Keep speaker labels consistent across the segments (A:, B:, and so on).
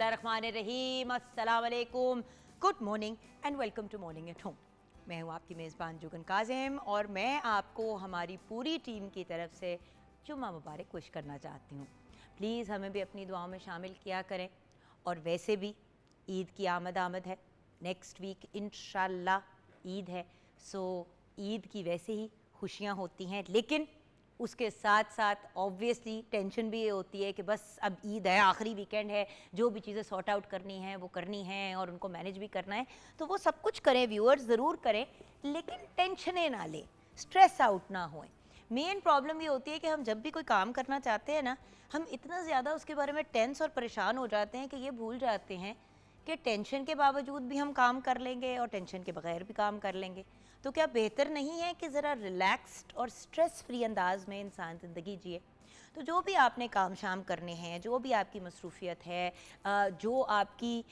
A: बिस्मिल्लाहिर्रहमानिर्रहीम, अस्सलाम वालेकुम, good morning and welcome to morning at home. मैं हूँ आपकी मेज़बान जुगन काज़िम और मैं आपको हमारी पूरी टीम की तरफ से जुम्मा मुबारक विश करना चाहती हूँ। प्लीज़ हमें भी अपनी दुआओं में शामिल किया करें। और वैसे भी ईद की आमद है, नेक्स्ट वीक इंशाल्लाह ईद है। सो ईद की वैसे ही खुशियाँ होती हैं, लेकिन उसके साथ साथ ऑब्वियसली टेंशन भी ये होती है कि बस अब ईद है, आखिरी वीकेंड है, जो भी चीज़ें सॉर्ट आउट करनी है वो करनी है और उनको मैनेज भी करना है। तो वो सब कुछ करें, व्यूअर्स ज़रूर करें, लेकिन टेंशनें ना लें, स्ट्रेस आउट ना होएं। मेन प्रॉब्लम ये होती है कि हम जब भी कोई काम करना चाहते हैं ना, हम इतना ज़्यादा उसके बारे में टेंस और परेशान हो जाते हैं कि ये भूल जाते हैं कि टेंशन के बावजूद भी हम काम कर लेंगे और टेंशन के बगैर भी काम कर लेंगे। तो क्या बेहतर नहीं है कि ज़रा रिलैक्स्ड और स्ट्रेस फ्री अंदाज में इंसान ज़िंदगी जिए? तो जो भी आपने काम शाम करने हैं, जो भी आपकी मसरूफ़ियत है, जो आपकी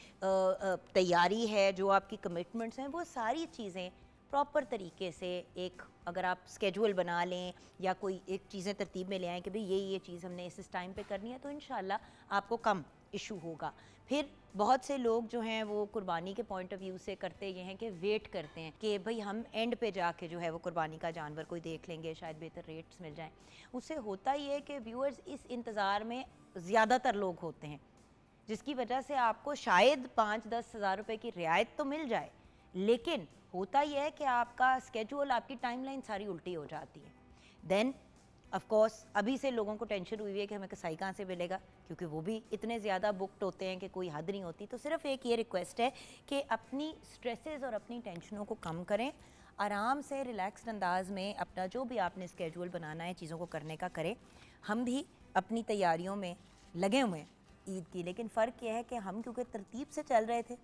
A: तैयारी है, जो आपकी कमिटमेंट्स हैं, वो सारी चीज़ें प्रॉपर तरीके से एक अगर आप स्केड्यूल बना लें या कोई एक चीज़ें तरतीब में ले आएँ कि भाई ये चीज़ हमने इस टाइम पे करनी है, तो इंशाल्लाह आपको कम इशू होगा। फिर बहुत से लोग जो हैं वो कुर्बानी के पॉइंट ऑफ व्यू से करते ये हैं कि वेट करते हैं कि भाई हम एंड पे जाके जो है वो कुर्बानी का जानवर कोई देख लेंगे, शायद बेहतर रेट्स मिल जाएं। उससे होता ये है कि व्यूअर्स इस इंतज़ार में ज़्यादातर लोग होते हैं, जिसकी वजह से आपको शायद 5-10 हज़ार रुपये की रियायत तो मिल जाए, लेकिन होता यह है कि आपका स्केड्यूल, आपकी टाइमलाइन सारी उल्टी हो जाती है। देन ऑफ कोर्स अभी से लोगों को टेंशन हुई है कि हमें कसाई कहाँ से मिलेगा, क्योंकि वो भी इतने ज़्यादा बुकड होते हैं कि कोई हद नहीं होती। तो सिर्फ एक ये रिक्वेस्ट है कि अपनी स्ट्रेसेस और अपनी टेंशनों को कम करें, आराम से रिलैक्स्ड अंदाज में अपना जो भी आपने स्केड्यूल बनाना है चीज़ों को करने का करें। हम भी अपनी तैयारियों में लगे हुए हैं ईद की, लेकिन फ़र्क यह है कि हम क्योंकि तरतीब से चल रहे थे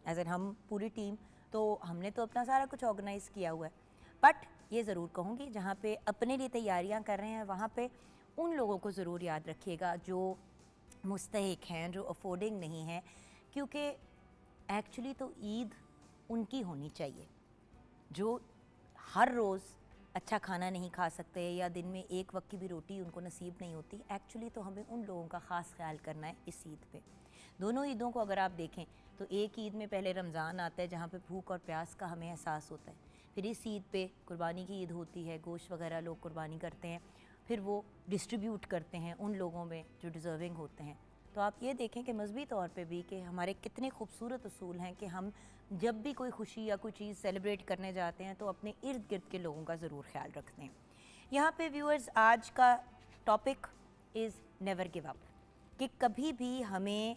A: एज एन हम पूरी टीम, तो हमने तो अपना सारा कुछ ऑर्गेनाइज़ किया हुआ है। बट ये ज़रूर कहूँगी जहाँ पे अपने लिए तैयारियाँ कर रहे हैं वहाँ पे उन लोगों को ज़रूर याद रखिएगा जो मुस्तहिक हैं, जो अफोर्डिंग नहीं हैं, क्योंकि एक्चुअली तो ईद उनकी होनी चाहिए जो हर रोज़ अच्छा खाना नहीं खा सकते या दिन में एक वक्त की भी रोटी उनको नसीब नहीं होती। एक्चुअली तो हमें उन लोगों का ख़ास ख्याल करना है इस ईद पे। दोनों ईदों को अगर आप देखें तो एक ईद में पहले रमज़ान आता है जहाँ पे भूख और प्यास का हमें एहसास होता है, फिर इस ईद पे कुर्बानी की ईद होती है, गोश्त वगैरह लोग कुर्बानी करते हैं, फिर वो डिस्ट्रीब्यूट करते हैं उन लोगों में जो डिज़र्विंग होते हैं। तो आप ये देखें कि मजहबी तौर पे भी कि हमारे कितने खूबसूरत उसूल हैं कि हम जब भी कोई खुशी या कोई चीज़ सेलिब्रेट करने जाते हैं तो अपने इर्द गिर्द के लोगों का ज़रूर ख्याल रखते हैं। यहाँ पे व्यूअर्स आज का topic is never give up, कि कभी भी हमें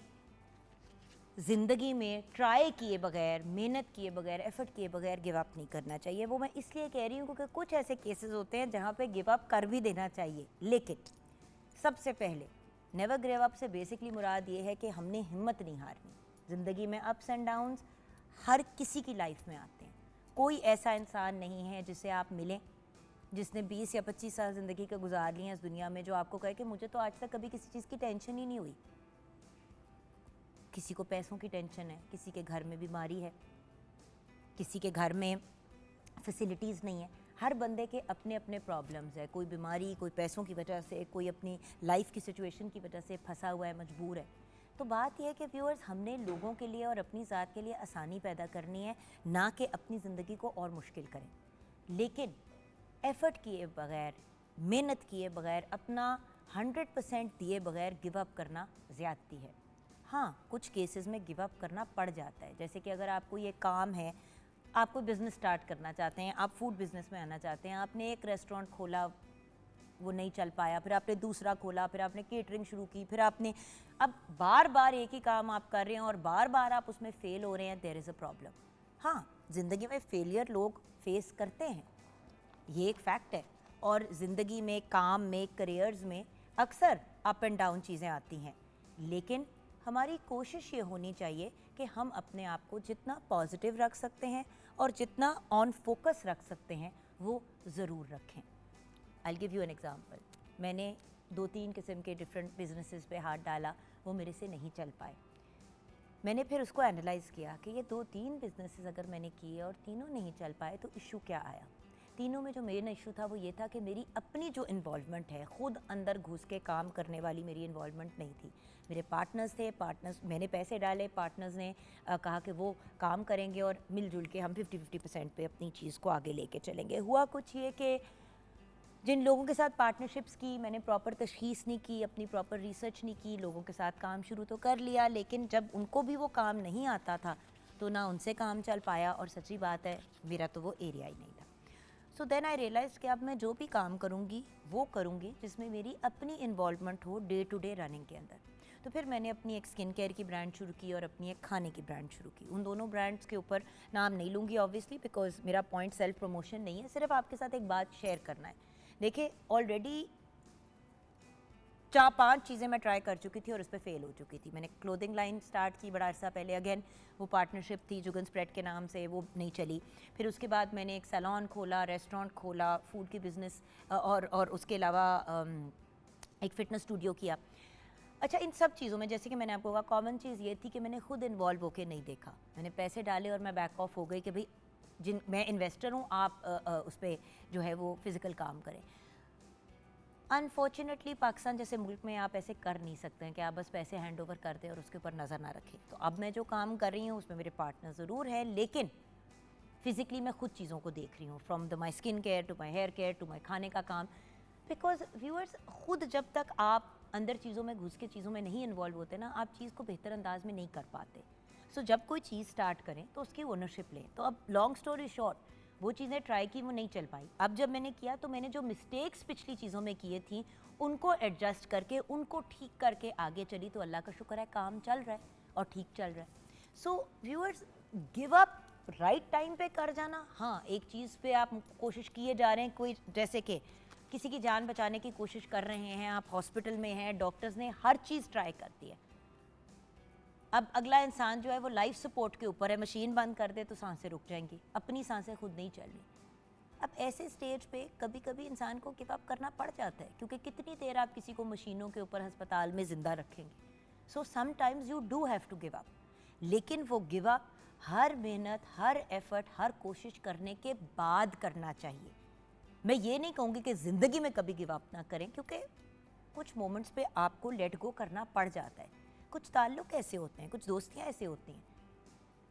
A: ज़िंदगी में ट्राई किए बगैर, मेहनत किए बगैर, एफ़र्ट किए बगैर गिव अप नहीं करना चाहिए। वो मैं इसलिए कह रही हूँ क्योंकि कुछ ऐसे केसेस होते हैं जहाँ पे गिव अप कर भी देना चाहिए, लेकिन सबसे पहले नेवर गिव अप से बेसिकली मुराद ये है कि हमने हिम्मत नहीं हारनी। ज़िंदगी में अप्स एंड डाउन्स हर किसी की लाइफ में आते हैं। कोई ऐसा इंसान नहीं है जिसे आप मिलें जिसने 20 या 25 साल ज़िंदगी के गुजार लिए हैं इस दुनिया में जो आपको कहे कि मुझे तो आज तक कभी किसी चीज़ की टेंशन ही नहीं हुई। किसी को पैसों की टेंशन है, किसी के घर में बीमारी है, किसी के घर में फैसिलिटीज़ नहीं है। हर बंदे के अपने अपने प्रॉब्लम्स है, कोई बीमारी, कोई पैसों की वजह से, कोई अपनी लाइफ की सिचुएशन की वजह से फंसा हुआ है, मजबूर है। तो बात यह है कि व्यूअर्स हमने लोगों के लिए और अपनी ज़ात के लिए आसानी पैदा करनी है, ना कि अपनी ज़िंदगी को और मुश्किल करें। लेकिन एफ़र्ट किए बगैर, मेहनत किए बगैर, अपना 100% दिए बगैर गिव अप करना ज़्यादती है। हाँ, कुछ केसेस में गिव अप करना पड़ जाता है, जैसे कि अगर आपको ये काम है, आप कोई बिज़नेस स्टार्ट करना चाहते हैं, आप फूड बिज़नेस में आना चाहते हैं, आपने एक रेस्टोरेंट खोला, वो नहीं चल पाया, फिर आपने दूसरा खोला, फिर आपने केटरिंग शुरू की, फिर आपने अब बार बार एक ही काम आप कर रहे हैं और बार बार आप उसमें फ़ेल हो रहे हैं, देयर इज़ अ प्रॉब्लम। हाँ, ज़िंदगी में फेलियर लोग फेस करते हैं, ये एक फैक्ट है, और ज़िंदगी में, काम में, करियर्स में अक्सर अप एंड डाउन चीज़ें आती हैं, लेकिन हमारी कोशिश ये होनी चाहिए कि हम अपने आप को जितना पॉजिटिव रख सकते हैं और जितना ऑन फोकस रख सकते हैं वो ज़रूर रखें। I give you an example. मैंने 2-3 किस्म के डिफरेंट बिजनेसेस पे हाथ डाला, वो मेरे से नहीं चल पाए। मैंने फिर उसको एनालाइज़ किया कि ये 2-3 बिजनेसेस अगर मैंने किए और तीनों नहीं चल पाए तो इशू क्या आया। तीनों में जो मेन इशू था वो ये था कि मेरी अपनी जो इन्वॉल्वमेंट है, खुद अंदर घुस के काम करने वाली मेरी इन्वॉल्वमेंट नहीं थी। मेरे पार्टनर्स थे, पार्टनर्स मैंने पैसे डाले, पार्टनर्स ने कहा कि वो काम करेंगे और मिलजुल के हम 50-50% पे अपनी चीज़ को आगे लेके चलेंगे। हुआ कुछ ये कि जिन लोगों के साथ पार्टनरशिप्स की मैंने प्रॉपर तशख़ीस नहीं की, अपनी प्रॉपर रिसर्च नहीं की, लोगों के साथ काम शुरू तो कर लिया, लेकिन जब उनको भी वो काम नहीं आता था तो ना उनसे काम चल पाया, और सच्ची बात है मेरा तो वो एरिया ही नहीं था। सो देन आई रियलाइज़ कि अब मैं जो भी काम करूँगी वो करूँगी जिसमें मेरी अपनी इन्वॉल्वमेंट हो डे टू डे रनिंग के अंदर। तो फिर मैंने अपनी एक स्किन केयर की ब्रांड शुरू की और अपनी एक खाने की ब्रांड शुरू की। उन दोनों ब्रांड्स के ऊपर नाम नहीं लूँगी ऑब्वियसली, बिकॉज मेरा पॉइंट सेल्फ प्रमोशन नहीं है, सिर्फ आपके साथ एक बात शेयर करना है। देखिए ऑलरेडी 4-5 चीज़ें मैं ट्राई कर चुकी थी और उस पर फेल हो चुकी थी। मैंने क्लोथिंग लाइन स्टार्ट की बड़ा अर्सा पहले, अगेन वो पार्टनरशिप थी जुगन स्प्रेड के नाम से, वो नहीं चली। फिर उसके बाद मैंने एक सैलून खोला, रेस्टोरेंट खोला, फूड की बिज़नेस, और उसके अलावा एक फ़िटनेस स्टूडियो किया। अच्छा, इन सब चीज़ों में जैसे कि मैंने आपको कहा, कॉमन चीज़ ये थी कि मैंने खुद इन्वॉल्व होकर नहीं देखा। मैंने पैसे डाले और मैं बैक ऑफ हो गई कि भाई मैं इन्वेस्टर हूँ, आप उस पर जो है वो फिज़िकल काम करें। अनफॉर्चुनेटली पाकिस्तान जैसे मुल्क में आप ऐसे कर नहीं सकते हैं कि आप बस पैसे हैंड ओवर कर दें और उसके ऊपर नज़र ना रखें। तो अब मैं जो काम कर रही हूँ उसमें मेरे पार्टनर ज़रूर है, लेकिन फ़िज़िकली मैं खुद चीज़ों को देख रही हूँ, from my skin care to my hair care to my खाने का काम। बिकॉज व्यूअर्स, खुद जब तक आप अंदर चीज़ों में घुस के चीज़ों में नहीं इन्वॉल्व होते ना, आप चीज़ को बेहतर अंदाज में नहीं कर पाते। सो जब कोई चीज़ स्टार्ट करें तो उसकी ओनरशिप लें। तो अब लॉन्ग स्टोरी शॉर्ट, वो चीज़ें ट्राई की, वो नहीं चल पाई। अब जब मैंने किया तो मैंने जो मिस्टेक्स पिछली चीज़ों में किए थी उनको एडजस्ट करके, उनको ठीक करके आगे चली, तो अल्लाह का शुक्र है काम चल रहा है और ठीक चल रहा है। So viewers, give up right time पे कर जाना, हाँ एक चीज़ पे आप कोशिश किए जा रहे हैं, कोई जैसे कि किसी की जान बचाने की कोशिश कर रहे हैं, आप हॉस्पिटल में हैं, डॉक्टर्स ने हर चीज़ ट्राई कर दी है। अब अगला इंसान जो है वो लाइफ सपोर्ट के ऊपर है, मशीन बंद कर दे तो सांसें रुक जाएंगी, अपनी सांसें खुद नहीं चल रही। अब ऐसे स्टेज पे कभी कभी इंसान को गिव अप करना पड़ जाता है, क्योंकि कितनी देर आप किसी को मशीनों के ऊपर अस्पताल में ज़िंदा रखेंगे। So sometimes you do have to give up, लेकिन वो गिव अप हर मेहनत, हर एफर्ट, हर कोशिश करने के बाद करना चाहिए। मैं ये नहीं कहूँगी कि ज़िंदगी में कभी गिव अप ना करें, क्योंकि कुछ मोमेंट्स पे आपको लेट गो करना पड़ जाता है। कुछ ताल्लुक ऐसे होते हैं, कुछ दोस्तियाँ ऐसे होती हैं।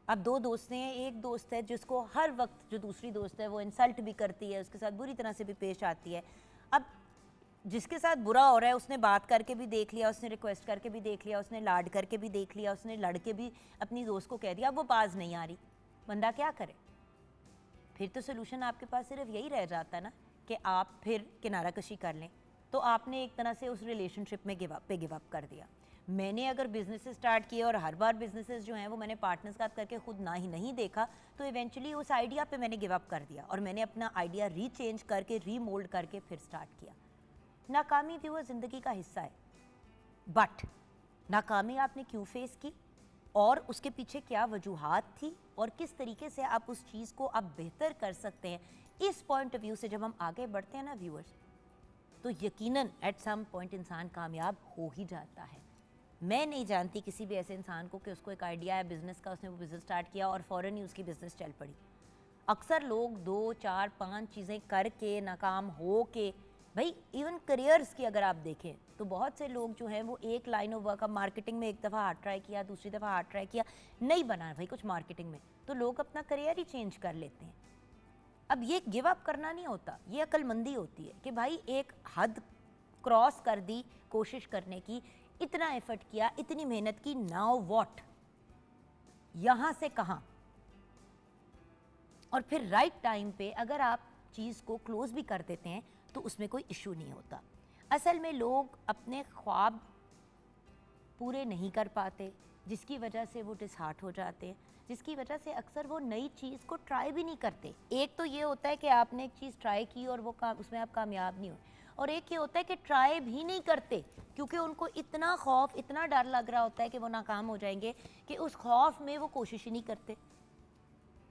A: अब दो दोस्त हैं, एक दोस्त है जिसको हर वक्त जो दूसरी दोस्त है वो इंसल्ट भी करती है, उसके साथ बुरी तरह से भी पेश आती है। अब जिसके साथ बुरा हो रहा है उसने बात करके भी देख लिया, उसने रिक्वेस्ट करके भी देख लिया, उसने लाड करके भी देख लिया, उसने लड़के भी अपनी दोस्त को कह दिया, अब वो पास नहीं आ रही, बंदा क्या करे? फिर तो सोल्यूशन आपके पास सिर्फ यही रह जाता है ना कि आप फिर किनारा कशी कर लें। तो आपने एक तरह से उस रिलेशनशिप में गिव अप कर दिया। मैंने अगर बिजनेस स्टार्ट किए और हर बार बिजनेसेस जो हैं वो मैंने पार्टनर्स के साथ करके खुद ना ही नहीं देखा, तो इवेंचुअली उस आइडिया पे मैंने गिव अप कर दिया और मैंने अपना आइडिया रीचेंज करके, रीमोल्ड करके फिर स्टार्ट किया। नाकामी भी वो ज़िंदगी का हिस्सा है, बट नाकामी आपने क्यों फेस की और उसके पीछे क्या वजूहात थी और किस तरीके से आप उस चीज़ को आप बेहतर कर सकते हैं, इस पॉइंट ऑफ व्यू से जब हम आगे बढ़ते हैं ना व्यूअर्स, तो यकीनन एट सम पॉइंट इंसान कामयाब हो ही जाता है। मैं नहीं जानती किसी भी ऐसे इंसान को कि उसको एक आइडिया है बिज़नेस का, उसने वो बिज़नेस स्टार्ट किया और फ़ौरन ही उसकी बिज़नेस चल पड़ी। अक्सर लोग 2, 4, 5 चीज़ें करके, नाकाम हो के, भाई इवन करियर्स की अगर आप देखें तो बहुत से लोग जो हैं वो एक लाइन ऑफ वर्क, अब मार्केटिंग में एक दफ़ा हार्ड ट्राई किया, दूसरी दफ़ा हार्ड ट्राई किया, नहीं बना भाई कुछ मार्केटिंग में, तो लोग अपना करियर ही चेंज कर लेते हैं। अब ये गिव अप करना नहीं होता, ये अक्लमंदी होती है कि भाई एक हद क्रॉस कर दी कोशिश करने की, इतना एफर्ट किया, इतनी मेहनत की, नाउ व्हाट, यहां से कहां। और फिर राइट टाइम पे अगर आप चीज़ को क्लोज भी कर देते हैं तो उसमें कोई इशू नहीं होता। असल में लोग अपने ख्वाब पूरे नहीं कर पाते, जिसकी वजह से वो डिसहार्ट हो जाते हैं, जिसकी वजह से अक्सर वो नई चीज़ को ट्राई भी नहीं करते। एक तो ये होता है कि आपने एक चीज़ ट्राई की और वो उसमें आप कामयाब नहीं हुए, और एक ये होता है कि ट्राई भी नहीं करते क्योंकि उनको इतना खौफ, इतना डर लग रहा होता है कि वो नाकाम हो जाएंगे कि उस खौफ में वो कोशिश ही नहीं करते।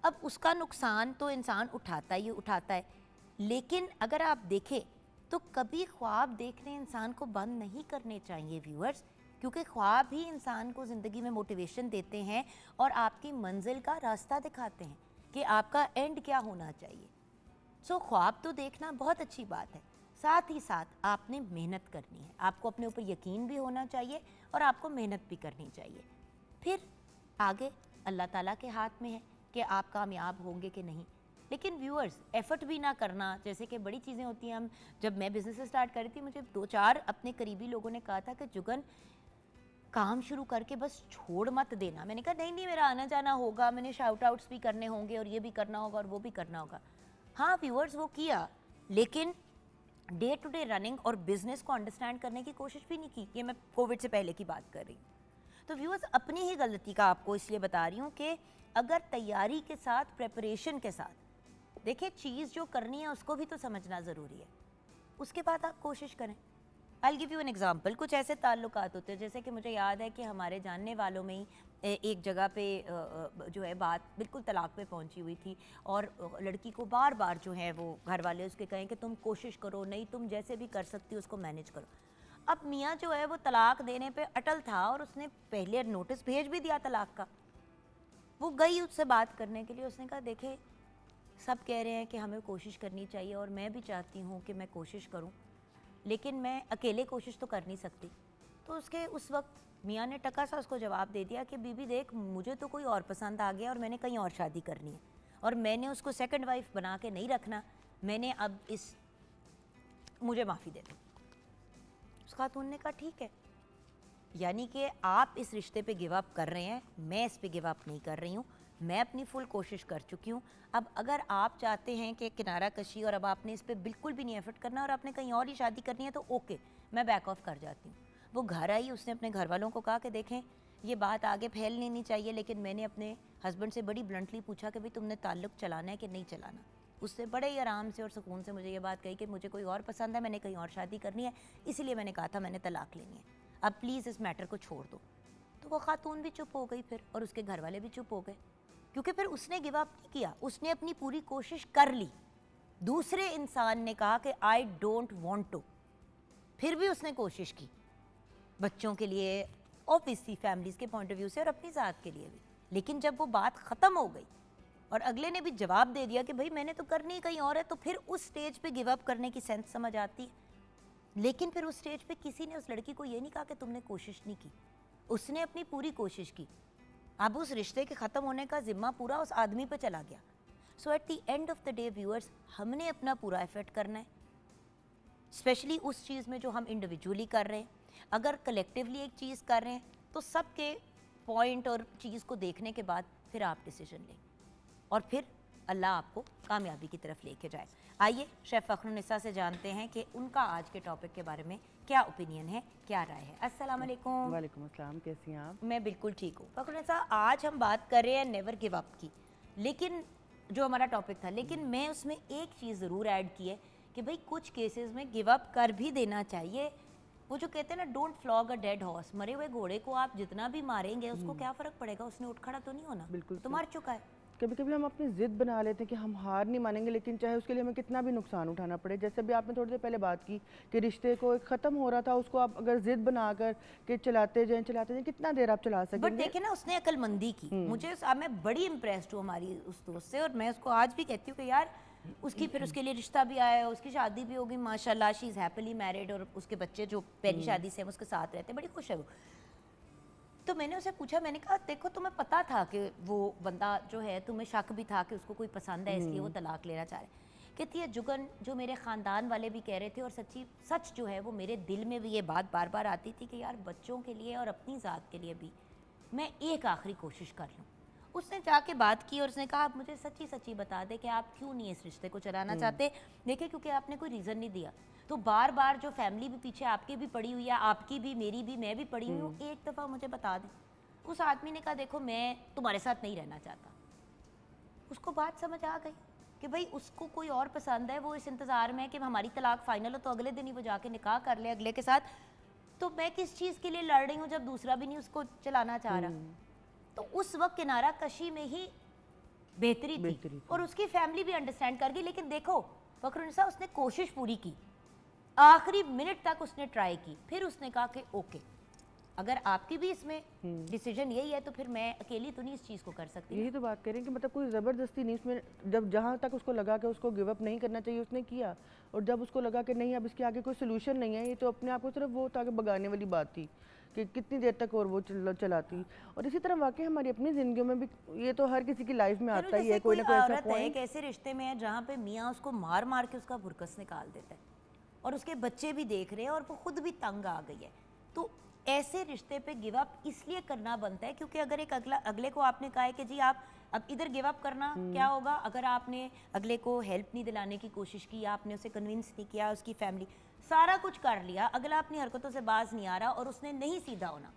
A: अब उसका नुकसान तो इंसान उठाता ही उठाता है, लेकिन अगर आप देखें तो कभी ख्वाब देखने इंसान को बंद नहीं करने चाहिए व्यूअर्स, क्योंकि ख्वाब ही इंसान को ज़िंदगी में मोटिवेशन देते हैं और आपकी मंजिल का रास्ता दिखाते हैं कि आपका एंड क्या होना चाहिए। सो ख्वाब तो देखना बहुत अच्छी बात है, साथ ही साथ आपने मेहनत करनी है, आपको अपने ऊपर यकीन भी होना चाहिए और आपको मेहनत भी करनी चाहिए। फिर आगे अल्लाह ताला के हाथ में है कि आप कामयाब होंगे कि नहीं। लेकिन व्यूअर्स, एफर्ट भी ना करना, जैसे कि बड़ी चीज़ें होती हैं। हम जब मैं बिज़नेस स्टार्ट कर रही थी, मुझे 2-4 अपने करीबी लोगों ने कहा था कि जुगन काम शुरू करके बस छोड़ मत देना। मैंने कहा नहीं नहीं, मेरा आना जाना होगा, मैंने शाउट आउट्स भी करने होंगे और ये भी करना होगा और वो भी करना होगा। हाँ व्यूअर्स, वो किया, लेकिन डे टू डे रनिंग और बिजनेस को अंडरस्टैंड करने की कोशिश भी नहीं की। ये मैं कोविड से पहले की बात कर रही हूँ। तो व्यूअर्स, अपनी ही गलती का आपको इसलिए बता रही हूँ कि अगर तैयारी के साथ, प्रेपरेशन के साथ, देखिए चीज़ जो करनी है उसको भी तो समझना ज़रूरी है, उसके बाद आप कोशिश करें। I give you an example. कुछ ऐसे ताल्लुकात होते हैं, जैसे कि मुझे याद है कि हमारे जानने वालों में ही एक जगह पे जो है बात बिल्कुल तलाक पे पहुंची हुई थी और लड़की को बार बार जो है वो घर वाले उसके कहें कि तुम कोशिश करो, नहीं तुम जैसे भी कर सकती हो उसको मैनेज करो। अब मियाँ जो है वो तलाक देने पे अटल था और उसने पहले नोटिस भेज भी दिया तलाक का। वो गई उससे बात करने के लिए, उसने कहा देखे सब कह रहे हैं कि हमें कोशिश करनी चाहिए और मैं भी चाहती हूँ कि मैं कोशिश करूँ, लेकिन मैं अकेले कोशिश तो कर नहीं सकती। तो उसके उस वक्त मियाँ ने टका सा उसको जवाब दे दिया कि बीबी देख, मुझे तो कोई और पसंद आ गया और मैंने कहीं और शादी करनी है और मैंने उसको सेकंड वाइफ बना के नहीं रखना, मैंने अब मुझे माफ़ी दे दो। उस खातून ने कहा ठीक है, यानी कि आप इस रिश्ते पे गिव अप कर रहे हैं, मैं इस पे गिव अप नहीं कर रही हूँ, मैं अपनी फुल कोशिश कर चुकी हूँ। अब अगर आप चाहते हैं कि किनारा कशी और अब आपने इस पे बिल्कुल भी नहीं एफर्ट करना और आपने कहीं और ही शादी करनी है तो ओके, मैं बैक ऑफ कर जाती हूँ। वो घर आई, उसने अपने घर वालों को कहा कि देखें ये बात आगे फैलनी नहीं चाहिए, लेकिन मैंने अपने हस्बैंड से बड़ी ब्लंटली पूछा कि भाई तुमने ताल्लुक़ चलाना है कि नहीं चलाना। उससे बड़े ही आराम से और सुकून से मुझे ये बात कही कि मुझे कोई और पसंद है, मैंने कहीं और शादी करनी है, इसीलिए मैंने कहा था मैंने तलाक लेनी है, अब प्लीज़ इस मैटर को छोड़ दो। तो वो खातून भी चुप हो गई फिर और उसके घर वाले भी चुप हो गए, क्योंकि फिर उसने गिव अप नहीं किया, उसने अपनी पूरी कोशिश कर ली। दूसरे इंसान ने कहा कि आई डोंट वांट टू, फिर भी उसने कोशिश की, बच्चों के लिए, ऑब्वियसली फैमिलीज़ के पॉइंट ऑफ व्यू से और अपनी ज़ात के लिए भी। लेकिन जब वो बात ख़त्म हो गई और अगले ने भी जवाब दे दिया कि भाई मैंने तो करनी कहीं और है, तो फिर उस स्टेज पे गिव अप करने की सेंस समझ आती है। लेकिन फिर उस स्टेज पे किसी ने उस लड़की को ये नहीं कहा कि तुमने कोशिश नहीं की, उसने अपनी पूरी कोशिश की। अब उस रिश्ते के ख़त्म होने का जिम्मा पूरा उस आदमी पे चला गया। So at the end of the day viewers, हमने अपना पूरा एफर्ट करना है, स्पेशली उस चीज़ में जो हम इंडिविजुअली कर रहे हैं। अगर कलेक्टिवली एक चीज़ कर रहे हैं तो सबके पॉइंट और चीज़ को देखने के बाद फिर आप डिसीजन लें और फिर अल्लाह आपको कामयाबी की तरफ लेके जाए। आइए शेफ़ फ़खरुन्निसा से जानते हैं कि उनका आज के टॉपिक के बारे में क्या ओपिनियन है, क्या राय है। अस्सलाम वालेकुम।
B: वालेकुम अस्सलाम, कैसी हैं आप?
A: मैं बिल्कुल ठीक हूँ। फ़खरुन्निसा, आज हम बात कर रहे हैं नेवर गिव अप की, लेकिन जो हमारा टॉपिक था, लेकिन मैं उसमें एक चीज़ ज़रूर ऐड की है कि भाई कुछ केसेस में गिव अप कर भी देना चाहिए। वो जो कहते हैं ना, don't flog a dead horse, मरे हुए घोड़े को आप जितना भी मारेंगे उसको क्या फ़र्क पड़ेगा, उसने उठ खड़ा तो नहीं होना,
B: बिल्कुल
A: तो मार चुका है।
B: कभी कभी हम अपनी ज़िद बना लेते हैं कि हम हार नहीं मानेंगे, लेकिन चाहे उसके लिए हमें कितना भी नुकसान उठाना पड़े। जैसे भी आपने थोड़ी देर पहले बात की कि रिश्ते को एक ख़त्म हो रहा था, उसको आप अगर ज़िद बनाकर के चलाते जाएं, कितना देर आप चला सकेंगे।
A: बट देखिए ना, उसने अक्लमंदी की। मुझे मैं बड़ी इम्प्रेस्ड हूँ हमारी उस दोस्त से, और मैं उसको आज भी कहती हूँ कि यार उसकी फिर उसके लिए रिश्ता भी आया, उसकी शादी भी होगी माशाल्लाह, शी इज़ हैप्पीली मैरिड, और उसके बच्चे जो पहली शादी से हैं उसके साथ रहते हैं, बड़ी खुश है वो। तो मैंने उसे पूछा, मैंने कहा देखो तुम्हें पता था कि वो बंदा जो है, तुम्हें शक भी था कि उसको कोई पसंद है इसलिए वो तलाक लेना चाह रहे। कहती है जुगन, जो मेरे ख़ानदान वाले भी कह रहे थे और सच जो है वो मेरे दिल में भी ये बात बार बार आती थी कि यार बच्चों के लिए और अपनी ज़ात के लिए भी मैं एक आखिरी कोशिश कर लूँ। उसने जाके बात की और उसने कहा आप मुझे सच्ची सच्ची बता दें कि आप क्यों नहीं इस रिश्ते को चलाना चाहते। देखिए क्योंकि आपने कोई रीज़न नहीं दिया, तो बार बार जो फैमिली भी पीछे आपकी भी पड़ी हुई है, आपकी भी, मेरी भी, मैं भी पड़ी हुई हूँ, एक दफ़ा मुझे बता दें। उस आदमी ने कहा देखो मैं तुम्हारे साथ नहीं रहना चाहता। उसको बात समझ आ गई कि भाई उसको कोई और पसंद है, वो इस इंतज़ार में है कि हमारी तलाक फाइनल हो तो अगले दिन ही वो जाके निकाह कर ले अगले के साथ। तो मैं किस चीज़ के लिए लड़ रही हूँ जब दूसरा भी नहीं उसको चलाना चाह रहा। तो उस वक्त किनारा कशी में ही बेहतरी थी और उसकी फैमिली भी अंडरस्टैंड कर गई। लेकिन देखो फ़खरुन्निसा, उसने कोशिश पूरी की, आखिरी मिनट तक उसने ट्राई की, फिर उसने कहा कि ओके अगर आपकी भी इसमें डिसीजन यही है तो फिर मैं अकेली तो नहीं इस चीज़ को कर सकती।
B: यही तो बात करें कि मतलब कोई ज़बरदस्ती नहीं इसमें, जब जहाँ तक उसको लगा कि उसको गिव अप नहीं करना चाहिए उसने किया, और जब उसको लगा कि नहीं अब इसके आगे कोई सोल्यूशन नहीं है, ये तो अपने आप को सिर्फ वो आगे भगाने वाली बात थी कि कितनी देर तक और वो चलाती। और इसी तरह वाकई हमारी अपनी ज़िंदगी में भी ये तो हर किसी की लाइफ में आता ही है, कोई ना कोई ऐसा
A: औरत है एक ऐसे रिश्ते में है जहाँ पे मियाँ उसको मार मार के उसका बुरकस निकाल देता है और उसके बच्चे भी देख रहे हैं और वो खुद भी तंग आ गई है। तो ऐसे रिश्ते पे गिव अप इसलिए करना बनता है क्योंकि अगर एक अगले को आपने कहा है कि जी आप अब इधर गिव अप करना, क्या होगा अगर आपने अगले को हेल्प नहीं दिलाने की कोशिश की, आपने उसे कन्विंस नहीं किया, उसकी फैमिली सारा कुछ कर लिया, अगला अपनी हरकतों से बाज नहीं आ रहा और उसने नहीं सीधा होना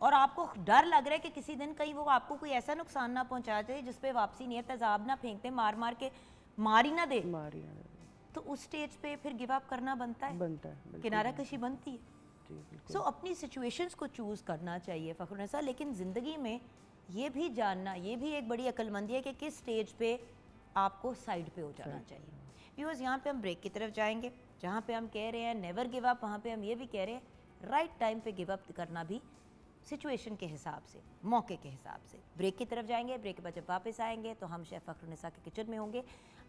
A: और आपको डर लग रहा है कि किसी दिन कहीं वो आपको कोई ऐसा नुकसान ना पहुंचा दे जिस पे वापसी नहीं है, तेजाब ना फेंकते, मार मार के मार ही ना दे, तो उस स्टेज पे फिर गिव अप करना बनता है, किनारा कशी बनती है। सो अपनी सिचुएशंस को चूज़ करना चाहिए फ़खरुन्निसा, लेकिन ज़िंदगी में ये भी जानना, ये भी एक बड़ी अक्लमंदी है कि किस स्टेज पे आपको साइड पे हो जाना चाहिए। व्यूअर्स, यहाँ पे हम ब्रेक की तरफ जाएंगे, जहाँ पे हम कह रहे हैं नेवर गिव अप, वहाँ पे हम ये भी कह रहे हैं राइट टाइम पे गिव अप करना भी सिचुएशन के हिसाब से, मौके के हिसाब से। ब्रेक की तरफ जाएंगे, ब्रेक के बाद जब वापस आएंगे तो हम शेफ़ फ़खरुन्निसा के किचन में होंगे।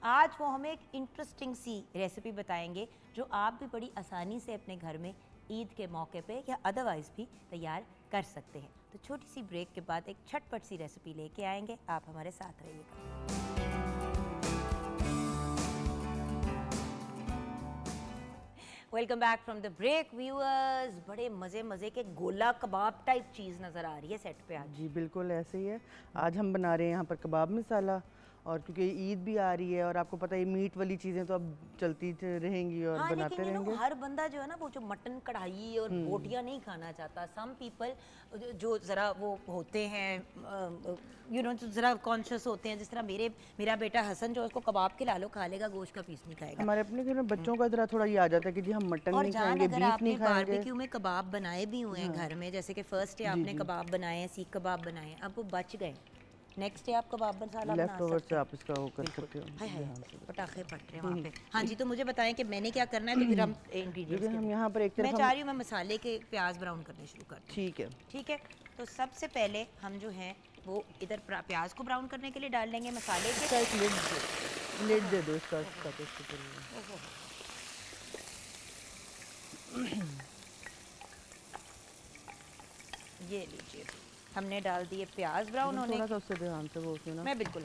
A: आज वो हमें एक इंटरेस्टिंग सी रेसिपी बताएंगे जो आप भी बड़ी आसानी से अपने घर में ईद के मौके पे या अदरवाइज़ भी तैयार कर सकते हैं। तो छोटी सी ब्रेक के बाद एक झटपट सी रेसिपी लेके आएंगे, आप हमारे साथ रहिएगा। Welcome back from the break viewers. बड़े मज़े के गोला कबाब टाइप चीज़ नज़र आ रही है सेट पे आज।
B: जी बिल्कुल ऐसे ही है। आज हम बना रहे हैं यहाँ पर कबाब मसाला, और क्योंकि ईद भी आ रही है और आपको पता है मीट वाली चीज़ें तो अब चलती रहेंगी और
A: हाँ,
B: बनाते रहेंगे।
A: हर बंदा जो है ना वो जो मटन कढ़ाई और बोटियाँ नहीं खाना चाहता। सम पीपल जो ज़रा वो होते हैं जो ज़रा कॉन्शियस होते हैं, जिस तरह मेरा बेटा हसन जो उसको कबाब खिला लो खा लेगा, गोश्त का पीस नहीं खाएगा।
B: हमारे अपने घर में बच्चों का ज़रा थोड़ा ये आ जाता है कि जी हम मटन नहीं खाएंगे, बीफ नहीं खाएंगे।
A: बारबेक्यू में कबाब बनाए भी हुए हैं घर में, जैसे कि फर्स्ट डे आपने कबाब बनाए हैं, सीख कबाब बनाए हैं, अब वो बच गए, नेक्स्ट डे आप कबाब मसाला बना सकते हैं।
B: से आप इसका वो कर सकते हो।
A: पटाखे फट रहे हैं वहाँ पे। हाँ जी, तो मुझे बताएं कि मैंने क्या करना है, तो फिर हम इंग्रेडिएंट्स
B: हम यहाँ पर एक तरफ
A: मैं चाह रही हूँ मैं मसाले के प्याज ब्राउन करने शुरू कर दूँ। ठीक है। तो सबसे पहले हम जो हैं वो इधर प्याज को ब्राउन करने के लिए डाल लेंगे मसाले के।
B: लिड दे दो इसका।
A: ये लीजिए, हमने डाल दिए प्याज ब्राउन होने।
B: थोड़ा सा उससे ध्यान से वो उसमें ना।
A: मैं बिल्कुल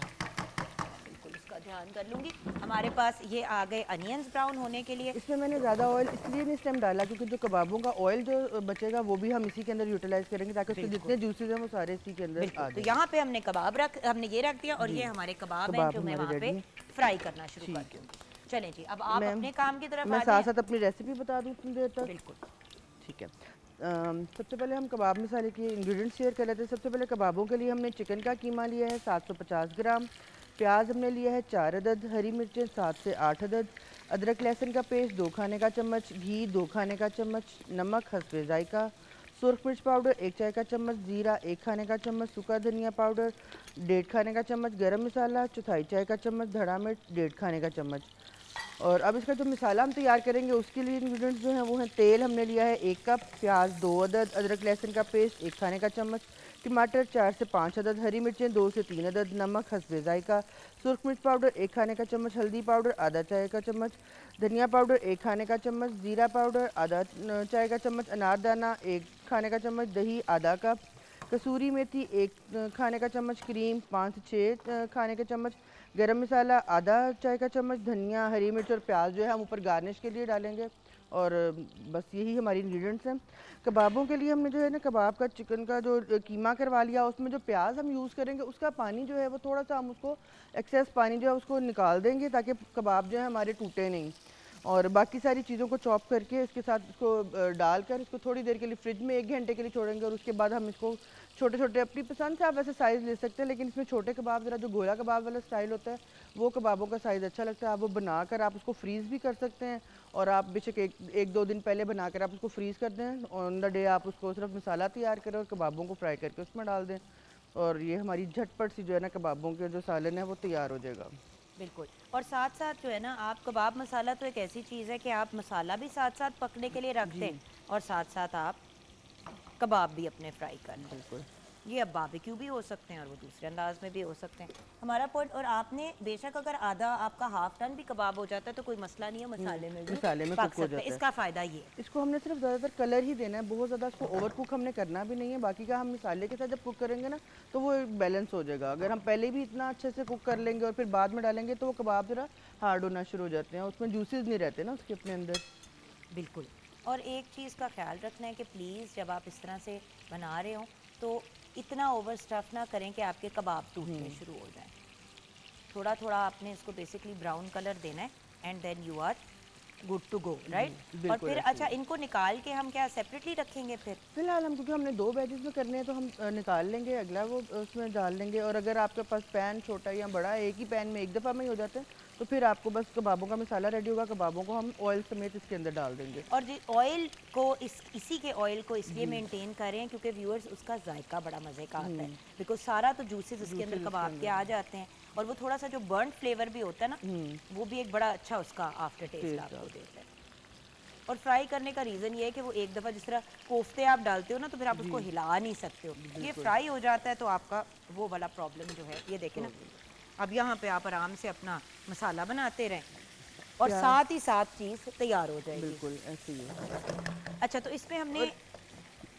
A: इसका ध्यान कर लूँगी। हमारे पास ये आ गए अनियंस ब्राउन होने के लिए।
B: इसमें मैंने ज़्यादा ऑयल इसलिए नहीं इस टाइम डाला क्योंकि जो कबाबों का ऑयल जो बचेगा वो भी हम इसी के अंदर यूटिलाइज करेंगे ताकि उसके जितने जूसेस हैं वो सारे इसी के अंदर आ जाएं।
A: तो यहाँ पे हमने हमने ये रख दिया और ये हमारे कबाब हैं जो मैं वहाँ पे फ्राई करना शुरू कर दूँगी। चलें जी, अब आप अपने काम की तरफ।
B: मैं साथ साथ अपनी रेसिपी बता दूँ इतनी देर तक।
A: बिल्कुल
B: ठीक है। सबसे पहले हम कबाब मसाले के इंग्रेडिएंट्स शेयर कर लेते हैं। सबसे पहले कबाबों के लिए हमने चिकन का कीमा लिया है 750 ग्राम, प्याज हमने लिया है 4 अदद, हरी मिर्चें 7 से 8 अदद, अदरक लहसुन का पेस्ट 2 खाने का चम्मच, घी 2 खाने का चम्मच, नमक हस्बे जायका, सुरख मिर्च पाउडर 1 चाय का चम्मच, जीरा 1 खाने का चम्मच, सूखा धनिया पाउडर 1.5 खाने का चम्मच, गरम मसाला 1/4 चाय का चम्मच, धड़ा मिर्च 1.5 खाने का चम्मच। और अब इसका जो मसाला हम तैयार करेंगे उसके लिए इंग्रेडिएंट्स जो हैं वो हैं तेल हमने लिया है 1 कप, प्याज 2 अदद, अदरक लहसुन का पेस्ट 1 खाने का चम्मच, टमाटर 4 से 5 अदद, हरी मिर्चें 2 से 3 अदद, नमक हस्बे जायका, सुरख मिर्च पाउडर 1 खाने का चम्मच, हल्दी पाउडर आधा चाय का चम्मच, धनिया पाउडर 1 खाने का चम्मच, जीरा पाउडर आधा चाय का चम्मच, अनारदाना 1 खाने का चम्मच, दही आधा कप, कसूरी मेथी 1 खाने का चम्मच, क्रीम 5 से 6 खाने के चम्मच, गरम मसाला आधा चाय का चम्मच, धनिया हरी मिर्च और प्याज जो है हम ऊपर गार्निश के लिए डालेंगे। और बस यही हमारी इंग्रेडिएंट्स हैं। कबाबों के लिए हमने जो है ना कबाब का चिकन का जो कीमा करवा लिया, उसमें जो प्याज हम यूज़ करेंगे उसका पानी जो है वो थोड़ा सा हम उसको एक्सेस पानी जो है उसको निकाल देंगे ताकि कबाब जो है हमारे टूटे नहीं। और बाकी सारी चीज़ों को चॉप करके इसके साथ इसको डालकर इसको थोड़ी देर के लिए फ्रिज में 1 घंटे के लिए छोड़ेंगे और उसके बाद हम इसको छोटे छोटे अपनी पसंद से आप वैसे साइज़ ले सकते हैं, लेकिन इसमें छोटे कबाब ज़रा जो गोला कबाब वाला स्टाइल होता है वो कबाबों का साइज़ अच्छा लगता है। आप वो बनाकर आप उसको फ्रीज़ भी कर सकते हैं और आप बेशक एक दो दिन पहले बनाकर आप उसको फ्रीज़ कर दें, ऑन द डे आप उसको सिर्फ मसाला तैयार करें और कबाबों को फ्राई करके उसमें डाल दें और ये हमारी झटपट सी जो है ना कबाबों के जो सालन है वो तैयार हो जाएगा।
A: बिल्कुल। और साथ साथ जो है ना आप कबाब मसाला तो एक ऐसी चीज़ है कि आप मसाला भी साथ साथ पकने के लिए रखते हैं और साथ साथ आप कबाब भी अपने फ्राई करने हैं।
B: बिल्कुल।
A: ये अब बारबेक्यू भी हो सकते हैं और वो दूसरे अंदाज में भी हो सकते हैं। हमारा पॉइंट, और आपने बेशक अगर आधा आपका हाफ टन भी कबाब हो जाता है तो कोई मसला नहीं है, मसाले में भी
B: मसाले में
A: पक
B: कुक हो
A: सकते हैं।
B: जाता है।
A: इसका फ़ायदा ये है।
B: इसको हमने सिर्फ ज़्यादातर कलर ही देना है, बहुत ज़्यादा इसको ओवर कुक हमने करना भी नहीं है। बाकी का हम मसाले के साथ जब कुक करेंगे ना तो वो बैलेंस हो जाएगा। अगर हम पहले भी इतना अच्छे से कुक कर लेंगे और फिर बाद में डालेंगे तो वो कबाब ज़रा हार्ड होना शुरू हो जाते हैं, उसमें जूसेस नहीं रहते ना उसके अपने अंदर।
A: बिल्कुल। और एक चीज़ का ख्याल रखना है कि प्लीज़ जब आप इस तरह से बना रहे हो तो इतना ओवर स्टफ़ ना करें कि आपके कबाब टूटने शुरू हो जाएं। थोड़ा थोड़ा आपने इसको बेसिकली ब्राउन कलर देना है and then you are good to go, right. और
B: बिल्कुल
A: फिर
B: ऐसे
A: अच्छा, इनको निकाल के हम क्या सेपरेटली रखेंगे फिर?
B: फिलहाल हम, क्योंकि हमने 2 बैचेस में करने हैं तो हम निकाल लेंगे, अगला वो उसमें डाल देंगे। और अगर आपके पास पैन छोटा या बड़ा है, एक ही पैन में एक दफ़ा में ही हो जाता है, तो फिर आपको बस कबाबों का मसाला रेडी होगा, कबाबों को हम ऑयल समेत इसके अंदर डाल देंगे।
A: और जी ऑयल को इसी के ऑयल को इसलिए मेंटेन करें क्योंकि व्यूअर्स उसका जायका बड़ा मज़े का आता है, बिकॉज सारा तो जूसेस इसके अंदर
B: जूसेस
A: कबाब के आ जाते हैं और वो थोड़ा सा जो बर्न फ्लेवर भी होता है ना, वो भी एक बड़ा अच्छा उसका आफ्टर टेस्ट आपको देता है। और फ्राई करने का रीज़न ये है कि वो एक दफ़ा जिस तरह कोफ्ते आप डालते हो ना तो फिर आप उसको हिला नहीं सकते हो, ये फ्राई हो जाता है तो आपका वो वाला प्रॉब्लम जो है ये देखें ना। अब यहाँ पे आप आराम से अपना मसाला बनाते रहें और साथ ही साथ चीज़ तैयार हो जाएगी।
B: बिल्कुल ऐसे ही है।
A: अच्छा, तो इसमें हमने
B: ईद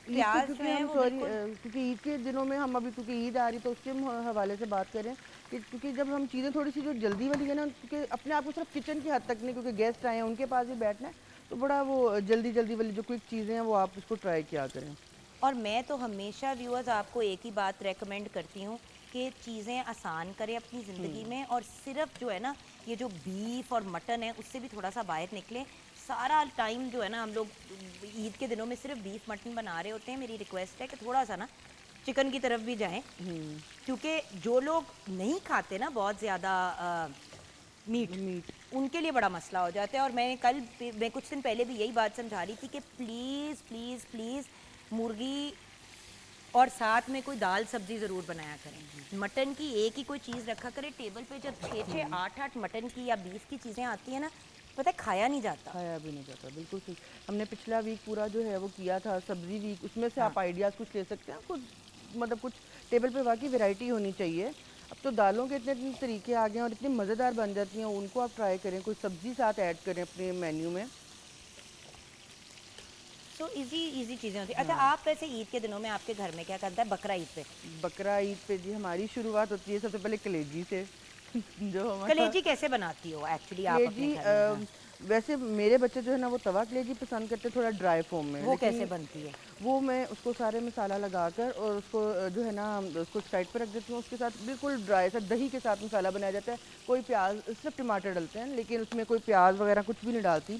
A: प्याज
B: पे,
A: जो
B: क्योंकि
A: है
B: हम
A: वो
B: सॉरी
A: बिल्कुल
B: क्योंकि ईद के दिनों में हम अभी, क्योंकि ईद आ रही तो उसके हवाले से बात करें कि क्योंकि जब हम चीज़ें थोड़ी सी जो जल्दी वाली है ना, क्योंकि अपने आप को सिर्फ किचन की हद तक नहीं, क्योंकि गेस्ट आए हैं उनके पास भी बैठना है, तो बड़ा वो जल्दी जल्दी वाली जो क्विक चीज़ें हैं वो आप उसको ट्राई किया करें।
A: और मैं तो हमेशा व्यूअर्स आपको एक ही बात रेकमेंड करती हूँ कि चीज़ें आसान करें अपनी ज़िंदगी में, और सिर्फ जो है ना ये जो बीफ और मटन है उससे भी थोड़ा सा बाहर निकलें। सारा टाइम जो है ना हम लोग ईद के दिनों में सिर्फ बीफ मटन बना रहे होते हैं। मेरी रिक्वेस्ट है कि थोड़ा सा ना चिकन की तरफ भी जाएं, क्योंकि जो लोग नहीं खाते ना बहुत ज़्यादा मीट, उनके लिए बड़ा मसला हो जाता है। और मैं कुछ दिन पहले भी यही बात समझा रही थी कि प्लीज़ प्लीज़ प्लीज़ मुर्गी और साथ में कोई दाल सब्जी ज़रूर बनाया करें। मटन की एक ही कोई चीज़ रखा करें टेबल पे। जब 6-6 8-8 मटन की या बीफ की चीज़ें आती हैं ना, पता है खाया नहीं जाता।
B: खाया भी नहीं जाता, बिल्कुल ठीक। हमने पिछला वीक पूरा जो है वो किया था सब्जी वीक, उसमें से
A: हाँ।
B: आप आइडियाज़ कुछ ले सकते हैं। कुछ मतलब कुछ टेबल पे वाकई वैरायटी होनी चाहिए। अब तो दालों के इतने इतने तरीके आ गए हैं और इतनी मज़ेदार बन जाती हैं, उनको आप ट्राई करें, कोई सब्जी साथ ऐड करें अपने मेन्यू में।
A: तो इजी चीज़ें होती हैं। अच्छा, आप वैसे ईद के दिनों में आपके घर में क्या करता है बकरा ईद पे?
B: बकरा ईद पे जी हमारी शुरुआत होती है सबसे पहले कलेजी से जो हमारा
A: कलेजी कैसे बनाती हो एक्चुअली आप अपने
B: कलेजी,
A: घर में?
B: वैसे मेरे बच्चे जो है ना वो तवा कलेजी पसंद करते हैं, थोड़ा ड्राई फॉर्म में।
A: वो
B: लेकिन
A: कैसे बनती है?
B: वो मैं उसको सारे मसाला लगाकर और उसको जो है ना उसको साइड पर रख देती हूँ। उसके साथ बिल्कुल ड्राई सा दही के साथ मसाला बनाया जाता है। कोई प्याज, सिर्फ टमाटर डलते हैं लेकिन उसमें कोई प्याज वगैरह कुछ भी नहीं डालती।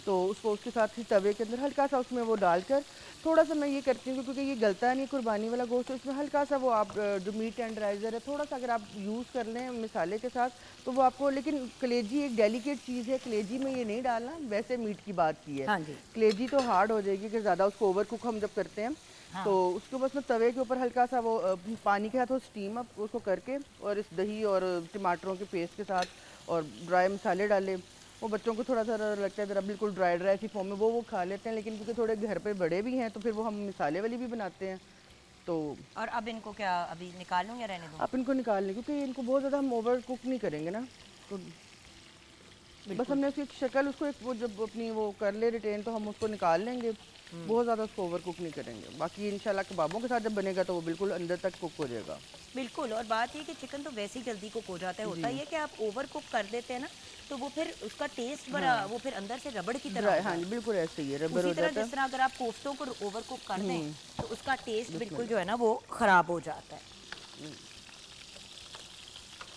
B: तो उसको उसके साथ ही तवे के अंदर हल्का सा उसमें वो डालकर थोड़ा सा मैं ये करती हूँ, क्योंकि ये गलता नहीं, कुर्बानी वाला गोश्त है, उसमें हल्का सा वो आप जो मीट टेंडराइज़र है थोड़ा सा अगर आप यूज़ कर लें मसाले के साथ तो वो आपको। लेकिन कलेजी एक डेलिकेट चीज़ है, कलेजी में ये नहीं डालना, वैसे मीट की बात की है।
A: हाँ जी।
B: कलेजी तो हार्ड हो जाएगी कि ज़्यादा उसको ओवर कुक हम जब करते हैं।
A: हाँ।
B: तो उसको बस मैं तवे के ऊपर हल्का सा वो पानी के साथ वो स्टीम अप उसको करके और इस दही और टमाटरों के पेस्ट के साथ और ड्राई मसाले डाले। वो बच्चों को थोड़ा सा लगता है ज़रा बिल्कुल ड्राई ड्राई सी फॉर्म में वो खा लेते हैं, लेकिन क्योंकि थोड़े घर पे बड़े भी हैं तो फिर वो हम मसाले वाली भी बनाते हैं। तो
A: और अब इनको क्या अभी निकालूं या रहने दूं?
B: आप इनको निकाल लें, क्योंकि इनको बहुत ज़्यादा हम ओवर कुक नहीं करेंगे ना, तो बस हमने उसकी शक्ल उसको एक वो जब अपनी वो कर ले रिटेन तो हम उसको निकाल लेंगे। बहुत ज़्यादा उसको ओवर कुक नहीं करेंगे। बाकी इंशाल्लाह कबाबों के साथ जब बनेगा तो वो बिल्कुल अंदर तक कुक हो जाएगा।
A: बिल्कुल। और बात ये कि चिकन तो वैसे ही जल्दी कुक हो जाता है। होता ये कि आप ओवर कुक कर देते हैं ना तो वो फिर उसका टेस्ट बड़ा वो फिर अंदर से रबड़ की तरह
B: हाँ
A: होता
B: जी,
A: है।
B: बिल्कुल ऐसे ही है, रबर
A: उसी
B: हो
A: तरह
B: जाता
A: जिस तरह अगर आप कोफ्तों को ओवर कुक कर दें तो उसका टेस्ट बिल्कुल जो है ना वो ख़राब हो जाता है।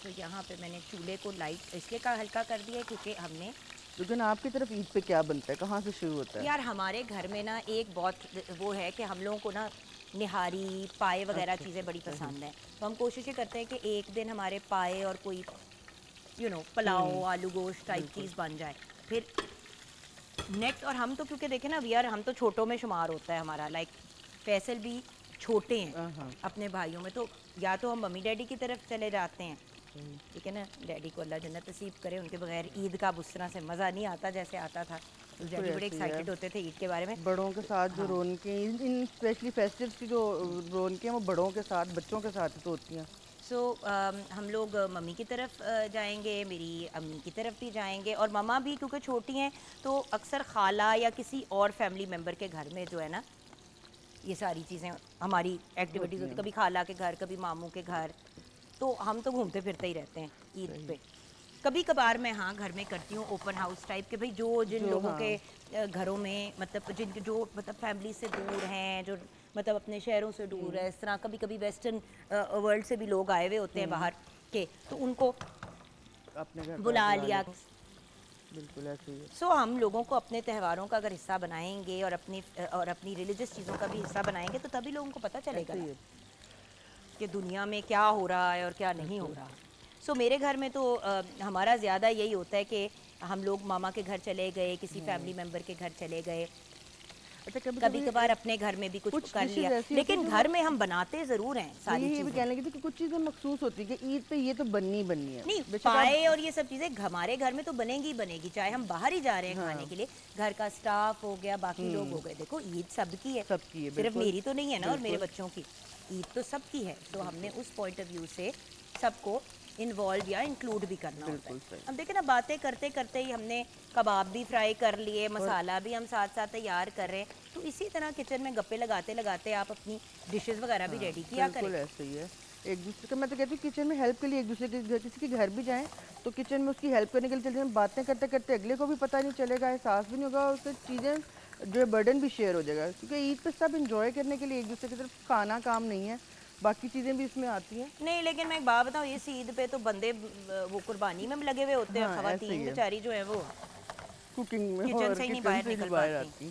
A: तो यहाँ पे मैंने चूल्हे को लाइट इसलिए का हल्का कर दिया है क्योंकि हमने
B: लेकिन आपकी तरफ ईद पे क्या बनता है, कहाँ से शुरू होता है?
A: यार हमारे घर में ना एक बहुत वो है कि हम लोगों को ना निहारी पाए वगैरह चीज़ें बड़ी पसंद हैं। तो हम कोशिश ये करते हैं कि एक दिन हमारे पाए और कोई पुलाव आलू गोश्त टाइप चीज़ बन जाए। फिर नेक्स्ट, और हम तो क्योंकि देखें ना यार हम तो छोटों में शुमार होता है हमारा, लाइक फैसल भी छोटे हैं अपने भाइयों में, तो या तो हम मम्मी डैडी की तरफ चले जाते हैं, ठीक है ना, डैडी को अल्लाह जन्नत नसीब करे, उनके बगैर ईद का उस तरह से मज़ा नहीं आता जैसे आता था। डैडी बड़े एक्साइटेड होते थे ईद के बारे में।
B: बड़ों के साथ जो रौनकें इन स्पेशली फेस्टिव्स की जो रौनकें वो बड़ों के साथ बच्चों के साथ तो होती हैं।
A: सो हम लोग मम्मी की तरफ जाएंगे, मेरी अम्मी की तरफ भी जाएंगे, और ममा भी क्योंकि छोटी हैं तो अक्सर खाला या किसी और फैमिली मेम्बर के घर में जो है ना ये सारी चीज़ें हमारी एक्टिविटीज़ होती, कभी खाला के घर, कभी मामू के घर, तो हम तो घूमते फिरते ही रहते हैं ईद पे। कभी कभार मैं हाँ घर में करती हूँ ओपन हाउस टाइप के, भाई जिन लोगों के घरों में मतलब जिनके जो मतलब फैमिली से दूर हैं, जो मतलब अपने शहरों से दूर है, इस तरह कभी कभी वेस्टर्न वर्ल्ड से भी लोग आए हुए होते हैं बाहर के, तो उनको
B: अपने घर
A: बुला लिया।
B: बिल्कुल ऐसे ही है।
A: सो हम लोगों को अपने त्यौहारों का अगर हिस्सा बनाएंगे और अपनी रिलीजियस चीज़ों का भी हिस्सा बनाएंगे तो तभी लोगों को पता चलेगा ना कि दुनिया में क्या हो रहा है और क्या नहीं हो रहा। सो मेरे घर में तो हमारा ज़्यादा यही होता है कि हम लोग मामा के घर चले गए, किसी फैमिली मेम्बर के घर चले गए,
B: अच्छा
A: कभी कभार अपने घर में भी कुछ कर लिया, लेकिन घर में हम बनाते ज़रूर हैं सारी
B: ये भी कहने लगी थी कि कुछ चीज़ें मखसूस होती है कि ईद पे ये तो बननी ही बननी है।
A: नहीं, पाए और ये सब चीज़ें हमारे घर में तो बनेगी ही बनेगी, चाहे हम बाहर ही जा रहे हैं खाने के लिए, घर का स्टाफ हो गया, बाकी लोग हो गए। देखो ईद सबकी है, सिर्फ मेरी तो नहीं है ना और मेरे बच्चों की, ईद तो सबकी है। तो हमने उस पॉइंट ऑफ व्यू से सबको इन्वॉल्व या इंक्लूड भी करना होता है। अब देखें ना, बातें करते करते ही हमने कबाब भी फ्राई कर लिए, मसाला भी हम साथ साथ तैयार कर रहे हैं, तो इसी तरह किचन में गप्पे लगाते लगाते आप अपनी डिशेस वगैरह भी रेडी किया करें।
B: बिल्कुल ऐसे ही है, एक दूसरे का मैं तो कहती हूँ किचन में हेल्प के लिए एक दूसरे के घर, किसी के घर भी जाएं तो किचन में उसकी हेल्प करने के लिए चलते हैं, बातें करते करते अगले को भी पता नहीं चलेगा, एहसास भी नहीं होगा, और उससे चीज़ें जो है बर्डन भी शेयर हो जाएगा, क्योंकि ईद पे सब इंजॉय करने के लिए एक दूसरे की तरफ खाना काम नहीं है, बाकी चीज़ें भी इसमें आती हैं।
A: नहीं, लेकिन मैं एक बात बताऊँ, इस ईद पे तो बंदे वो कुर्बानी में लगे हुए होते हैं, खवातीन बेचारी जो है वो
B: कुकिंग में
A: किचन से ही नहीं बाहर निकल पाती,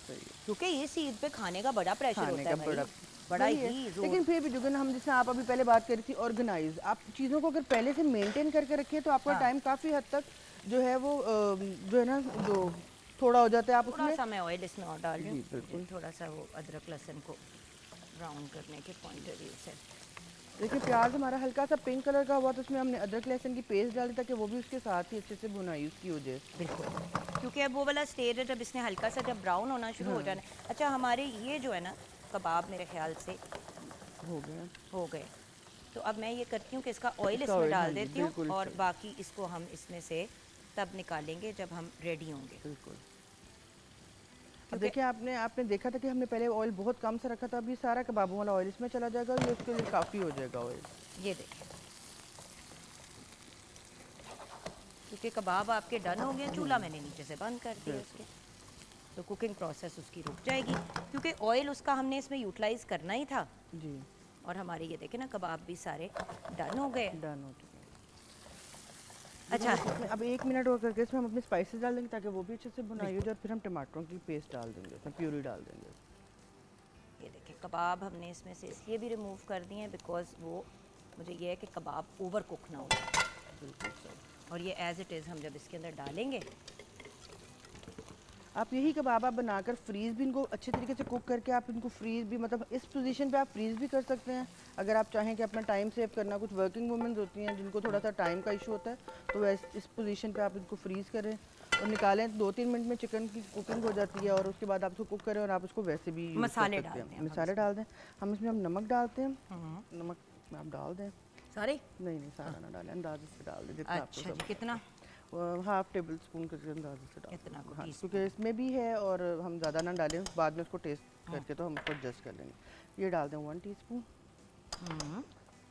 B: सही है।
A: क्योंकि इस ईद पे खाने का बड़ा प्रेशर होता है भाई, बड़ा ही जोर।
B: लेकिन फिर भी जो हम जैसे आप अभी पहले बात कर रही थी ऑर्गेनाइज, आप चीज़ों को अगर पहले से मेंटेन करके रखिए तो आपका टाइम काफ़ी हद तक जो है वो जो है ना जो थोड़ा हो जाता है। आप
A: थोड़ा सा मैं ऑयल इसमें और डाल रही हूँ,
B: बिल्कुल
A: थोड़ा सा वो अदरक लहसुन को ब्राउन करने के पॉइंट ऑफ व्यू से।
B: देखिए प्याज हमारा हल्का सा पिंक कलर का हुआ तो उसमें हमने अदरक लहसुन की पेस्ट डाली ताकि वो भी उसके साथ ही अच्छे से भुनाई उसकी हो जाए।
A: बिल्कुल, क्योंकि अब वो वाला स्टेज है जब इसने हल्का सा जब ब्राउन होना शुरू हो जाना। अच्छा, हमारे ये जो है ना कबाब मेरे ख्याल से हो गए, तो अब मैं ये करती हूँ कि इसका ऑयल इसमें डाल देती हूँ और बाकी इसको हम इसमें से तब निकालेंगे जब हम रेडी होंगे।
B: बिल्कुल। अब देखिए आपने देखा था कि हमने पहले ऑयल बहुत कम सा रखा था, अब ये सारा कबाबों वाला ऑयल इसमें चला जाएगा और ये उसके लिए काफ़ी हो जाएगा ऑयल।
A: ये देखिए, क्योंकि कबाब आपके डन हो गए, चूल्हा मैंने नीचे से बंद कर दिया उसके, तो कुकिंग प्रोसेस उसकी रुक जाएगी, क्योंकि ऑयल उसका हमने इसमें यूटिलाइज करना ही था
B: जी।
A: और हमारे ये देखें ना कबाब भी सारे डन हो गए।
B: डन हो चुके।
A: अच्छा,
B: अब 1 मिनट और करके इसमें हम अपने स्पाइसेस डाल देंगे ताकि वो भी अच्छे से भुनाई हो जाए, और फिर हम टमाटरों की पेस्ट डाल देंगे, उसमें प्यूरी डाल देंगे।
A: ये देखिए कबाब हमने इसमें से इसलिए भी रिमूव कर दिए हैं बिकॉज वो मुझे ये है कि कबाब ओवर कुक ना हो।
B: बिल्कुल सही।
A: और ये एज इट इज़ हम जब इसके अंदर डालेंगे,
B: आप यही कबाब आप बनाकर फ्रीज़ भी इनको अच्छे तरीके से कुक करके आप इनको फ्रीज़ भी मतलब इस पोजीशन पे आप फ्रीज़ भी कर सकते हैं अगर आप चाहें कि अपना टाइम सेव करना। कुछ वर्किंग वुमेन्स होती हैं जिनको थोड़ा सा टाइम का इशू होता है, तो इस पोजीशन पे आप इनको फ्रीज़ करें और निकालें, 2-3 मिनट में चिकन की कुकिंग हो जाती है, और उसके बाद आप उसको कुक करें और आप उसको वैसे भी
A: मसाले डाल दें।
B: मसाले डाल दें। हम इसमें हम नमक डालते हैं, नमक आप डाल दें।
A: सारे
B: नहीं सारा ना डालें, अंदाजे से डाल दें जितना आपको।
A: अच्छा जी, कितना?
B: 1/2 टेबल स्पून के अंदाजे से डाल
A: इतना
B: हाँ, क्योंकि इसमें भी है और हम ज़्यादा ना डालें, बाद में उसको टेस्ट करके तो हम उसको एडजस्ट कर लेंगे। ये डाल दें 1 टीस्पून।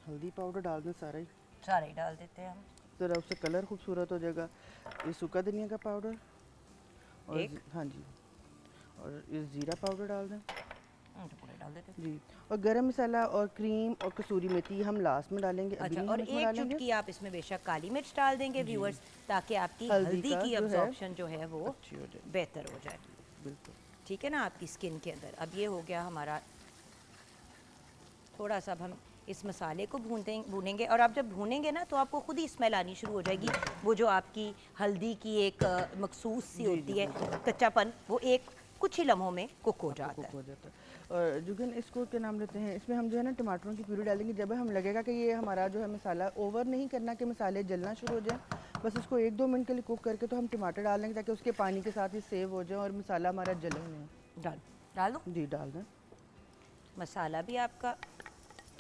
B: हल्दी पाउडर डाल दें सारा
A: ही डाल देते हैं हम,
B: ज़रा उससे कलर खूबसूरत हो जाएगा। ये सूखा धनिया का पाउडर और हाँ जी, और ये ज़ीरा पाउडर डाल दें।
A: तो पूरे डाल देते हैं
B: जी, और गरम मसाला और क्रीम और कसूरी मेथी हम लास्ट में डालेंगे।
A: अच्छा, और एक चुटकी आप इसमें बेशक काली मिर्च डाल देंगे व्यूअर्स, ताकि आपकी हल्दी की अब्जॉर्प्शन जो है वो बेहतर हो जाए।
B: बिल्कुल
A: ठीक है ना, आपकी स्किन के अंदर। अब ये हो गया हमारा, थोड़ा सा अब हम इस मसाले को भूनेंगे, और आप जब भूनेंगे ना तो आपको खुद ही स्मेल आनी शुरू हो जाएगी, वो जो आपकी हल्दी की एक मखसूस सी होती है कच्चापन, वो एक कुछ ही लम्हों में कुक हो जाता है।
B: और जुगन इसको क्या नाम लेते हैं, इसमें हम जो है ना टमाटरों की प्यूरी डालेंगे। जब हम लगेगा कि ये हमारा जो है मसाला ओवर नहीं करना कि मसाले जलना शुरू हो जाए, बस इसको 1-2 मिनट के लिए कुक करके तो हम टमाटर डाल देंगे ताकि उसके पानी के साथ ही सेव हो जाए और मसाला हमारा जले नहीं।
A: डाल दो
B: जी डाल दें।
A: मसाला भी आपका।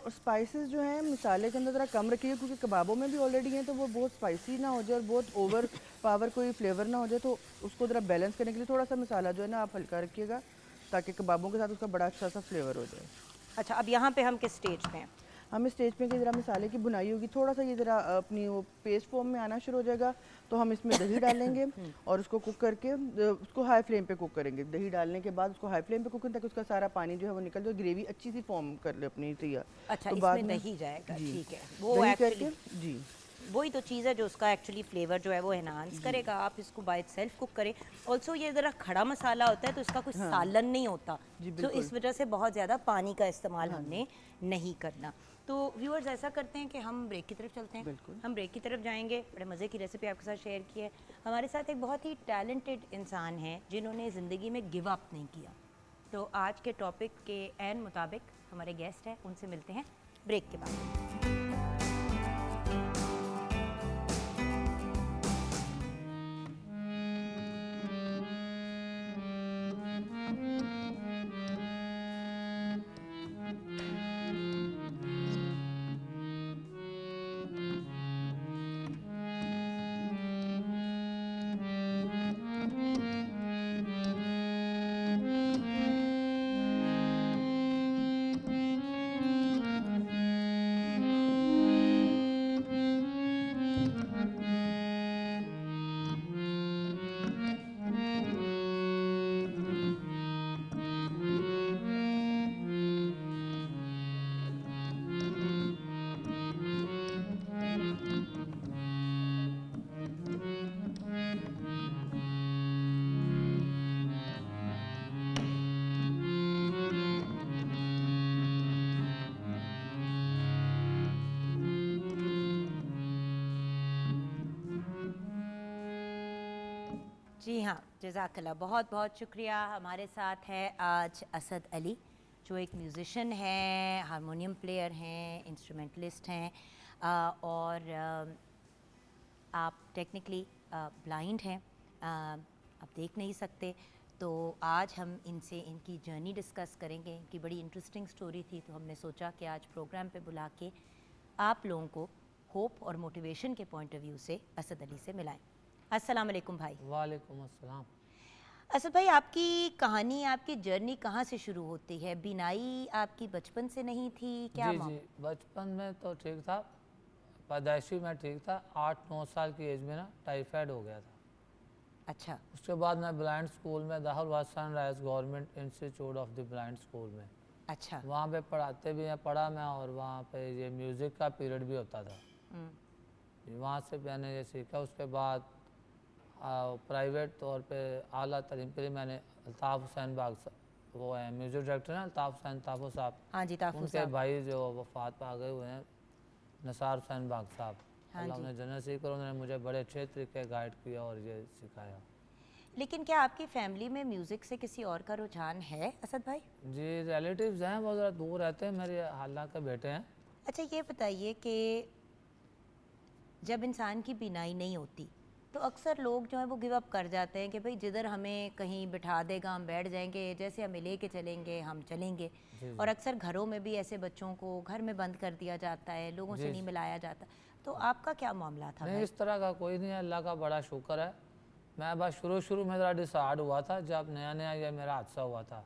B: और स्पाइसेस जो हैं मसाले के अंदर ज़रा कम रखिए क्योंकि कबाबों में भी ऑलरेडी हैं, तो वो बहुत स्पाइसी ना हो जाए और बहुत ओवर पावर कोई फ्लेवर ना हो जाए, तो उसको ज़रा बैलेंस करने के लिए थोड़ा सा मसाला जो है ना आप हल्का रखिएगा ताकि कबाबों के साथ उसका बड़ा अच्छा सा फ्लेवर हो जाए।
A: अच्छा, अब यहाँ पे हम किस स्टेज पे हैं?
B: हम इस स्टेज पे कि ज़रा मसाले की बुनाई होगी, थोड़ा सा ये ज़रा अपनी वो पेस्ट फॉर्म में आना शुरू हो जाएगा, तो हम इसमें दही डालेंगे और उसको कुक करके उसको हाई फ्लेम पे कुक करेंगे। दही डालने के बाद उसको हाई फ्लेम पे कुक करें ताकि उसका सारा पानी जो है वो निकल जाए, ग्रेवी अच्छी सी फॉर्म कर ले अपनी तैयार।
A: अच्छा,
B: तो
A: इसमें
B: बाद में
A: दही जाएगा,
B: जी
A: ठीक है। वो
B: दही
A: एक्चुअली
B: करके जी
A: वही तो चीज़ है जो उसका एक्चुअली फ्लेवर जो है वो एनहांस करेगा। आप इसको बाय सेल्फ कुक करें। ऑल्सो ये ज़रा खड़ा मसाला होता है तो इसका कुछ सालन नहीं होता,
B: जी,
A: तो इस वजह से बहुत ज़्यादा पानी का इस्तेमाल हमने नहीं करना। तो व्यूअर्स ऐसा करते हैं कि हम ब्रेक की तरफ चलते हैं।
B: बिल्कुल।
A: हम ब्रेक की तरफ जाएंगे। बड़े मज़े की रेसिपी आपके साथ शेयर की है। हमारे साथ एक बहुत ही टैलेंटेड इंसान है जिन्होंने ज़िंदगी में गिव अप नहीं किया। तो आज के टॉपिक के एन मुताबिक हमारे गेस्ट हैं, उनसे मिलते हैं ब्रेक के बाद। जी हाँ, जज़ाकल्लाह, बहुत बहुत शुक्रिया। हमारे साथ है आज असद अली, जो एक म्यूज़िशन हैं, हारमोनियम प्लेयर हैं, इंस्ट्रूमेंटलिस्ट हैं और आप टेक्निकली ब्लाइंड हैं, आप देख नहीं सकते। तो आज हम इनसे इनकी जर्नी डिस्कस करेंगे। इनकी बड़ी इंटरेस्टिंग स्टोरी थी, तो हमने सोचा कि आज प्रोग्राम पे बुला के आप लोगों को होप और मोटिवेशन के पॉइंट ऑफ व्यू से असद अली से मिलाएं। अस्सलाम वालेकुम भाई।
C: वालेकुम अस्सलाम।
A: असद भाई, आपकी कहानी, आपकी जर्नी कहाँ से शुरू होती है? बिनाई आपकी बचपन से नहीं थी क्या?
C: जी, बचपन में तो ठीक था, पैदाइशी में ठीक था। 8-9 साल की एज में ना टाइफाइड हो गया था।
A: अच्छा।
C: उसके बाद मैं ब्लाइंड स्कूल में दाखिल हुआ, sunrise government institute of the blind school में।
A: अच्छा।
C: वहाँ पे पढ़ाते भी हैं, पढ़ा मैं, और वहाँ पे ये म्यूज़िक का पीरियड भी होता था। वहाँ से मैंने ये सीखा। उसके बाद प्राइवेट तौर पे आला तालीम के लिए मैंने अल्ताफ़ हुसैन बाग, वो हैं म्यूज़िक डायरेक्टर हैं अल्ताफ़ हुसैन ताफ़ो साहब,
A: हाँ जी, ताफ़ो
C: उनके
A: साहब।
C: भाई जो वफ़ात पा गए हुए हैं, नसार हुसैन बाग साहब,
A: हाँ
C: अल्लाह
A: जी।
C: उन्हें जन्नत नसीब करो। उन्होंने मुझे बड़े अच्छे तरीके गाइड किया और ये सिखाया।
A: लेकिन क्या आपकी फैमिली में म्यूज़िक से किसी और का रुझान है असद भाई?
C: जी, रिलेटिव्स हैं, बहुत ज़्यादा दूर रहते हैं, मेरे हाला के बेटे हैं।
A: अच्छा, ये बताइए कि जब इंसान की बीनाई नहीं होती तो अक्सर लोग जो है वो गिव अप कर जाते हैं कि भाई जिधर हमें कहीं बिठा देगा हम बैठ जाएंगे, जैसे हमें लेके चलेंगे हम चलेंगे। और अक्सर घरों में भी ऐसे बच्चों को घर में बंद कर दिया जाता है, लोगों से नहीं मिलाया जाता। तो आपका क्या मामला था?
C: नहीं, इस तरह का कोई नहीं है, अल्लाह का बड़ा शुक्र है। मैं बस शुरू में ज़रा डिसहार्ड हुआ था, जब नया ये मेरा हादसा हुआ था।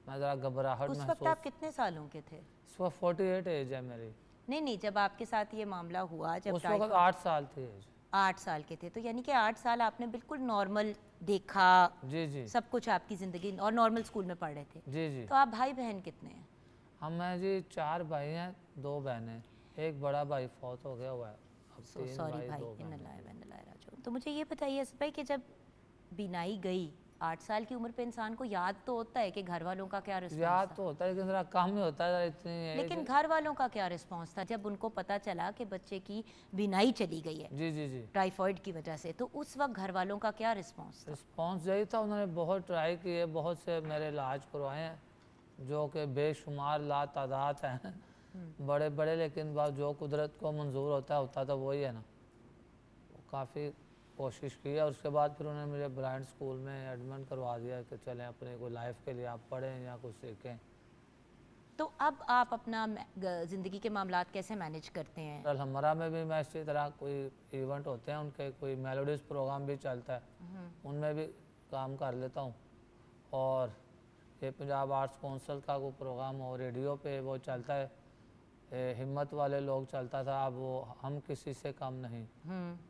C: मैं ज़रा घबराहट
A: उस वक्त आप कितने सालों के थे?
C: इस वक्त 48 एज है मेरी।
A: नहीं, जब आपके साथ ये मामला हुआ, जब
C: उस वक्त 8 साल थी एज।
A: 8 साल के थे, तो यानी कि 8 साल आपने बिल्कुल नॉर्मल देखा।
C: जी।
A: सब कुछ आपकी ज़िंदगी, और नॉर्मल स्कूल में पढ़ रहे थे।
C: जी।
A: तो आप भाई बहन कितने हैं?
C: हम हैं जी 4 भाई हैं, 2 बहनें। एक बड़ा भाई फौत हो गया हुआ है।
A: सॉरी भाई, तो मुझे ये बताइए असद भाई कि जब बीनाई गई 8 साल की उम्र पे, इंसान को याद तो होता है कि घर वालों का क्या रिस्पॉन्स
C: याद
A: था?
C: तो होता है लेकिन ज़रा कम ही होता है इतनी।
A: लेकिन घर वालों का क्या रिस्पॉन्स था जब उनको पता चला कि बच्चे की बीनाई चली गई है?
C: जी।
A: टाइफाइड की वजह से, तो उस वक्त घर वालों का क्या रिस्पॉन्स था?
C: रिस्पॉन्स यही था, उन्होंने बहुत ट्राई किए, बहुत से मेरे इलाज करवाए हैं जो कि बेशुमार ला तादाद हैं, बड़े, लेकिन बाद जो कुदरत को मंजूर होता है तो वही है ना। काफ़ी कोशिश की है। और उसके बाद फिर उन्होंने मुझे ब्रांड स्कूल में एडमिट करवा दिया कि चलें अपने कोई लाइफ के लिए आप पढ़ें या कुछ सीखें।
A: तो अब आप अपना ज़िंदगी के मामलात कैसे मैनेज करते हैं?
C: अलहमरा में भी मैं इसी तरह कोई इवेंट होते हैं उनके, कोई मेलोडीज प्रोग्राम भी चलता है, उनमें भी काम कर लेता हूँ। और ये पंजाब आर्ट्स काउंसिल का कोई प्रोग्राम हो रेडियो पे वो चलता है, हिम्मत वाले लोग चलता था, अब वो हम किसी से कम नहीं,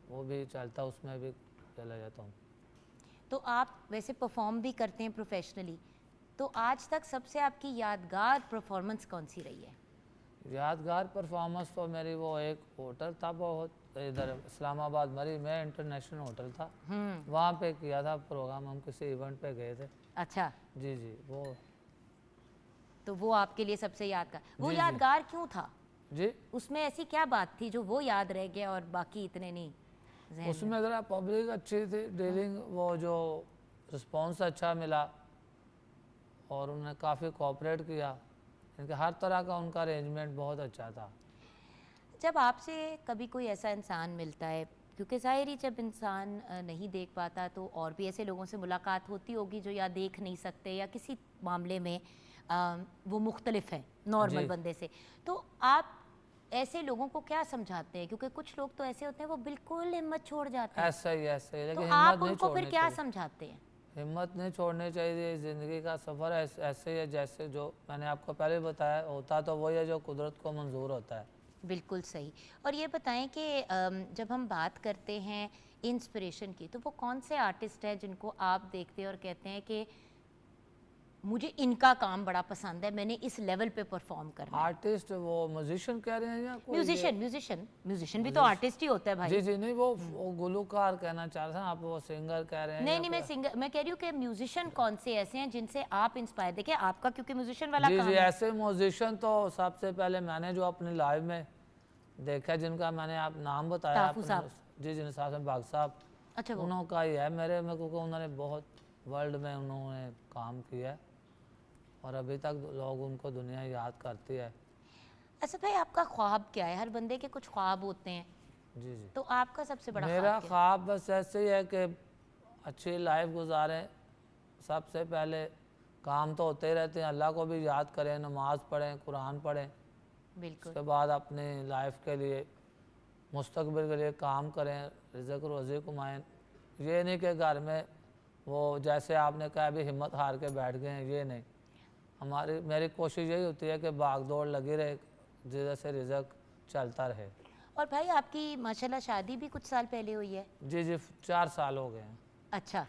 C: वो भी चलता, उसमें भी चला जाता हूँ।
A: तो आप वैसे परफॉर्म भी करते हैं प्रोफेशनली, तो आज तक सबसे आपकी यादगार परफॉर्मेंस कौन सी रही है?
C: यादगार परफॉर्मेंस तो मेरी वो एक होटल था बहुत इधर इस्लामाबाद मरी में, इंटरनेशनल होटल था, वहाँ पे किया था प्रोग्राम, हम किसी इवेंट पे गए थे।
A: अच्छा,
C: जी जी, वो
A: तो वो आपके लिए सबसे यादगार, वो
C: जी, जी।
A: यादगार क्यों था?
C: जी,
A: उसमें ऐसी क्या बात थी जो वो याद रह गया और बाकी इतने नहीं ज़हन में?
C: उसमें ज़रा पब्लिक अच्छी थी, डीलिंग वो जो रिस्पॉन्स अच्छा मिला और उन्होंने काफ़ी कोऑपरेट किया, इनके हर तरह का उनका अरेंजमेंट बहुत अच्छा था।
A: जब आपसे कभी कोई ऐसा इंसान मिलता है, क्योंकि ज़ाहिर ही जब इंसान नहीं देख पाता तो और भी ऐसे लोगों से मुलाकात होती होगी जो या देख नहीं सकते या किसी मामले में वो मुख्तलिफ है नॉर्मल
C: जी।
A: बंदे से, तो आप ऐसे लोगों को क्या समझाते हैं? क्योंकि कुछ लोग तो ऐसे होते हैं वो बिल्कुल हिम्मत छोड़ जाते हैं,
C: ऐसा ही लेकिन
A: तो
C: हिम्मत
A: आप
C: नहीं
A: उनको फिर
C: छोड़नी
A: क्या
C: चाहिए।
A: समझाते हैं?
C: हिम्मत नहीं छोड़नी चाहिए, ज़िंदगी का सफ़र ऐसे ही है जैसे जो मैंने आपको पहले बताया, होता तो वही है जो कुदरत को मंजूर होता है।
A: बिल्कुल सही। और ये बताएं कि जब हम बात करते हैं इंस्पिरेशन की, तो वो कौन से आर्टिस्ट हैं जिनको आप देखते हैं और कहते हैं कि मुझे इनका काम बड़ा पसंद है, मैंने इस लेवल पे परफॉर्म करना है?
C: आर्टिस्ट वो म्यूजिशियन कह रहे हैं या कोई
A: म्यूजिशियन, म्यूजिशियन भी तो आर्टिस्ट ही होता है भाई।
C: जी जी, नहीं वो गुलूकार कहना चाह रहे हैं आप, वो सिंगर कह रहे हैं
A: नहीं
C: या
A: नहीं, मैं सिंगर, मैं कह रही हूँ कि म्यूजिशियन कौन से ऐसे हैं जिनसे आप इंस्पायर, देखिए आपका क्योंकि म्यूजिशियन वाला
C: जी
A: काम
C: जी,
A: है।
C: ऐसे म्यूजिशियन तो सबसे पहले मैंने जो अपनी लाइव में देखा, जिनका मैंने आप नाम बताया
A: ताफू
C: आपने,
A: साहब।
C: जी जी, निसार अहमद बाग साहब,
A: अच्छा, वो
C: उन्हों का ही है मेरे में, क्योंकि उन्होंने बहुत वर्ल्ड में उन्होंने काम किया है और अभी तक लोग उनको दुनिया याद करती है।
A: असद भाई, आपका ख्वाब क्या है? हर बंदे के कुछ ख्वाब होते हैं,
C: जी जी,
A: तो आपका सबसे बड़ा
C: मेरा
A: ख्वाब क्या है?
C: ख्वाब बस ऐसे ही है कि अच्छी लाइफ गुजारें। सबसे पहले काम तो होते ही रहते हैं, अल्लाह को भी याद करें, नमाज़ पढ़ें, कुरान पढ़ें,
A: बिल्कुल।
C: उसके बाद अपनी लाइफ के लिए मुस्तकबिल के लिए काम करें, रिज़्क़ रोज़ी कमाएं। ये नहीं कि घर में वो जैसे आपने कहा अभी हिम्मत हार के बैठ गए हैं, ये नहीं। मेरी कोशिश यही होती है कि भाग दौड़ लगी रहे, जैसे रिज़्क़ चलता रहे।
A: और भाई, आपकी माशाल्लाह शादी भी कुछ साल पहले हुई है?
C: जी जी, 4 साल हो गए हैं।
A: अच्छा,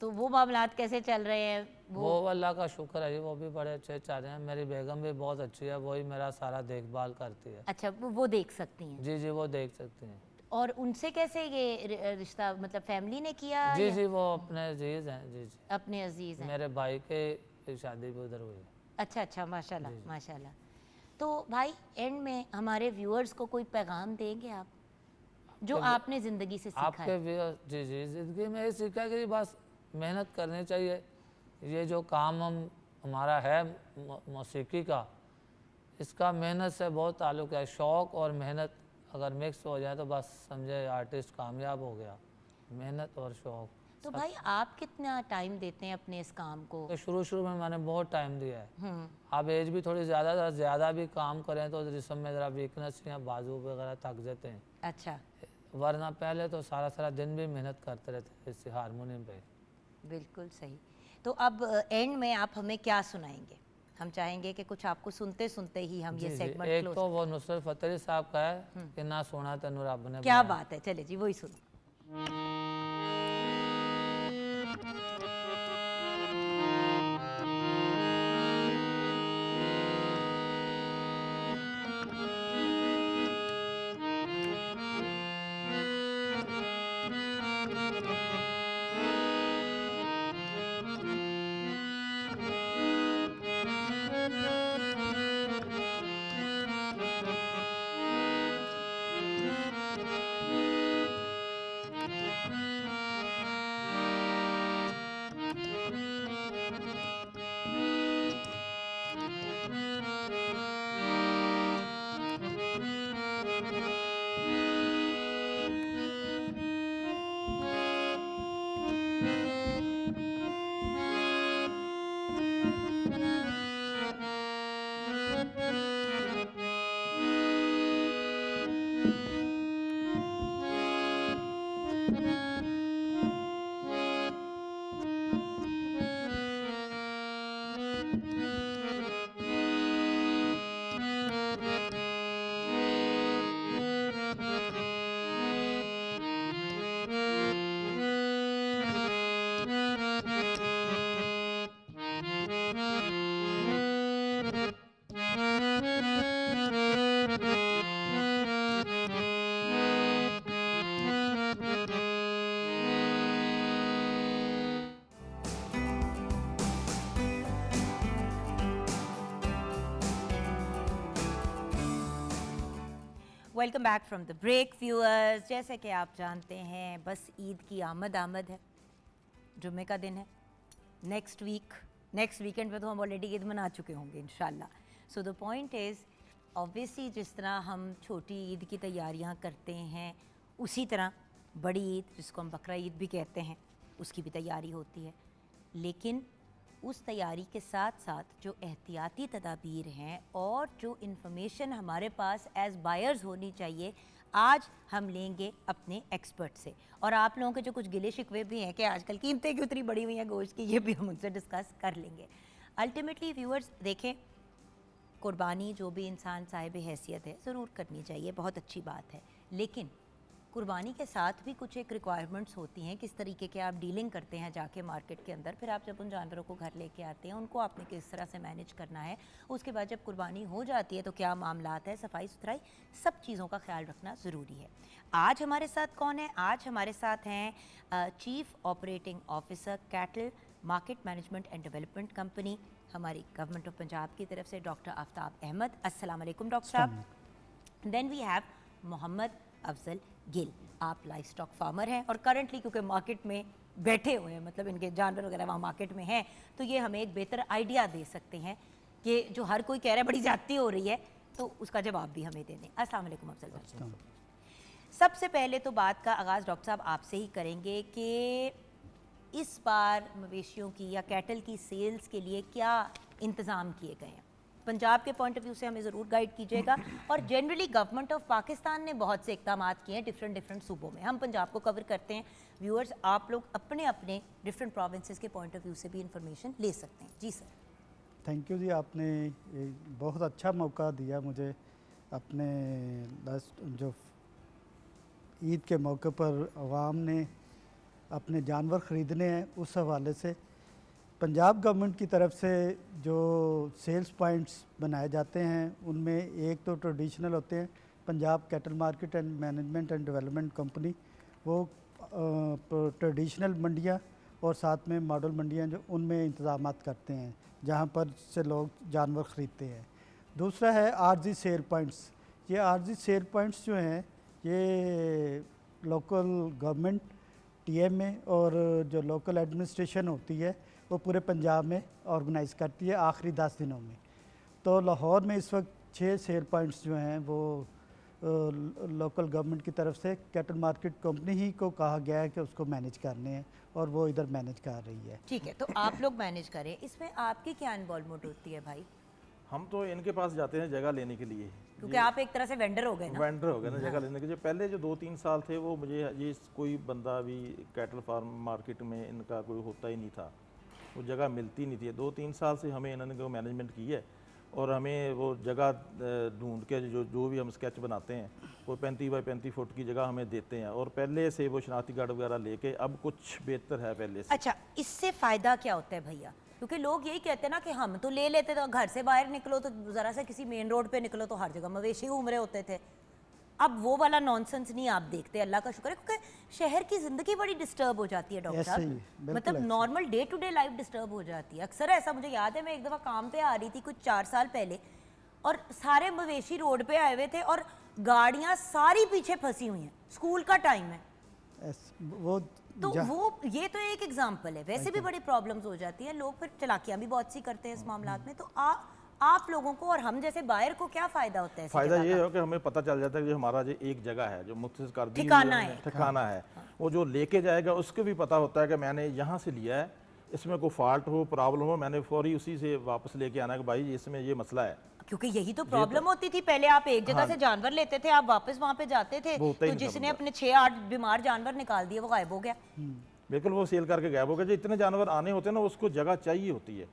A: तो वो मामलात कैसे चल रहे हैं?
C: वो अल्लाह का शुक्र है जी, वो भी बड़े अच्छे चल रहे हैं। मेरी बेगम भी बहुत अच्छी है, वही मेरा सारा देखभाल करती है।
A: अच्छा, वो देख सकती हैं।
C: जी जी, वो देख सकती हैं।
A: और उनसे कैसे ये रिश्ता, मतलब फैमिली ने किया
C: जी
A: या
C: जी, वो अपने अजीज़ हैं। जी जी,
A: अपने अजीज हैं?
C: मेरे भाई के शादी भी उधर हुई है।
A: अच्छा अच्छा, माशाल्लाह माशाल्लाह। तो भाई, एंड में हमारे व्यूअर्स को कोई पैगाम देंगे आप जो आपने ज़िंदगी से सीखा
C: आपके
A: है?
C: जी जी, ज़िंदगी में ये सीखा है कि बस मेहनत करनी चाहिए। ये जो काम हमारा है मौसीकी का, इसका मेहनत से बहुत ताल्लुक़ है। शौक़ और मेहनत अगर मिक्स हो जाए तो बस समझे आर्टिस्ट कामयाब हो गया। मेहनत और शौक़।
A: तो भाई, आप कितना टाइम देते हैं अपने इस काम को?
C: तो शुरू में मैंने बहुत टाइम दिया है। अब एज भी थोड़ी ज़्यादा भी काम करें तो जिसम में ज़रा वीकनेस या बाजू वगैरह थक जाते हैं।
A: अच्छा,
C: वरना पहले तो सारा दिन भी मेहनत करते रहते इस हारमोनियम पे।
A: बिल्कुल सही। तो अब एंड में आप हमें क्या सुनाएंगे? हम चाहेंगे कि कुछ आपको सुनते सुनते ही हम ये
C: जी,
A: सेगमेंट
C: एक
A: क्लोज।
C: तो वो नुसरत फ़तेह अली साहब का है कि ना सोना तेनू रब ने
A: क्या
C: बनाया।
A: बात है, चले जी वही सुनो। Welcome back from the break viewers. जैसे कि आप जानते हैं बस ईद की आमद है, जुम्मे का दिन है। नेक्स्ट वीकेंड में तो हम ऑलरेडी ईद मना चुके होंगे इंशाल्लाह। So the point is obviously जिस तरह हम छोटी ईद की तैयारियां करते हैं उसी तरह बड़ी ईद, जिसको हम बकरा ईद भी कहते हैं, उसकी भी तैयारी होती है। लेकिन उस तैयारी के साथ साथ जो एहतियाती तदाबीर हैं और जो इन्फॉर्मेशन हमारे पास एज बायर्स होनी चाहिए, आज हम लेंगे अपने एक्सपर्ट से। और आप लोगों के जो कुछ गिले शिकवे भी हैं कि आजकल कीमतें क्यों उतनी बढ़ी हुई हैं गोश्त की, ये भी हम उनसे डिस्कस कर लेंगे। अल्टीमेटली व्यूअर्स देखें, कुर्बानी जो भी इंसान साहिब हैसियत है ज़रूर करनी चाहिए, बहुत अच्छी बात है। लेकिन कुर्बानी के साथ भी कुछ एक रिक्वायरमेंट्स होती हैं, किस तरीके के आप डीलिंग करते हैं जाके मार्केट के अंदर। फिर आप जब उन जानवरों को घर लेके आते हैं उनको आपने किस तरह से मैनेज करना है। उसके बाद जब कुर्बानी हो जाती है तो क्या मामलात है, सफाई सुथराई, सब चीज़ों का ख्याल रखना ज़रूरी है। आज हमारे साथ कौन है? आज हमारे साथ हैं chief operating officer cattle market management and development company, हमारी गवर्नमेंट ऑफ पंजाब की तरफ से डॉक्टर आफ्ताब अहमद। अस्सलाम वालेकुम डॉक्टर साहब। Then we have Mohammad Afzal Gill, आप लाइफ स्टॉक फार्मर हैं और करंटली क्योंकि मार्केट में बैठे हुए हैं, मतलब इनके जानवर वगैरह वहाँ मार्केट में हैं, तो ये हमें एक बेहतर आइडिया दे सकते हैं कि जो हर कोई कह रहा है बड़ी ज़्यादती हो रही है, तो उसका जवाब भी हमें दे दें। अस्सलाम वालेकुम अफजल भाई। सबसे पहले तो बात का आगाज़ डॉक्टर साहब आपसे ही करेंगे कि इस बार मवेशियों की या कैटल की सेल्स के लिए क्या इंतज़ाम किए गए हैं? पंजाब के पॉइंट ऑफ व्यू से हमें ज़रूर गाइड कीजिएगा। और जनरली गवर्नमेंट ऑफ पाकिस्तान ने बहुत से इक़दाम किए हैं डिफरेंट सूबों में, हम पंजाब को कवर करते हैं। व्यूअर्स आप लोग अपने अपने डिफरेंट प्रोविंसेस के पॉइंट ऑफ व्यू से भी इंफॉर्मेशन ले सकते हैं। जी सर।
D: थैंक यू जी, आपने बहुत अच्छा मौका दिया मुझे अपने जो ईद के मौके पर अवाम ने अपने जानवर ख़रीदने हैं उस हवाले से पंजाब गवर्नमेंट की तरफ से जो सेल्स पॉइंट्स बनाए जाते हैं उनमें एक तो ट्रेडिशनल होते हैं, Punjab cattle market and management and development company, वो ट्रेडिशनल मंडियाँ और साथ में मॉडल मंडियाँ जो उनमें इंतज़ाम करते हैं जहाँ पर से लोग जानवर ख़रीदते हैं। दूसरा है आरजी सेल पॉइंट्स। ये आरजी सेल पॉइंट्स जो हैं ये लोकल गवर्नमेंट टीएमए और जो लोकल एडमिनिस्ट्रेशन होती है वो पूरे पंजाब में ऑर्गेनाइज़ करती है आखिरी 10 दिनों में। तो लाहौर में इस वक्त 6 सेल पॉइंट्स जो हैं वो लोकल गवर्नमेंट की तरफ से कैटल मार्केट कंपनी ही को कहा गया है कि उसको मैनेज करने हैं और वो इधर मैनेज कर रही है।
A: ठीक है, तो आप लोग मैनेज करें, इसमें आपकी क्या इन्वॉल्वमेंट होती है भाई?
E: हम तो इनके पास जाते हैं जगह लेने के लिए,
A: क्योंकि आप एक तरह से वेंडर हो गए ना।
E: वेंडर हो गए ना जगह लेने के लिए। पहले जो 2-3 साल थे वो मुझे ये कोई बंदा भी कैटल फार्म मार्केट में इनका कोई होता ही नहीं था, वो जगह मिलती नहीं थी। 2-3 साल से हमें इन्होंने जो मैनेजमेंट की है और हमें वो जगह ढूंढ के जो भी हम स्केच बनाते हैं वो 35 बाई 35 फुट की जगह हमें देते हैं और पहले से वो शनाख्ती कार्ड वगैरह लेके अब कुछ बेहतर है पहले से।
A: अच्छा, इससे फ़ायदा क्या होता है भैया? क्योंकि लोग यही कहते हैं ना कि हम तो ले लेते, तो घर से बाहर निकलो तो ज़रा सा किसी मेन रोड पे निकलो तो हर जगह मवेशी घूम रहे होते थे। अब वो वाला नॉनसेंस नहीं आप देखते, अल्लाह का शुक्र है, क्योंकि शहर की ज़िंदगी बड़ी डिस्टर्ब हो जाती है डॉक्टर साहब। मतलब normal day to day life disturb हो जाती है। अक्सर ऐसा मुझे याद है, मैं एक दफ़ा काम पे आ रही थी कुछ 4 साल पहले और सारे मवेशी रोड पे आए हुए थे और गाड़ियाँ सारी पीछे फंसी हुई हैं, स्कूल का टाइम है। वो ये तो एक एग्जाम्पल है, वैसे भी बड़ी प्रॉब्लम्स हो जाती हैं, लोग फिर चलाकियाँ भी बहुत सी करते हैं इस मामलात में। तो आप लोगों को और हम जैसे बायर को क्या फ़ायदा होता है?
E: फ़ायदा ये है कि हमें पता चल जाता है कि हमारा जो एक जगह है जो मुख्तसर कर दी ठिकाना है, वो जो लेके जाएगा उसको भी पता होता है कि मैंने यहाँ से लिया है, इसमें कोई फॉल्ट हो, प्रॉब्लम हो, मैंने फौरी उसी से वापस लेके आना कि भाई इसमें ये मसला है।
A: क्योंकि यही तो प्रॉब्लम होती थी पहले, आप एक जगह से जानवर लेते थे, आप वापस वहाँ पे जाते थे, तो जिसने अपने 6-8 बीमार जानवर निकाल दिए वो गायब हो गया।
E: बिल्कुल, वो सेल करके गायब हो गया। जो इतने जानवर आने होते हैं ना उसको जगह चाहिए होती है।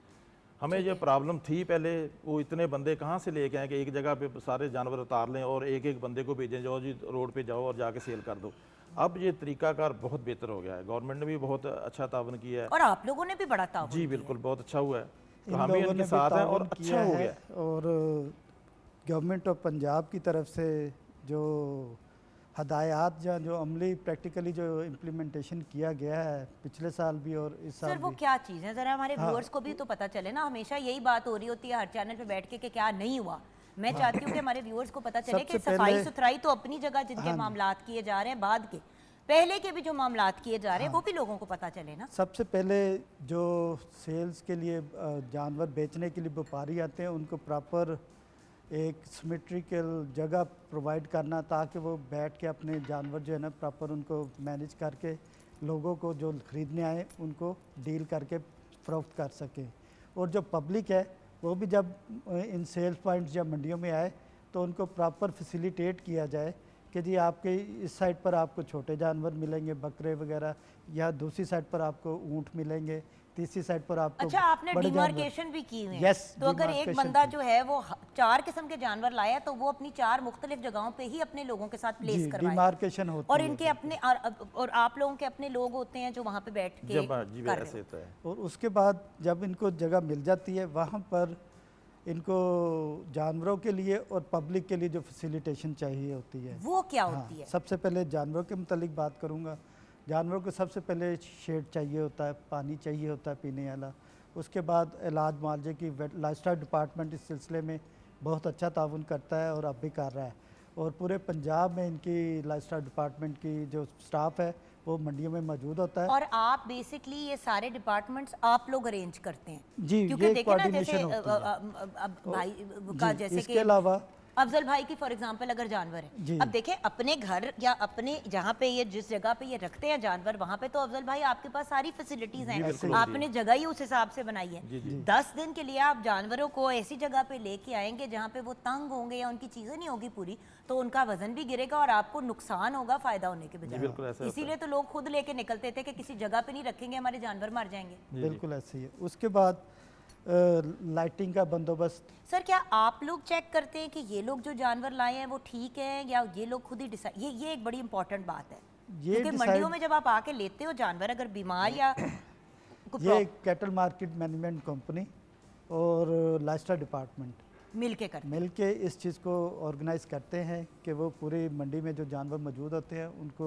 E: हमें जो प्रॉब्लम थी पहले, वो इतने बंदे कहाँ से लेके आए कि एक जगह पे सारे जानवर उतार लें और एक एक बंदे को भेजें, जाओ जी रोड पे जाओ और जाके सेल कर दो। अब ये तरीकाकार बहुत बेहतर हो गया है, गवर्नमेंट ने भी बहुत अच्छा तावन किया है
A: और आप लोगों ने भी बड़ा तावन
E: जी,
A: किया है।
E: बिल्कुल बहुत अच्छा हुआ है, तो
D: इन
E: हम भी
D: लोगों
E: इनके
D: ने भी
E: साथ हैं और
D: ताउन
E: अच्छा
D: किया
E: हो
D: है।
E: गया।
D: और गवर्नमेंट ऑफ पंजाब की तरफ से जो हदायत या जो अमली प्रैक्टिकली जो इम्प्लीमेंटेशन किया गया है पिछले साल भी और इस साल
A: सर वो
D: भी,
A: क्या चीज़ है, जरा हमारे
D: हाँ।
A: व्यूअर्स को भी तो पता चले ना। हमेशा यही बात हो रही होती है हर चैनल पे बैठ के कि क्या नहीं हुआ। मैं चाहती हूँ कि हमारे व्यूअर्स को पता चले कि
D: सबसे
A: सफाई
D: पहले-
A: सुथराई तो अपनी जगह जिनके
D: हाँ।
A: मामलात किए जा रहे हैं, बाद के पहले के भी जो मामलात किए जा रहे हैं वो भी लोगों को पता चले ना।
D: सबसे पहले जो सेल्स के लिए जानवर बेचने के लिए व्यापारी आते हैं उनको प्रॉपर एक सिमेट्रिकल जगह प्रोवाइड करना, ताकि वो बैठ के अपने जानवर जो है ना प्रॉपर उनको मैनेज करके लोगों को जो खरीदने आए उनको डील करके फरोख्त कर सकें। और जो पब्लिक है वो भी जब इन सेल्स पॉइंट्स या मंडियों में आए तो उनको प्रॉपर फैसिलिटेट किया जाए कि जी आपके इस साइड पर आपको छोटे जानवर मिलेंगे, बकरे वगैरह, या दूसरी साइड पर आपको ऊँट मिलेंगे, तीसरी साइड पर आपको
A: अच्छा, आपने
D: बड़े जानवर।
A: डिमार्केशन भी की हुई है।
D: Yes,
A: तो अगर एक
D: demarcation
A: बंदा
D: की।
A: जो है वो 4 किस्म के जानवर लाया तो वो अपनी 4 मुख्तलिफ जगहों पे ही अपने लोगों के साथ प्लेस
D: जी,
A: करवाए।
D: डिमार्केशन होती
A: और
D: है
A: इनके अपने और आप लोगों के अपने लोग होते हैं जो वहाँ पे बैठ के
E: जब जी
A: कर रहे
E: ऐसे
A: होते
E: होता है।
D: और उसके बाद जब इनको जगह मिल जाती है वहाँ पर इनको जानवरों के लिए और पब्लिक के लिए जो फैसिलिटेशन चाहिए होती है,
A: हैं। वो क्या
D: हाँ,
A: होती है?
D: सबसे पहले जानवरों के मुतालिक बात करूँगा। जानवरों को सबसे पहले शेड चाहिए होता है, पानी चाहिए होता है पीने वाला। उसके बाद इलाज मुआवजे की लाइफस्टाइल डिपार्टमेंट इस सिलसिले में बहुत अच्छा ताउन करता है और अब भी कर रहा है। और पूरे पंजाब में इनकी लाइफस्टाइल डिपार्टमेंट की जो स्टाफ है वो मंडियों में मौजूद होता है।
A: और आप बेसिकली ये सारे डिपार्टमेंट्स आप लोग अरेंज करते हैं?
D: जी,
A: क्योंकि
D: ये
A: देखिए ना, जैसे
D: coordination होती है।
A: अब भाई का
D: जी,
A: जैसे
D: इसके
A: कि
D: अलावा
A: अफजल भाई की फॉर एग्जांपल अगर जानवर है,
D: जी।
A: अब देखें अपने घर या अपने जहाँ पे ये जिस जगह पे ये रखते हैं जानवर, वहाँ पे तो अफजल भाई आपके पास सारी फैसिलिटीज हैं,
E: बिल्कुल
A: आपने जगह ही उस हिसाब से बनाई है। 10 दिन के लिए आप जानवरों को ऐसी जगह पे लेके आएंगे जहाँ पे वो तंग होंगे या उनकी चीजें नहीं होगी पूरी, तो उनका वजन भी गिरेगा और आपको नुकसान होगा फायदा होने के
E: बिल्कुल ऐसा
A: बजाय।
E: होता है।
A: इसीलिए तो लोग खुद लेके निकलते थे कि किसी जगह पे नहीं रखेंगे, हमारे जानवर मर जाएंगे।
D: बिल्कुल ऐसे ही है। उसके बाद लाइटिंग का बंदोबस्त।
A: सर क्या आप लोग चेक करते हैं कि ये लोग जो जानवर लाए हैं वो ठीक है या ये लोग खुद ही डिसाइड? ये एक बड़ी इंपॉर्टेंट बात है,
D: ये
A: क्योंकि मंडियों में जब आप आके लेते हो जानवर, अगर बीमार या कोई
D: ये कैटल मार्केट मैनेजमेंट कंपनी और लाइफस्टाइल डिपार्टमेंट
A: मिल के करते
D: मिल के इस चीज़ को ऑर्गेनाइज करते हैं कि वो पूरी मंडी में जो जानवर मौजूद होते हैं उनको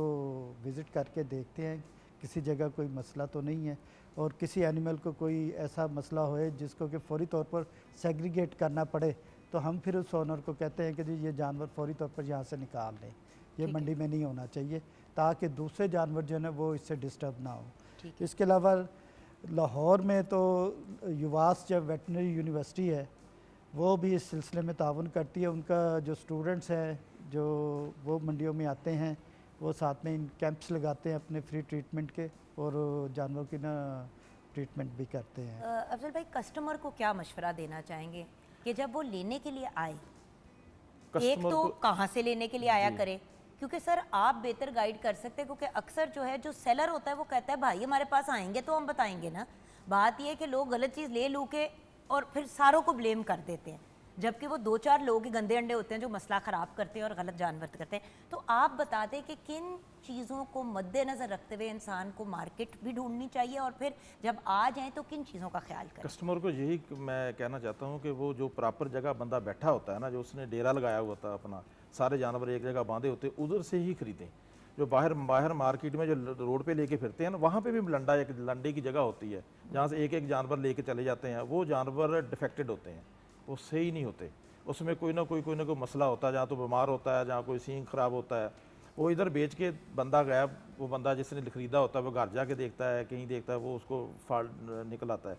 D: विज़िट करके देखते हैं किसी जगह कोई मसला तो नहीं है, और किसी एनिमल को कोई ऐसा मसला होए जिसको कि फौरी तौर पर सेग्रीगेट करना पड़े, तो हम फिर उस ओनर को कहते हैं कि जी ये जानवर फौरी तौर पर यहाँ से निकाल लें, ये मंडी में नहीं होना चाहिए, ताकि दूसरे जानवर जो है ना वो इससे डिस्टर्ब ना हो।
A: ठीक
D: इसके अलावा लाहौर में तो युवास जो वेटनरी यूनिवर्सिटी है वो भी इस सिलसिले में ताउन करती है। उनका जो स्टूडेंट्स हैं जो वो मंडियों में आते हैं वो साथ में इन कैंप्स लगाते हैं अपने फ्री ट्रीटमेंट के, और जानवरों की ना ट्रीटमेंट भी करते हैं।
A: अफजल भाई कस्टमर को क्या मशवरा देना चाहेंगे कि जब वो लेने के लिए आए, एक
E: कस्टमर
A: तो
E: को-
A: कहाँ से लेने के लिए आया करे, क्योंकि सर आप बेहतर गाइड कर सकते हैं, क्योंकि अक्सर जो है जो सेलर होता है वो कहता है भाई हमारे पास आएंगे तो हम बताएंगे ना। बात ये है कि लोग गलत चीज़ ले लू के और फिर सारों को ब्लेम कर देते हैं, जबकि वो 2-4 लोग ही गंदे अंडे होते हैं जो मसला ख़राब करते हैं और गलत जानवर करते हैं। तो आप बता दें कि किन चीज़ों को मद्देनज़र रखते हुए इंसान को मार्केट भी ढूंढनी चाहिए, और फिर जब आ जाएं तो किन चीज़ों का ख्याल करें?
E: कस्टमर को यही मैं कहना चाहता हूँ कि वो जो प्रॉपर जगह बंदा बैठा होता है ना, जो उसने डेरा लगाया हुआ था अपना, सारे जानवर एक जगह बांधे होते, उधर से ही खरीदें। जो बाहर मार्केट में जो रोड पे लेके फिरते हैं ना, वहाँ पे भी लंडे की जगह होती है जहाँ से एक एक जानवर लेके चले जाते हैं, वो जानवर डिफेक्टेड होते हैं, वो सही नहीं होते, उसमें कोई ना कोई मसला होता है, जहाँ तो बीमार होता है, जहाँ कोई सींग खराब होता है। वो इधर बेच के बंदा गया, वो बंदा जिसने खरीदा होता है वो घर जाके देखता है, कहीं देखता है, वो उसको फाल्ट निकल आता है,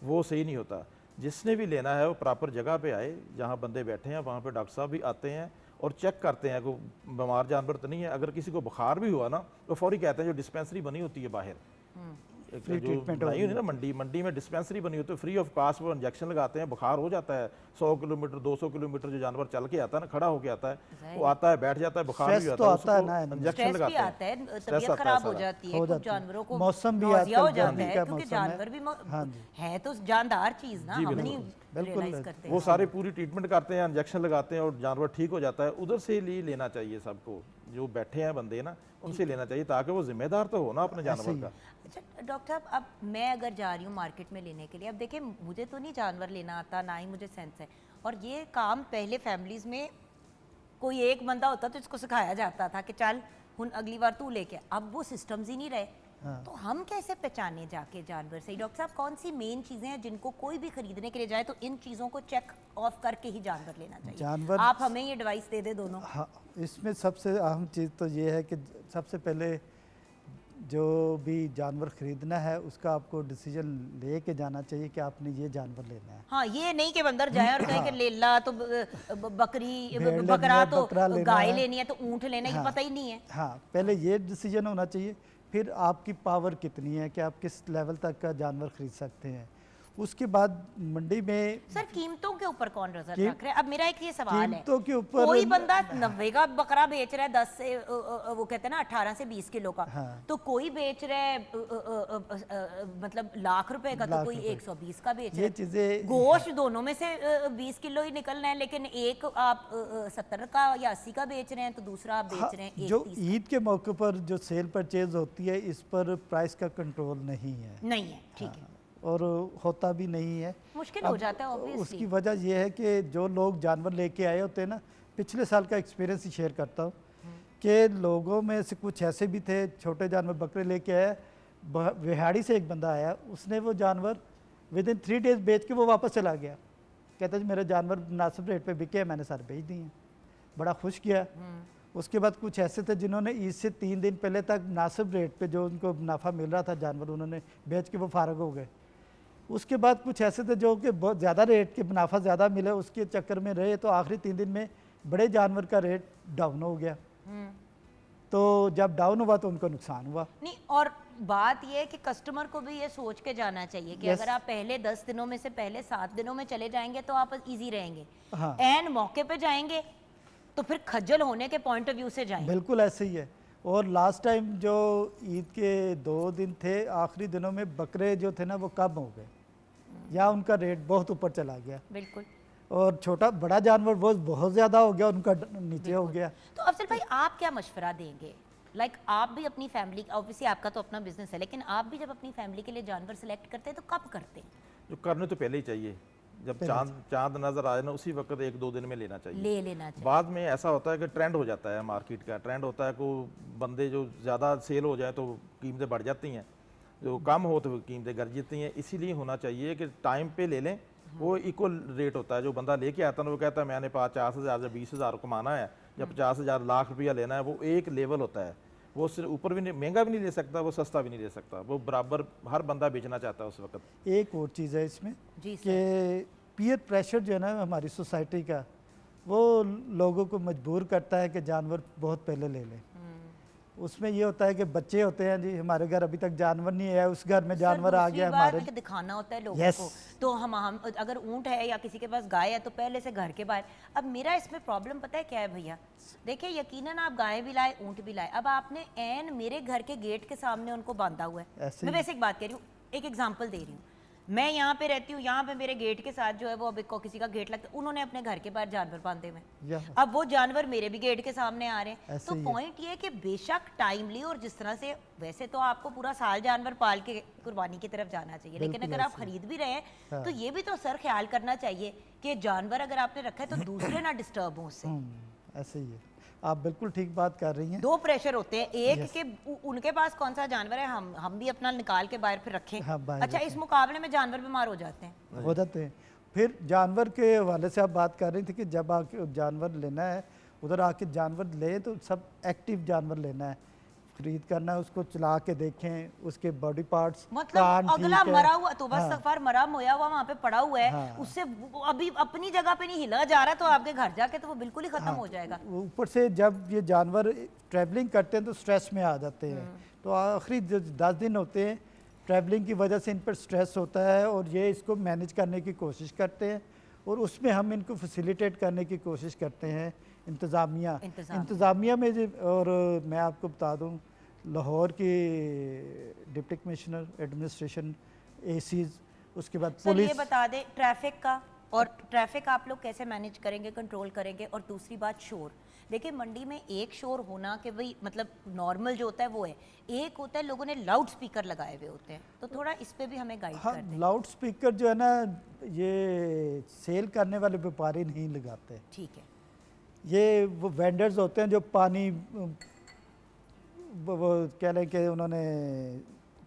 E: वो सही नहीं होता। जिसने भी लेना है वो प्रॉपर जगह पे आए जहाँ बंदे बैठे हैं, वहाँ पे डॉक्टर साहब भी आते हैं और चेक करते हैं कोई बीमार जानवर तो नहीं है। अगर किसी को बुखार भी हुआ ना तो फौरी कहते हैं, जो डिस्पेंसरी बनी होती है बाहर,
D: फ्री
E: जो
D: ट्रीटमेंट
E: बनाई हुई है ना मंडी में डिस्पेंसरी बनी होती है, फ्री ऑफ कॉस्ट वो इंजेक्शन लगाते हैं, बुखार हो जाता है 100 किलोमीटर 200 किलोमीटर जो जानवर चल के आता है ना, खड़ा होके आता है, वो आता है बैठ जाता है, बुखार भी
D: स्ट्रेस
E: आता
D: तो
E: है,
D: आता है ना,
E: इंजेक्शन
A: स्ट्रेस भी
E: लगाते
A: आता
E: हैं,
A: है,
E: स्ट्रेस
A: तबीयत
E: आता है
A: खराब हो
E: सारा।
A: जाती है,
D: हो
A: कुछ
D: जाती है।
A: जानवरों को
D: मौसम भी
A: नौजिया हो
D: आजकल
A: जाता
D: गर्मी
A: है,
D: का
A: क्योंकि
D: मौसम है।
A: जानवर भी
D: हाँ जी।
A: है तो जानदार चीज ना,
E: जी,
A: हम
E: बिल्कुल।
A: नहीं
D: बिल्कुल।
A: रियलाइज करते
E: वो
A: हैं।
E: सारे पूरी ट्रीटमेंट करते हैं, इंजेक्शन लगाते हैं और जानवर ठीक हो जाता है। उधर से लेना चाहिए सबको, जो बैठे हैं बंदे ना, उनसे लेना चाहिए, ताकि वो जिम्मेदार तो हो ना अपने जानवर का।
A: अच्छा डॉक्टर साहब, अब मैं अगर जा रही हूँ मार्केट में लेने के लिए, अब देखिए मुझे तो नहीं जानवर लेना आता, ना ही मुझे सेंस है, और ये काम पहले फैमिलीज में कोई एक बंदा होता तो इसको सिखाया जाता था कि चल हुन अगली बार तू लेके, अब वो सिस्टम्स ही नहीं रहे। तो हम कैसे पहचाने जाके जानवर से? डॉक्टर साहब कौन सी मेन चीज़ें हैं जिनको कोई भी खरीदने के लिए जाए तो इन चीज़ों को चेक ऑफ करके ही जानवर लेना चाहिए?
D: जानवर
A: आप हमें ये एडवाइस दे दे दोनों।
D: हाँ, इसमें सबसे अहम चीज़ तो ये है कि सबसे पहले जो भी जानवर खरीदना है उसका आपको डिसीजन लेके जाना चाहिए कि आपने ये जानवर लेना है।
A: हाँ, ये नहीं कि बंदर जाए और कहे कि ले ला तो बकरी
D: भेड़ लेनी
A: बकरा
D: है,
A: तो
D: बकरा लेना
A: गाय
D: है।
A: लेनी है तो ऊँट लेना है, ये
D: हाँ।
A: पता ही नहीं है।
D: हाँ, पहले ये डिसीजन होना चाहिए, फिर आपकी पावर कितनी है कि आप किस लेवल तक का जानवर खरीद सकते हैं। उसके बाद मंडी में
A: सर कीमतों के ऊपर कौन नजर
D: कीम-
A: रख रहा है? अब मेरा एक ये सवाल है,
D: कीमतों के ऊपर
A: कोई बंदा 90 का बकरा बेच रहा है 10 से वो कहते हैं ना 18 से 20 किलो का,
D: हाँ।
A: तो कोई बेच रहा है मतलब लाख रुपए का, तो
D: लाख
A: कोई
D: रुपए।
A: 120 का बेच रहा
D: ये
A: है।
D: चीज़ें
A: गोश्त दोनों में से 20 किलो ही निकलना है, लेकिन एक आप 70 का या 80 का बेच रहे हैं तो दूसरा आप बेच रहे हैं
D: जो
A: 130
D: ईद के मौके पर जो सेल परचेज होती है, इस पर प्राइस का कंट्रोल नहीं है
A: नहीं है। ठीक है,
D: और होता भी नहीं है।
A: मुश्किल हो
D: अब
A: जाता है obviously।
D: उसकी वजह यह है कि जो लोग जानवर लेके आए होते हैं ना, पिछले साल का एक्सपीरियंस ही शेयर करता हूँ कि लोगों में से कुछ ऐसे भी थे, छोटे जानवर बकरे लेके आए, विहाड़ी से एक बंदा आया, उसने वो जानवर विद इन 3 डेज बेच के वो वापस चला गया। कहता जी मेरे जानवर मुनासिब रेट पे बिके हैं, मैंने सारे बेच दिए हैं। बड़ा खुश किया। उसके बाद कुछ ऐसे थे जिन्होंने ईद से 3 दिन पहले तक मुनासिब रेट पे जो उनको मुनाफा मिल रहा था जानवर, उन्होंने बेच के वो फारग हो गए। उसके बाद कुछ ऐसे थे जो कि बहुत ज़्यादा रेट के मुनाफा ज़्यादा मिले, उसके चक्कर में रहे, तो आखिरी 3 दिन में बड़े जानवर का रेट डाउन हो गया। तो जब डाउन हुआ तो उनको नुकसान हुआ।
A: नहीं, और बात यह है कि कस्टमर को भी ये सोच के जाना चाहिए कि
D: Yes.
A: अगर आप पहले 10 दिनों में से पहले 7 दिनों में चले जाएंगे तो आप इजी रहेंगे,
D: हाँ।
A: एन मौके पे जाएंगे तो फिर खज्जल होने के पॉइंट ऑफ व्यू से जाएंगे।
D: बिल्कुल ऐसे ही है। और लास्ट टाइम जो ईद के 2 दिन थे, आखिरी दिनों में बकरे जो थे ना वो कम हो गए या उनका रेट बहुत ऊपर चला गया,
A: बिल्कुल।
D: और छोटा बड़ा जानवर वो बहुत ज़्यादा हो गया, उनका नीचे हो गया।
A: तो अफजल भाई आप क्या मशवरा देंगे? आप भी अपनी फैमिली, ऑब्वियसली आपका तो अपना बिजनेस है, लेकिन आप भी जब अपनी फैमिली के लिए जानवर सेलेक्ट करते हैं तो कब करते हैं?
E: जो करने तो पहले ही चाहिए, जब चांद नजर आए ना उसी वक्त 1-2 दिन में लेना चाहिए।
A: ले लेना चाहिए।
E: बाद में ऐसा होता है कि ट्रेंड हो जाता है, मार्केट का ट्रेंड होता है को बंदे जो ज़्यादा सेल हो जाए तो कीमतें बढ़ जाती हैं, जो कम हो तो कीमतें गिर जाती हैं। इसीलिए होना चाहिए कि टाइम पे ले लें, वो इक्वल रेट होता है। जो बंदा लेके आता है ना वो कहता है मैंने 50,000 या 20,000 कमाना है या 50,000 लाख रुपया लेना है, वो एक लेवल होता है। वो सिर्फ ऊपर भी नहीं, महंगा भी नहीं ले सकता, वो सस्ता भी नहीं ले सकता, वो बराबर हर बंदा बेचना चाहता है उस वक्त।
D: एक और चीज़ है इसमें
A: जी सर।
D: कि पीयर प्रेशर जो है ना हमारी सोसाइटी का, वो लोगों को मजबूर करता है कि जानवर बहुत पहले ले लें। उसमें ये होता है कि बच्चे होते हैं जी, हमारे घर अभी तक जानवर नहीं है, उस घर में जानवर आ गया हमारे।
A: कि दिखाना होता है लोगों
D: Yes.
A: को, तो हम अगर ऊंट है या किसी के पास गाय है तो पहले से घर के बाहर। अब मेरा इसमें प्रॉब्लम पता है क्या है भैया? देखिए यकीनन आप गाय भी लाए, ऊंट भी लाए, अब आपने एन मेरे घर के गेट के सामने उनको बांधा हुआ है।
D: ऐसे
A: मैं
D: ही।
A: वैसे एक बात कह रही हूँ, एक एग्जाम्पल दे रही हूँ। मैं यहाँ पे रहती हूँ, यहाँ पे मेरे गेट के साथ जो है वो अब किसी का गेट लगता है, उन्होंने अपने घर के बाहर जानवर बांधे हुए हैं।
D: या
A: अब वो जानवर मेरे भी गेट के सामने आ रहे हैं।
D: ऐसे
A: तो
D: ही है।
A: पॉइंट ये है कि बेशक टाइमली, और जिस तरह से वैसे तो आपको पूरा साल जानवर पाल के कुर्बानी की तरफ जाना चाहिए, लेकिन
D: बिल्कुल
A: अगर आप
D: ऐसे ही।
A: खरीद भी रहे हैं
D: हाँ।
A: तो ये भी तो सर ख्याल करना चाहिए कि जानवर अगर आपने रखा है तो दूसरे ना डिस्टर्ब हो उससे।
D: ऐसे ही है, आप बिल्कुल ठीक बात कर रही हैं।
A: दो प्रेशर होते हैं, एक के उनके पास कौन सा जानवर है, हम भी अपना निकाल के बाहर फिर रखें।
D: हाँ, बाहर
A: अच्छा, इस मुकाबले में जानवर बीमार हो जाते हैं।
D: हो जाते हैं। फिर जानवर के हवाले से आप बात कर रही थी कि जब आके जानवर लेना है, उधर आके जानवर ले तो सब एक्टिव जानवर लेना है, खरीद करना है, उसको चला के देखें, उसके बॉडी पार्ट्स,
A: मतलब अगला मरा हुआ तो बस
D: हाँ।
A: सफर मरा मोया हुआ वहाँ पे पड़ा हुआ है,
D: हाँ।
A: उससे अभी अपनी जगह पे नहीं हिला जा रहा, तो आपके घर जाके तो वो बिल्कुल ही खत्म हो जाएगा।
D: ऊपर से जब ये जानवर ट्रैवलिंग करते हैं तो स्ट्रेस में आ जाते हैं, तो आखिरी जो 10 दिन होते हैं ट्रैवलिंग की वजह से इन पर स्ट्रेस होता है और ये इसको मैनेज करने की कोशिश करते हैं और उसमें हम इनको फैसिलिटेट करने की कोशिश करते हैं इंतज़ामिया में और मैं आपको बता दूं लाहौर की डिप्टी कमिश्नर एडमिनिस्ट्रेशन एसीज, उसके बाद
A: सर
D: पुलिस।
A: ये बता दें ट्रैफिक का, और ट्रैफिक आप लोग कैसे मैनेज करेंगे, कंट्रोल करेंगे? और दूसरी बात शोर। देखिए मंडी में एक शोर होना कि भाई मतलब नॉर्मल जो होता है वो है, एक होता है लोगों ने लाउड स्पीकर लगाए हुए होते हैं, तो थोड़ा इस पे भी हमें गाइड
D: हाँ,
A: कर दें।
D: लाउड स्पीकर जो है ना ये सेल करने वाले व्यापारी नहीं लगाते,
A: ठीक है।
D: ये वो वेंडर्स होते हैं जो पानी वो कह लें कि उन्होंने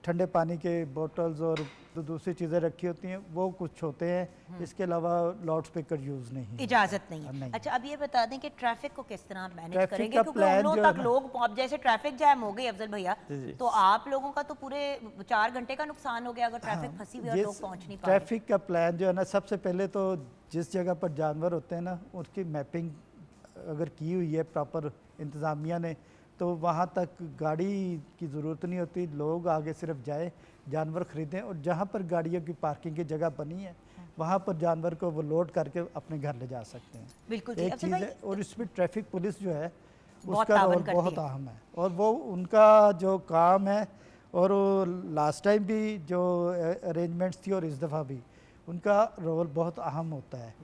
D: ठंडे पानी के बोतल्स और तो दूसरी चीज़ें रखी होती हैं, वो कुछ होते हैं, इसके अलावा लाउड स्पीकर यूज़ नहीं है।
A: इजाजत नहीं है।
D: नहीं।
A: अच्छा अब ये बता दें कि ट्रैफिक को किस तरह मैनेज
D: ट्रैफिक
A: करेंगे,
D: का
A: क्योंकि
D: प्लान
A: हम लोग
D: जो है
A: तक
D: ना-
A: लोग अब जैसे ट्रैफिक जैम हो गई अफजल भैया,
E: जी।
A: तो आप लोगों का तो पूरे 4 घंटे का नुकसान हो गया अगर ट्रैफिक फंसी हुई और लोग पहुंच नहीं पा रहे।
D: ट्रैफिक का प्लान जो है ना, सबसे पहले तो जिस जगह पर जानवर होते हैं ना उसकी मैपिंग अगर की हुई है प्रॉपर इंतज़ामिया ने, तो वहाँ तक गाड़ी की ज़रूरत नहीं होती, लोग आगे सिर्फ जाए जानवर ख़रीदें और जहाँ पर गाड़ियों की पार्किंग की जगह बनी है वहाँ पर जानवर को वो लोड करके अपने घर ले जा सकते हैं।
A: बिल्कुल
D: एक
A: अफजल
D: चीज़
A: भाई,
D: है और इसमें ट्रैफिक पुलिस जो है
A: बहुत
D: उसका
A: तावन
D: रोल
A: करती
D: बहुत
A: है।
D: अहम है और वो उनका जो काम है, और लास्ट टाइम भी जो अरेंजमेंट्स थी और इस दफ़ा भी उनका रोल बहुत अहम होता है।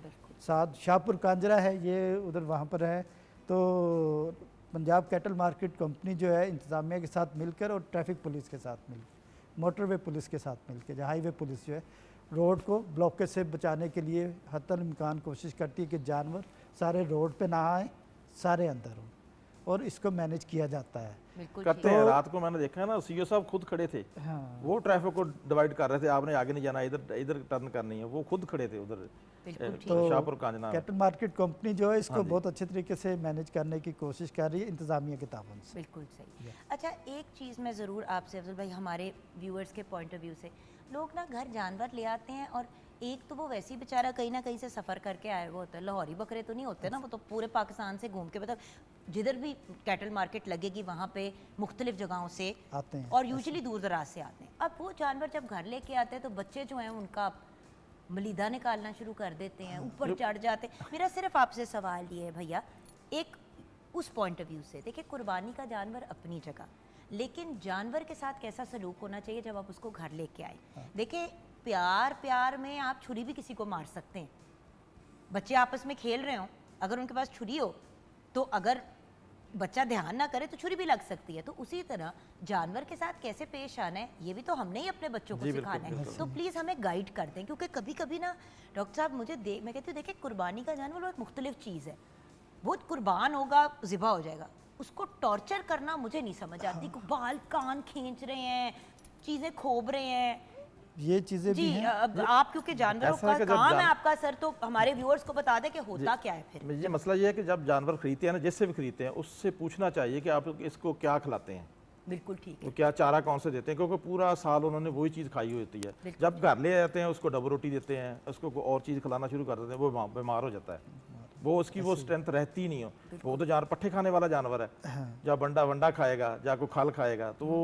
D: साथ शाहपुर कांजरा है, ये उधर वहाँ पर है, तो पंजाब कैटल मार्केट कंपनी जो है इंतज़ामिया के साथ मिलकर और ट्रैफिक पुलिस के साथ मिलकर, मोटरवे पुलिस के साथ मिलकर, जो हाईवे पुलिस जो है रोड को ब्लॉकेज से बचाने के लिए हत्तल इम्कान कोशिश करती है कि जानवर सारे रोड पे ना आए, सारे अंदर हों, और इसको मैनेज किया जाता है।
A: बिल्कुल
E: करते हैं। रात को मैंने देखा है ना सीओ साहब खुद खड़े थे,
D: हाँ,
E: वो ट्रैफिक को डिवाइड कर रहे थे, आपने आगे नहीं जाना, इधर इधर टर्न करनी है, वो खुद खड़े थे उधर
A: बिल्कुल
E: शाहपुर कांजना में।
D: कैटल मार्केट कंपनी जो है इसको
E: हाँ जी।
D: बहुत अच्छे तरीके से मैनेज करने की कोशिश कर रही है इंतज़ामिया के ताबन से।
A: बिल्कुल सही। अच्छा एक चीज़ मैं ज़रूर आपसे अफजल भाई, हमारे व्यूअर्स के पॉइंट ऑफ व्यू से, लोग ना घर जानवर ले आते हैं और एक तो वो वैसे ही बेचारा कहीं ना कहीं से सफ़र करके आए हुए होते हैं, लाहौरी बकरे तो नहीं होते ना, वो तो पूरे पाकिस्तान से घूम के मतलब जिधर भी कैटल मार्केट लगेगी वहाँ पे मुख्तलिफ जगहों से
D: आते हैं
A: और यूजुअली दूर दराज से आते हैं। अब वो जानवर जब घर लेके आते हैं तो बच्चे जो हैं उनका मलीदा निकालना शुरू कर देते हैं, ऊपर चढ़ जाते हैं। मेरा सिर्फ आपसे सवाल ये है भैया, एक उस पॉइंट ऑफ व्यू से देखिए, कुर्बानी का जानवर अपनी जगह, लेकिन जानवर के साथ कैसा सलूक होना चाहिए जब आप उसको घर लेके आए? देखिए प्यार में आप छुरी भी किसी को मार सकते हैं, बच्चे आपस में खेल रहे हो, अगर उनके पास छुरी हो तो अगर बच्चा ध्यान ना करे तो छुरी भी लग सकती है। तो उसी तरह जानवर के साथ कैसे पेश आना है ये भी तो हमने ही अपने बच्चों को
E: जी, बिल्कुल,
A: सिखाना है।
E: बिल्कुल।
A: तो प्लीज़ हमें गाइड कर दें, क्योंकि कभी कभी ना डॉक्टर साहब मैं कहती हूँ देखिए कुर्बानी का जानवर बहुत मुख्तलिफ चीज़ है, बहुत कुर्बान होगा ज़िबा हो जाएगा, उसको टॉर्चर करना मुझे नहीं समझ आती। बाल कान खींच रहे हैं, चीज़ें खोब रहे हैं,
D: ये चीज़ें भी
A: जी
D: हैं।
A: अब आप क्योंकि जानवरों
E: ऐसा है
A: का
E: कि जब
A: काम है
E: जान-
A: आपका सर, तो हमारे व्यूअर्स को बता दें कि होता क्या है फिर।
E: ये मसला ये है कि जब जानवर खरीदते हैं ना, जिससे भी खरीदते हैं उससे पूछना चाहिए कि आप इसको क्या खिलाते हैं,
A: बिल्कुल ठीक है।
E: वो क्या चारा कौन से देते हैं, क्योंकि पूरा साल उन्होंने वही चीज़ खाई हुई होती है। जब घर ले आते हैं उसको डबल रोटी देते हैं, उसको कोई और चीज़ खिलाना शुरू कर देते हैं, वो बीमार हो जाता है, वो उसकी वो स्ट्रेंथ रहती नहीं हो। वो तो जानवर पट्ठे खाने वाला जानवर है, जब बंडा वंडा खाएगा या कोई खल खाएगा तो वो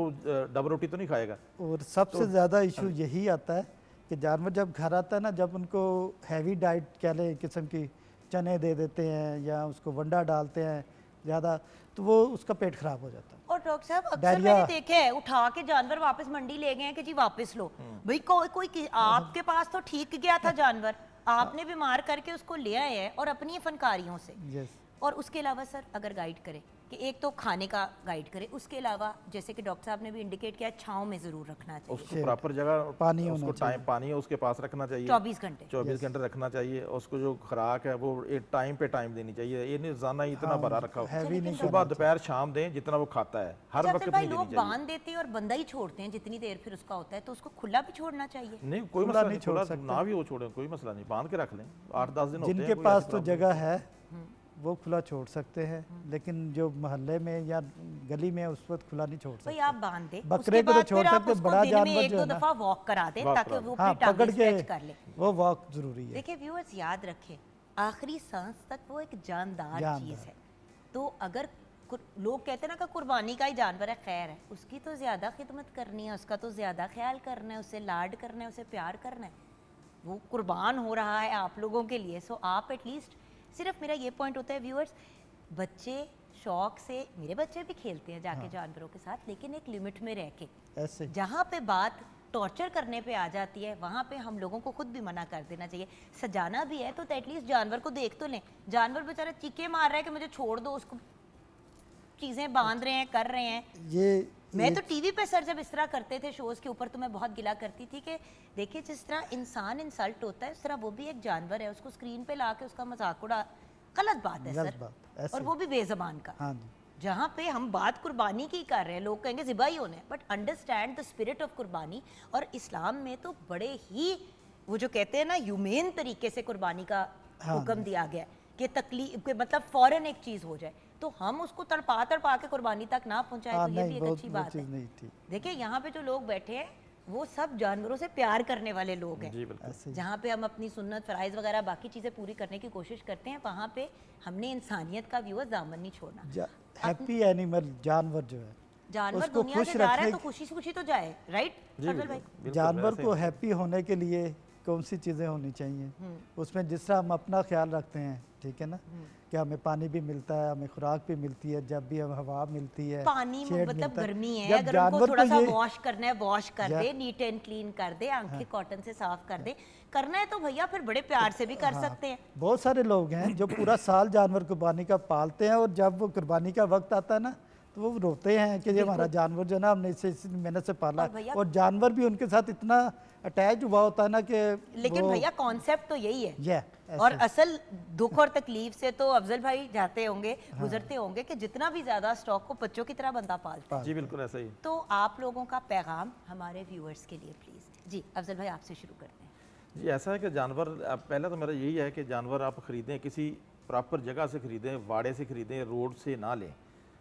E: डबल रोटी तो नहीं खाएगा।
D: और सबसे ज़्यादा इशू यही आता है कि जानवर जब घर आता है ना, जब उनको हैवी डाइट कह लें किस्म की चने दे देते हैं या उसको वंडा डालते हैं ज़्यादा, तो वो उसका पेट खराब हो जाता है।
A: और डॉक्टर साहब अक्सर
D: डायरिया।
A: मैंने देखा है उठा के जानवर वापस मंडी ले गए हैं कि जी वापस लो। भाई कोई आपके पास तो ठीक गया था जानवर, आपने बीमार करके उसको ले आए हैं और अपनी फनकारियों से।
D: यस,
A: और उसके अलावा सर अगर गाइड करें कि एक तो खाने का गाइड करें, उसके अलावा जैसे कि डॉक्टर साहब ने भी इंडिकेट किया छाँव में ज़रूर रखना चाहिए,
E: उसको प्रॉपर जगह
D: पानी
E: उसको
D: होना
E: टाइम पानी है उसके पास रखना चाहिए,
A: 24 घंटे।
E: 24 घंटे रखना चाहिए। और उसको जो खुराक है वो एक टाइम पे टाइम देनी चाहिए, ये नहीं रोजाना ही इतना भरा रखा हो।
D: हैवी नहीं
E: सुबह दोपहर शाम दें जितना वो खाता है, हर
A: अच्छा
E: वक्त
A: फिर भाई
E: नहीं
A: लोग
E: देनी चाहिए।
A: बांध देते हैं और बंदा ही छोड़ते हैं जितनी देर फिर उसका होता है, तो उसको खुला भी छोड़ना चाहिए।
E: नहीं कोई
D: खुला
E: मसला
D: नहीं
E: नहीं,
D: छोड़
E: खुला
D: सकते।
E: ना भी वो छोड़ें, कोई मसला नहीं, बांध के रख लें, 8-10 दिन होते हैं।
D: जिनके
E: कोई
D: पास
E: ऐसी
D: तो
E: प्रॉब्लम
D: जगह है वो खुला छोड़ सकते हैं, लेकिन जो मोहल्ले में या गली में उस वक्त खुला नहीं छोड़
A: भाई
D: सकते।
A: आप बांध दे,
D: बकरे
A: उसके
D: को तो
A: बाद
D: छोड़
A: फिर आप
D: सकते,
A: उसको
D: बड़ा
A: दिन में
D: जानवर
A: एक
D: जो
A: दो
D: है ना,
A: दफा वॉक करा दे
E: वॉक
A: ताकि
E: करा
A: वो
D: हाँ,
A: अपनी
D: पकड़
A: टांगें
D: के
A: स्ट्रेच कर ले।
D: वो वॉक जरूरी है।
A: देखिए व्यूअर्स याद रखें, आखिरी सांस तक वो एक जानदार
D: जानदार।
A: चीज़ है, तो अगर लोग कहते हैं ना कि कुर्बानी का ही जानवर है, खैर है, उसकी तो ज़्यादा खिदमत करनी है, उसका तो ज़्यादा ख्याल करना है, उससे लाड करना है, उसे प्यार करना है, वो कुर्बान हो रहा है आप लोगों के लिए। सो आप एटलीस्ट, सिर्फ मेरा ये पॉइंट होता है व्यूअर्स, बच्चे शौक से, मेरे बच्चे भी खेलते हैं जाके जानवरों के साथ, लेकिन एक लिमिट में रह के।
D: ऐसे
A: जहाँ पे बात टॉर्चर करने पे आ जाती है वहाँ पे हम लोगों को खुद भी मना कर देना चाहिए। सजाना भी है तो एटलीस्ट जानवर को देख तो लें। जानवर बेचारा चीखे मार रहा है कि मुझे छोड़ दो, उसको चीज़ें बांध रहे हैं, कर रहे हैं। मैं तो टीवी पे सर जब इस तरह करते थे शोज़ के ऊपर तो मैं बहुत गिला करती थी कि देखिए जिस तरह इंसान इंसल्ट होता है उस तरह वो भी एक जानवर है, उसको स्क्रीन पे ला के उसका मजाक उड़ा, गलत बात है सर, और वो भी बेज़बान का।
D: हाँ जी,
A: जहाँ पे हम बात कुर्बानी की कर रहे हैं, लोग कहेंगे ज़िबाई होने, but understand the spirit of कुर्बानी। और इस्लाम में तो बड़े ही वो जो कहते हैं ना ह्यूमेन तरीके से कुर्बानी का हुक्म दिया गया है कि तकलीफ के मतलब फ़ौरन एक चीज़ हो जाए, तो हम उसको तड़पा तड़पा के कुर्बानी तक ना पहुँचाए तो ये भी एक अच्छी बात है। देखिए यहाँ पे जो लोग बैठे हैं वो सब जानवरों से प्यार करने वाले लोग हैं। जहाँ पे हम अपनी सुन्नत फ़राइज़ वगैरह बाकी चीज़ें पूरी करने की कोशिश करते हैं, वहाँ पे हमने इंसानियत का व्यूअर दामन नहीं छोड़ना।
D: हैप्पी एनिमल जानवर जो है,
A: जानवर दुनिया से जा रहा है तो खुशी से खुशी तो जाए, राइट अफजल भाई?
D: जानवर को हैप्पी होने के लिए कौन सी चीज़ें होनी चाहिए, उसमें जिस तरह हम अपना ख्याल रखते हैं, ठीक है ना, कि हमें पानी भी मिलता है, हमें खुराक भी मिलती है, जब भी हमें हवा मिलती है,
A: पानी मतलब गर्मी है, अगर उनको थोड़ा सा वॉश करना है वॉश कर दे, नीट एंड क्लीन कर दे, आंखें कॉटन से साफ कर दे, करना है तो भैया फिर बड़े प्यार से भी कर सकते हैं।
D: बहुत सारे लोग हैं जो पूरा साल जानवर कुर्बानी का पालते हैं और जब वो कुर्बानी का वक्त आता है ना तो वो रोते हैं कि ये हमारा जानवर जो है ना हमने इसे मेहनत से पाला, और जानवर भी उनके साथ इतना अटैच हुआ होता है ना कि
A: लेकिन भैया कॉन्सेप्ट तो यही है। और असल दुख और तकलीफ से तो अफजल भाई जाते होंगे, गुजरते होंगे कि जितना भी ज्यादा स्टॉक को बच्चों की तरह बंदा पालता है।
E: जी बिल्कुल ऐसा ही।
A: तो आप लोगों का पैगाम हमारे व्यूअर्स के लिए प्लीज। जी अफजल भाई आपसे शुरू करते हैं।
E: जी ऐसा है कि जानवर, पहले तो मेरा यही है कि जानवर आप ख़रीदें किसी प्रॉपर जगह से ख़रीदें, वाड़े से ख़रीदें, रोड से ना लें।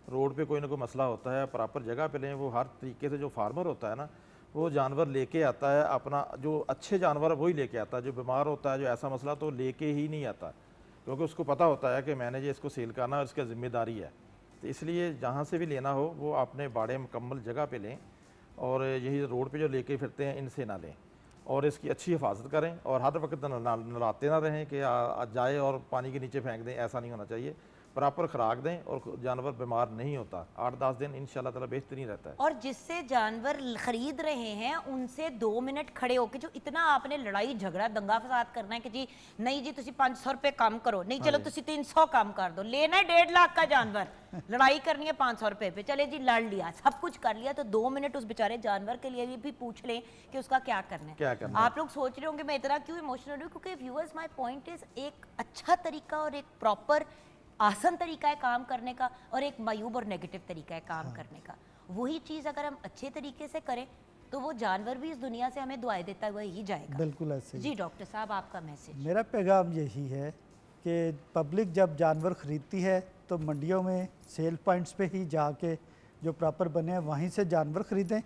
E: रोड पे कोई ना कोई मसला होता है, प्रॉपर जगह पे लें। वो हर तरीके से जो फार्मर होता है ना वो जानवर लेके आता है अपना, जो अच्छे जानवर वही लेके आता है, जो बीमार होता है, जो ऐसा मसला तो लेके ही नहीं आता, क्योंकि उसको पता होता है कि मैंने ये इसको सेल करना है, इसका ज़िम्मेदारी है। तो इसलिए जहाँ से भी लेना हो वो अपने बाड़े मुकम्मल जगह पे लें, और यही रोड पे जो लेके फिरते हैं इनसे ना लें, और इसकी अच्छी हिफाजत करें, और हर वक्त नलाते ना रहें कि जाए और पानी के नीचे फेंक दें, ऐसा नहीं होना चाहिए। प्रॉपर खुराक दें और जानवर बीमार नहीं होता। 8-10 दिन इंशाल्लाह ताला बेहतरीन रहता है।
A: और जिससे जानवर खरीद रहे हैं उनसे 2 मिनट खड़े होके, जो इतना आपने लड़ाई झगड़ा दंगा फसाद करना है कि जी नहीं जी तुसी 500 रुपये कम करो, नहीं चलो तुसी 300 कम कर दो, लेना है 1.5 लाख का जानवर, लड़ाई करनी है 500 रुपये पे, चले जी लड़ लिया, सब कुछ कर लिया, तो 2 मिनट उस बेचारे जानवर के लिए भी पूछ लें कि उसका क्या करना है।
E: क्या करना है?
A: आप लोग सोच रहे होंगे मैं इतना क्यों इमोशनल हूँ, क्योंकि व्यूअर्स माय पॉइंट इज एक अच्छा तरीका और एक प्रॉपर आसान तरीका है काम करने का, और एक मायूब और नेगेटिव तरीका है काम करने का। वही चीज़ अगर हम अच्छे तरीके से करें तो वो जानवर भी इस दुनिया से हमें दुआएं देता हुआ ही जाएगा।
D: बिल्कुल ऐसे
A: जी डॉक्टर साहब आपका मैसेज।
D: मेरा पैगाम यही है कि पब्लिक जब जानवर ख़रीदती है तो मंडियों में सेल पॉइंट्स पे ही जाके जो प्रॉपर बने हैं वहीं से जानवर ख़रीदें,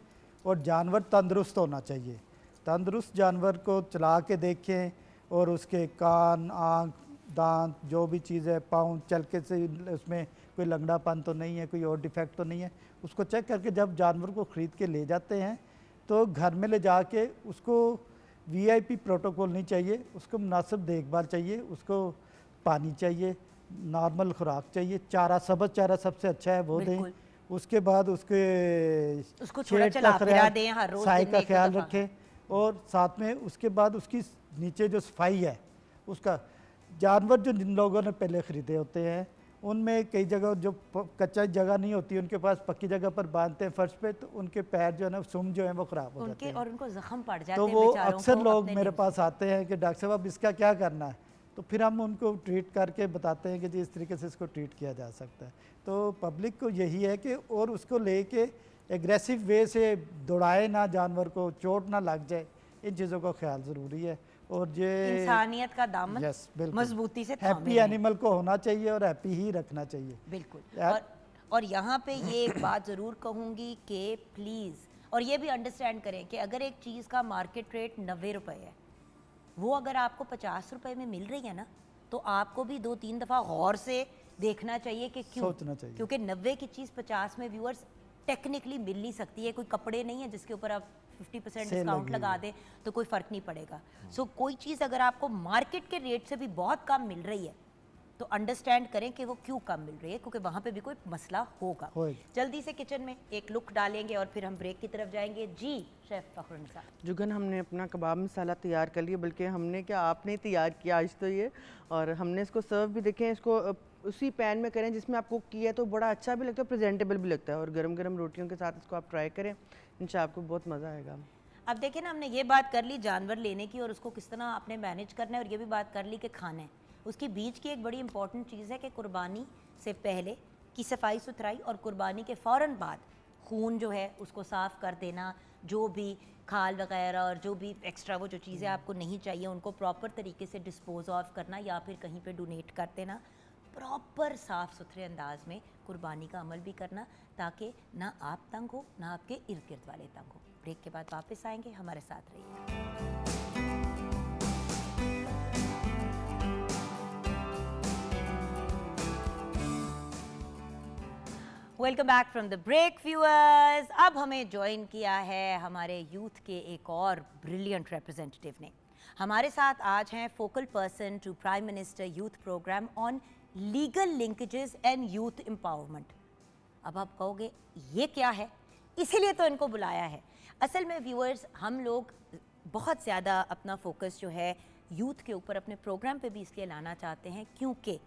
D: और जानवर तंदुरुस्त होना चाहिए। तंदुरुस्त जानवर को चला के देखें और उसके कान, आँख, दांत, जो भी चीज़ है, पाँव, चल के से उसमें कोई लंगड़ापन तो नहीं है, कोई और डिफेक्ट तो नहीं है, उसको चेक करके जब जानवर को ख़रीद के ले जाते हैं तो घर में ले जाके उसको VIP प्रोटोकॉल नहीं चाहिए, उसको मुनासिब देखभाल चाहिए, उसको पानी चाहिए, नॉर्मल खुराक चाहिए, चारा, सब्ज़ चारा सबसे अच्छा है वो दें। उसके बाद उसको
A: थोड़ा चला दें, हर रोज़
D: साई का ख्याल रखें, और साथ में उसके बाद उसकी नीचे जो सफाई है उसका। जानवर जो जिन लोगों ने पहले ख़रीदे होते हैं उनमें कई जगह जो कच्चा जगह नहीं होती, उनके पास पक्की जगह पर बांधते हैं फर्श पे, तो उनके पैर जो है ना, सुम जो है वो ख़राब हो जाते हैं
A: और उनको ज़ख्म पड़ जाते
D: तो
A: हैं।
D: वो अक्सर लोग मेरे पास आते हैं कि डॉक्टर साहब इसका क्या करना है, तो फिर हम उनको ट्रीट करके बताते हैं कि जी इस तरीके से इसको ट्रीट किया जा सकता है। तो पब्लिक को यही है कि और उसको लेके एग्रेसिव वे से दौड़ाए ना, जानवर को चोट ना लग जाए, इन चीज़ों का ख्याल ज़रूरी है। और ये
A: इंसानियत का दामन मजबूती से
D: हैप्पी एनिमल को होना चाहिए और हैप्पी ही रखना चाहिए।
A: बिल्कुल। और यहाँ पे ये एक बात ज़रूर कहूँगी कि प्लीज़, और ये भी अंडरस्टैंड करें कि अगर एक चीज़ का मार्केट रेट 90 रुपये है, वो अगर आपको 50 रुपये में मिल रही है ना, तो आपको भी 2-3 दफ़ा गौर से देखना चाहिए कि क्यों,
D: सोचना चाहिए।
A: क्योंकि 90 की चीज़ 50 में व्यूअर्स टेक्निकली मिल नहीं सकती है। कोई कपड़े नहीं है जिसके ऊपर आप 50% डिस्काउंट लगा दें तो कोई फ़र्क नहीं पड़ेगा। सो कोई चीज़ अगर आपको मार्केट के रेट से भी बहुत कम मिल रही है तो अंडरस्टैंड करें कि वो क्यों कम मिल रही है, क्योंकि वहाँ पे भी कोई मसला होगा। जल्दी से किचन में एक लुक डालेंगे और फिर हम ब्रेक की तरफ जाएंगे। जी शेफ़ फ़खरुन्निसा।
B: जुगन, हमने अपना कबाब मसाला तैयार कर लिया, बल्कि हमने क्या, आपने तैयार किया आज तो ये, और हमने इसको सर्व भी, देखें इसको उसी पैन में करें जिसमें आपको किया, तो बड़ा अच्छा भी लगता है, प्रेजेंटेबल भी लगता है, और गरम गरम रोटियों के साथ इसको आप ट्राई करें, इंशाल्लाह आपको बहुत मज़ा आएगा।
A: अब देखिए ना, हमने ये बात कर ली जानवर लेने की और उसको किस तरह आपने मैनेज करना है, और ये भी बात कर ली कि खाना है। उसकी बीच की एक बड़ी इंपॉर्टेंट चीज़ है कि कुर्बानी से पहले की सफाई सुथराई और कुर्बानी के फ़ौरन बाद खून जो है उसको साफ़ कर देना, जो भी खाल वगैरह और जो भी एक्स्ट्रा वो जो चीज़ें आपको नहीं चाहिए उनको प्रॉपर तरीके से डिस्पोज ऑफ करना या फिर कहीं पे डोनेट कर देना, प्रॉपर साफ़ सुथरे अंदाज में कुर्बानी का अमल भी करना, ताकि ना आप तंग हो ना आपके इर्द गिर्द वाले तंग हो। ब्रेक के बाद वापस आएंगे, हमारे साथ रहिए। Welcome back from the break viewers. अब हमें ज्वाइन किया है हमारे यूथ के एक और ब्रिलियंट रिप्रेजेंटेटिव ने। हमारे साथ आज हैं focal person to prime minister youth programme on legal linkages and youth empowerment. अब आप कहोगे ये क्या है, इसीलिए तो इनको बुलाया है। असल में व्यूअर्स, हम लोग बहुत ज़्यादा अपना फोकस जो है यूथ के ऊपर अपने प्रोग्राम पे भी इसलिए लाना चाहते हैं क्योंकि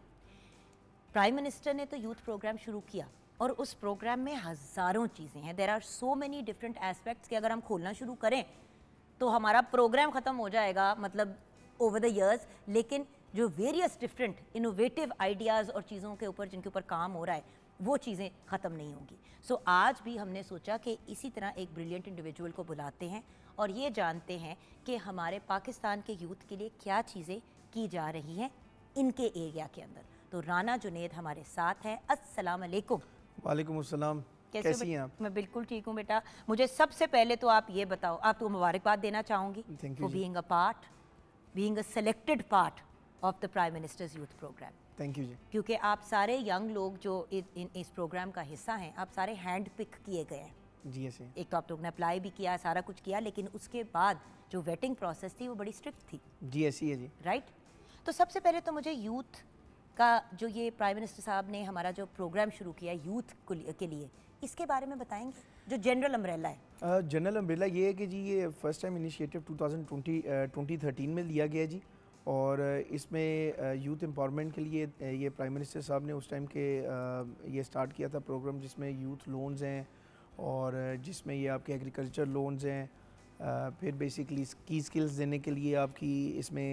A: प्राइम मिनिस्टर ने तो यूथ प्रोग्राम शुरू किया और उस प्रोग्राम में हज़ारों चीज़ें हैं। There are so many different aspects कि अगर हम खोलना शुरू करें तो हमारा प्रोग्राम ख़त्म हो जाएगा, मतलब ओवर द ईयर्स। लेकिन जो वेरियस डिफरेंट इनोवेटिव आइडियाज़ और चीज़ों के ऊपर जिनके ऊपर काम हो रहा है वो चीज़ें ख़त्म नहीं होंगी। सो आज भी हमने सोचा कि इसी तरह एक ब्रिलियंट इंडिविजुअल को बुलाते हैं और ये जानते हैं कि हमारे पाकिस्तान के यूथ के लिए क्या चीज़ें की जा रही हैं इनके एरिया के अंदर। तो राना जुनेद हमारे साथ हैं। अस्सलाम वालेकुम।
F: वालेकुम अस्सलाम। कैसी हैं आप?
A: मैं बिल्कुल ठीक हूँ बेटा। मुझे सबसे पहले तो आप ये बताओ, आप तो मुबारकबाद देना चाहूँगी for being a part, being a selected part of the prime minister's youth programme.
F: Thank you जी।
A: क्योंकि आप सारे यंग लोग जो इस प्रोग्राम का हिस्सा हैं, आप सारे हैंड पिक किए गए हैं।
F: जी ऐसे।
A: एक तो आप लोग ने अप्लाई भी किया, सारा कुछ किया, लेकिन उसके बाद जो वेटिंग प्रोसेस थी वो बड़ी स्ट्रिक्ट थी।
F: जी ऐसी है जी।
A: राइट। तो सबसे पहले तो मुझे यूथ का जो ये प्राइम मिनिस्टर साहब ने हमारा जो प्रोग्राम शुरू किया यूथ के लिए, इसके बारे में बताएंगे, जो जनरल अम्ब्रेला है।
F: जनरल अम्ब्रेला ये है कि जी ये फर्स्ट टाइम इनिशिएटिव 2013 में लिया गया जी, और इसमें यूथ एम्पावरमेंट के लिए ये प्राइम मिनिस्टर साहब ने उस टाइम के ये स्टार्ट किया था प्रोग्राम, जिसमें यूथ लोन्स हैं और जिसमें ये आपके एग्रीकल्चर लोन्स हैं, फिर बेसिकली की स्किल्स देने के लिए आपकी इसमें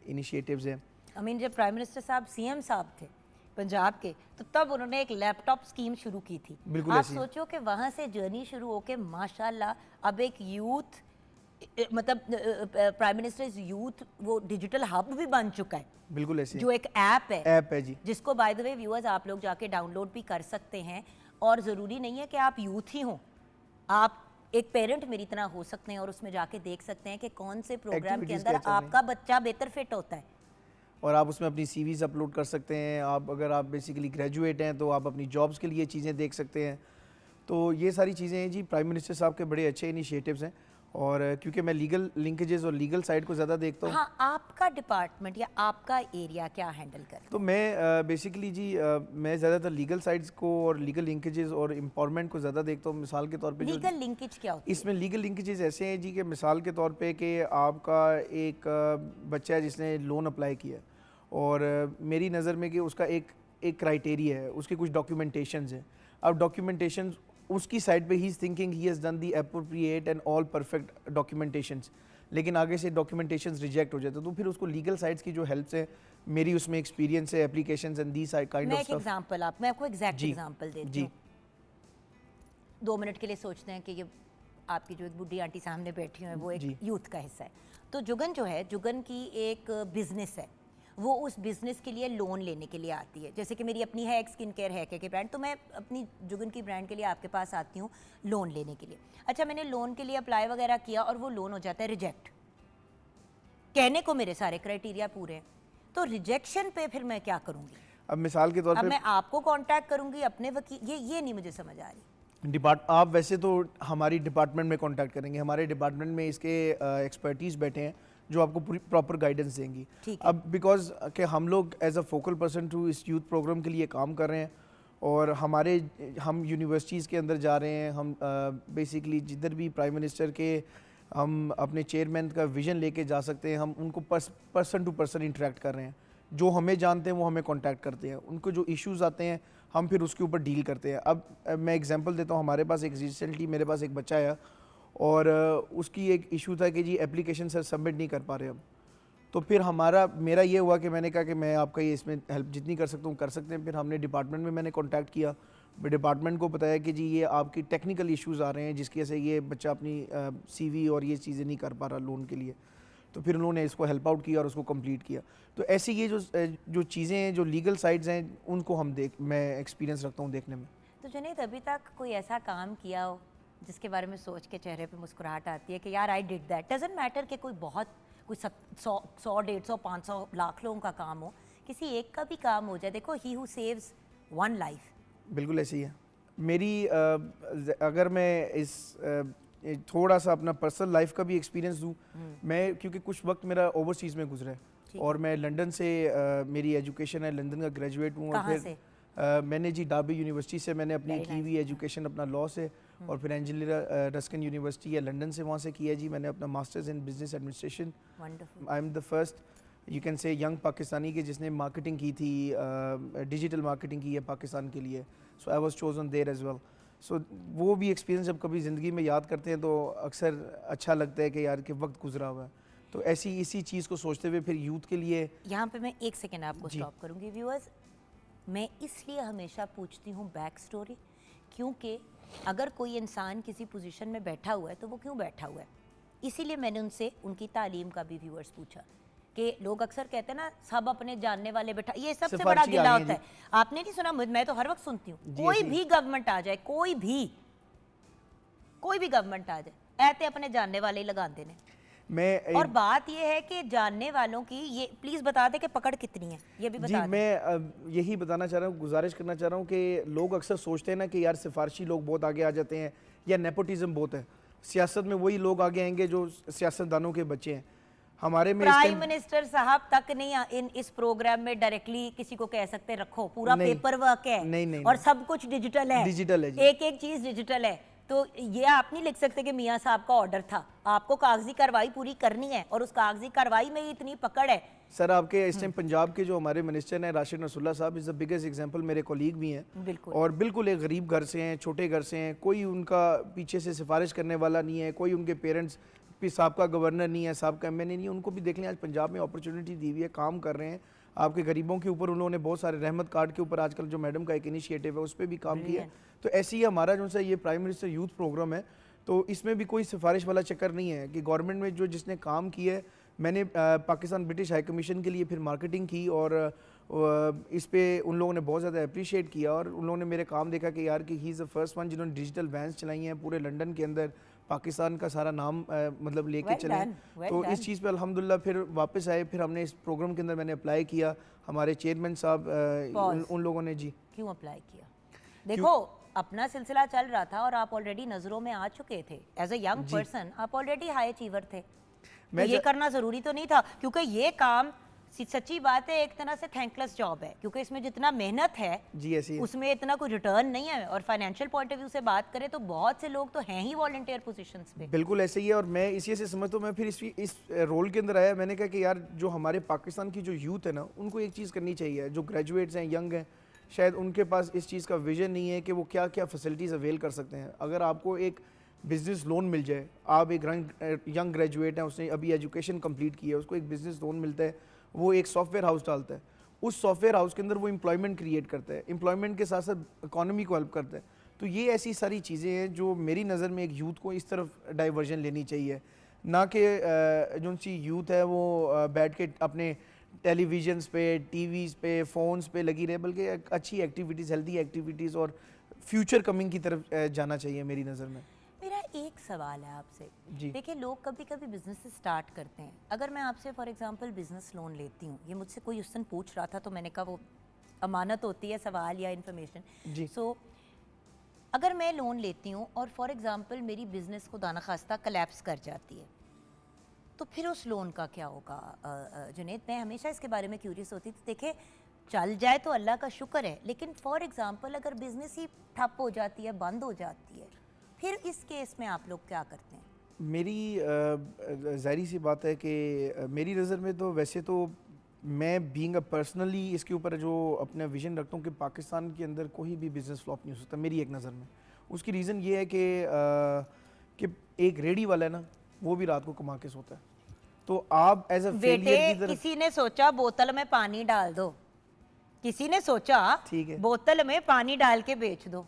F: इनिशिएटिव्स हैं।
A: आई मीन जब प्राइम मिनिस्टर साहब सीएम साहब थे पंजाब के, तो तब उन्होंने एक लैपटॉप स्कीम शुरू की थी।
F: बिल्कुल
A: आप
F: ऐसी है।
A: सोचो कि वहाँ से जर्नी शुरू होके माशाल्लाह अब एक यूथ मतलब प्राइम मिनिस्टर्स यूथ वो डिजिटल हब भी बन चुका है।
F: बिल्कुल ऐसे।
A: जो एक ऐप
F: है जी,
A: जिसको बाय द वे व्यूअर्स आप लोग जाके डाउनलोड भी कर सकते हैं। और ज़रूरी नहीं है कि आप यूथ ही हों, आप एक पेरेंट मेरी तरह हो सकते हैं और उसमें जाके देख सकते हैं कि कौन से प्रोग्राम के
F: Activities
A: अंदर
F: क्या चल रही हैं।
A: आपका बच्चा बेहतर फिट होता है।
F: और आप उसमें अपनी सीवीज अपलोड कर सकते हैं। आप अगर आप बेसिकली ग्रेजुएट हैं तो आप अपनी जॉब्स के लिए चीज़ें देख सकते हैं। तो ये सारी चीज़ें हैं जी, प्राइम मिनिस्टर साहब के बड़े अच्छे इनिशिएटिव्स हैं। और क्योंकि मैं लीगल लिंकेजेस और लीगल साइड को ज़्यादा देखता हूँ।
A: हाँ, आपका डिपार्टमेंट या आपका एरिया क्या हैंडल कर?
F: तो मैं बेसिकली जी मैं ज़्यादातर लीगल साइड्स को और लीगल लिंकेजेस और एम्पावरमेंट को ज़्यादा देखता हूँ। मिसाल के तौर पे
A: लीगल लिंकेज क्या होता है?
F: इसमें लीगल लिंकेजेस ऐसे हैं जी कि मिसाल के तौर पे कि आपका एक बच्चा है जिसने लोन अप्लाई किया और मेरी नज़र में कि उसका एक क्राइटेरिया है, उसके कुछ डॉक्यूमेंटेशंस हैं। अब डॉक्यूमेंटेशन उसकी साइड पे he is thinking he has done the appropriate and all perfect documentations, लेकिन आगे से डॉक्यूमेंटेशंस रिजेक्ट हो जाते हैं। तो फिर उसको लीगल साइड्स की जो हेल्प है, मेरी उसमें एक्सपीरियंस है, applications and the kind of stuff.
A: मैं आपको एग्जैक्ट एग्जांपल देती
F: जी
A: हूँ। 2 मिनट के लिए सोचते हैं कि ये आपकी जो एक बुढ़ी आंटी सामने बैठी हुई है वो एक यूथ का हिस्सा है। तो जुगन जो है, जुगन की एक बिजनेस है, वो उस बिज़नेस के लिए लोन लेने के लिए आती है। जैसे कि मेरी अपनी है एक स्किन केयर है के ब्रांड, तो मैं अपनी जुगन की ब्रांड के लिए आपके पास आती हूँ लोन लेने के लिए। अच्छा, मैंने लोन के लिए अप्लाई वगैरह किया और वो लोन हो जाता है रिजेक्ट। कहने को मेरे सारे क्राइटेरिया पूरे हैं, तो रिजेक्शन पे फिर मैं क्या करूँगी?
F: अब मिसाल के तौर
A: अब
F: पे
A: मैं आपको कांटेक्ट करूंगी अपने वकील, ये नहीं मुझे समझ आ रही।
F: आप वैसे तो हमारी डिपार्टमेंट में कांटेक्ट करेंगे, हमारे डिपार्टमेंट में इसके एक्सपर्टीज़ बैठे हैं जो आपको पूरी प्रॉपर गाइडेंस देंगी।
A: ठीक है।
F: अब बिकॉज कि हम लोग as a focal person to इस यूथ प्रोग्राम के लिए काम कर रहे हैं और हम यूनिवर्सिटीज़ के अंदर जा रहे हैं, हम बेसिकली जिधर भी प्राइम मिनिस्टर के हम अपने चेयरमैन का विजन लेके जा सकते हैं, हम उनको पर्सन टू पर्सन इंटरेक्ट कर रहे हैं। जो हमें जानते हैं वो हमें कांटेक्ट करते हैं, उनको जो इश्यूज आते हैं हम फिर उसके ऊपर डील करते हैं। अब मैं एग्जांपल देता हूँ, हमारे पास एक रिसेंटली मेरे पास एक बच्चा आया और उसकी एक इशू था कि जी एप्लीकेशन सर सबमिट नहीं कर पा रहे हम। तो फिर मेरा ये हुआ कि मैंने कहा कि मैं आपका ये इसमें हेल्प जितनी कर सकता हूँ कर सकते हैं। फिर हमने डिपार्टमेंट में मैंने कांटेक्ट किया, डिपार्टमेंट को बताया कि जी ये आपकी टेक्निकल इश्यूज़ आ रहे हैं जिसकी वजह से ये बच्चा अपनी CV और ये चीज़ें नहीं कर पा रहा लोन के लिए। तो फिर उन्होंने इसको हेल्प आउट किया और उसको कंप्लीट किया। तो ऐसी ये जो चीज़ें हैं, जो लीगल साइड्स हैं, उनको मैं एक्सपीरियंस रखता हूँ देखने में।
A: तो जुनैद, अभी तक कोई ऐसा काम किया हो जिसके बारे में सोच के चेहरे पे मुस्कुराहट आती है कि यार I did that, doesn't matter कि कोई 100, 150, 500 लाख लोगों का काम हो, किसी एक का भी काम हो जाए। देखो, he who saves one life.
F: बिल्कुल ऐसी है मेरी। अगर मैं थोड़ा सा अपना पर्सनल लाइफ का भी एक्सपीरियंस दूँ, मैं क्योंकि कुछ वक्त मेरा ओवरसीज़ में गुजरा है और मैं लंदन से मेरी एजुकेशन है, लंदन का ग्रेजुएट हूँ। और फिर मैंने जी डार्बी यूनिवर्सिटी से मैंने अपनी की हुई एजुकेशन अपना लॉ से, और फिर एंजेलिना रस्किन यूनिवर्सिटी है लंदन से, वहाँ से किया जी मैंने अपना masters in business administration. I am the first you can say young Pakistani के जिसने मार्केटिंग की थी, डिजिटल मार्केटिंग की है पाकिस्तान के लिए। So I was chosen there as well. So वो भी एक्सपीरियंस जब कभी ज़िंदगी में याद करते हैं तो अक्सर अच्छा लगता है कि यार कि वक्त गुजरा हुआ है। तो इसी चीज़ को सोचते हुए फिर यूथ के लिए
A: यहाँ पे मैं एक सेकेंड आपको स्टॉप करूँगी। व्यूअर्स, मैं इसलिए हमेशा पूछती हूँ बैक स्टोरी, क्योंकि अगर कोई इंसान किसी पोजीशन में बैठा हुआ है तो वो क्यों बैठा हुआ है, इसीलिए मैंने उनसे उनकी तालीम का भी व्यूअर्स पूछा कि लोग अक्सर कहते हैं ना सब अपने जानने वाले बैठा, ये सबसे बड़ा गिला होता है। आपने नहीं सुना, मैं तो हर वक्त सुनती हूँ, कोई भी गवर्नमेंट आ जाए, कोई भी गवर्नमेंट आ जाए, ऐसे अपने जानने वाले ही लगाते हैं। और बात ये है कि जानने वालों की, ये प्लीज बता दे कि पकड़ कितनी है, ये भी बता दे।
F: मैं यही बताना चाह रहा हूँ, गुजारिश करना चाह रहा हूँ कि लोग अक्सर सोचते हैं ना कि यार सिफारशी लोग बहुत आगे आ जाते हैं या नेपोटिज्म बहुत है। सियासत में वही लोग आगे आएंगे जो सियासतदानों के बच्चे हैं। हमारे में
A: प्राइम मिनिस्टर साहब तक नहीं इस प्रोग्राम में डायरेक्टली किसी को कह सकते रखो, पूरा पेपर वर्क है।
F: नहीं,
A: और सब कुछ डिजिटल है, एक चीज डिजिटल है। तो ये आप नहीं लिख सकते कि मियाँ साहब का ऑर्डर था, आपको कागजी कार्रवाई पूरी करनी है और उस कागजी कार्रवाई में ही इतनी पकड़ है।
F: सर आपके इस टाइम पंजाब के जो हमारे मिनिस्टर हैं राशिद नसरुल्लाह साहब इज़ द बिगेस्ट एग्जांपल, मेरे कोलीग भी हैं और बिल्कुल एक गरीब घर से हैं, छोटे घर से हैं, कोई उनका पीछे से सिफारिश करने वाला नहीं है, कोई उनके पेरेंट्स भी साहब गवर्नर नहीं है, साहब का MNA नहीं है। उनको भी देख लें आज पंजाब में अपॉर्चुनिटी दी हुई है, काम कर रहे हैं। आपके गरीबों के ऊपर उन्होंने बहुत सारे रहमत कार्ड के ऊपर आजकल जो मैडम का एक इनिशिएटिव है उस पर भी काम किया है। तो ऐसे ही हमारा जो सा ये प्राइम मिनिस्टर यूथ प्रोग्राम है, तो इसमें भी कोई सिफारिश वाला चक्कर नहीं है कि गवर्नमेंट में जो जिसने काम किया है। मैंने पाकिस्तान ब्रिटिश हाई कमीशन के लिए फिर मार्केटिंग की और इस पे उन लोगों ने बहुत ज़्यादा अप्रिशिएट किया और उन्होंने मेरे काम देखा कि यार कि he is the first one जिन्होंने डिजिटल वैन्स चलाई हैं पूरे लंदन के अंदर, पाकिस्तान का सारा नाम मतलब लेके चले। तो इस चीज़ पे अल्हम्दुलिल्लाह फिर वापस आए, फिर हमने इस प्रोग्राम के अंदर मैंने अप्लाई किया। हमारे चेयरमैन साहब उन लोगों ने जी
A: क्यों अप्लाई किया? देखो अपना सिलसिला चल रहा था और आप ऑलरेडी नज़रों में आ चुके थे एज अ यंग पर्सन, आप ऑलरेडी हाई अचीवर थे। तो ये करना ज़रूरी तो नहीं था, क्योंकि ये काम सच्ची बात है एक तरह से थैंकलेस जॉब है, क्योंकि इसमें जितना मेहनत है
F: जी ऐसी
A: उसमें इतना कोई रिटर्न नहीं है। और फाइनेंशियल पॉइंट ऑफ व्यू से बात करें तो बहुत से लोग तो हैं ही वॉलंटियर पोजीशंस पे।
F: बिल्कुल ऐसे ही है और मैं इसी से समझता हूँ। मैं फिर इस रोल के अंदर आया, मैंने कहा कि यार जो हमारे पाकिस्तान की जो यूथ है ना, उनको एक चीज़ करनी चाहिए। जो ग्रेजुएट्स हैं, यंग हैं, शायद उनके पास इस चीज़ का विजन नहीं है कि वो क्या क्या फैसिलिटीज़ अवेल कर सकते हैं। अगर आपको एक बिज़नेस लोन मिल जाए, आप एक यंग ग्रेजुएट हैं, उसने अभी एजुकेशन कंप्लीट की है, उसको एक बिज़नेस लोन मिलता है, वो एक सॉफ्टवेयर हाउस डालता है, उस सॉफ्टवेयर हाउस के अंदर वो एम्प्लॉयमेंट क्रिएट करता है, एम्प्लॉयमेंट के साथ साथ इकॉनमी को हेल्प करता है। तो ये ऐसी सारी चीज़ें हैं जो मेरी नज़र में एक यूथ को इस तरफ डाइवर्जन लेनी चाहिए, ना कि जो सी यूथ है वो बैठ के अपने टेलीविजन्स पे, टीवीज़ पे, फ़ोन्स पे लगी रहे, बल्कि अच्छी एक्टिविटीज़, हेल्दी एक्टिविटीज़ और फ्यूचर कमिंग की तरफ जाना चाहिए मेरी नज़र में।
A: मेरा एक सवाल है आपसे, देखिए लोग कभी कभी बिजनेस स्टार्ट करते हैं। अगर मैं आपसे फॉर एग्जांपल बिजनेस लोन लेती हूँ, ये मुझसे कोई उस दिन पूछ रहा था तो मैंने कहा वो अमानत होती है सवाल या इन्फॉर्मेशन।
F: जी।
A: सो अगर मैं लोन लेती हूँ और फॉर एग्जांपल मेरी बिजनेस खुदा न खास्ता कलेप्स कर जाती है, तो फिर उस लोन का क्या होगा? जुनैद, मैं हमेशा इसके बारे में क्यूरियस होती थी। देखे, चल जाए तो अल्लाह का शुक्र है, लेकिन फॉर एग्जांपल अगर बिजनेस ही ठप हो जाती है, बंद हो जाती है, फिर इस केस में आप लोग क्या करते हैं?
F: मेरी ज़ाहिर सी बात है कि मेरी नज़र में तो वैसे तो मैं बीइंग अ पर्सनली इसके ऊपर जो अपना विजन रखता हूँ कि पाकिस्तान के अंदर कोई भी बिज़नेस फ्लॉप नहीं हो सकता मेरी एक नज़र में। उसकी रीज़न ये है कि एक रेडी वाला है ना, वो भी रात को कमा के सोता है। तो आप एज अ फेलियर की तरफ,
A: किसी ने सोचा बोतल में पानी डाल दो, किसी ने सोचा
F: ठीक है,
A: बोतल में पानी डाल के बेच दो,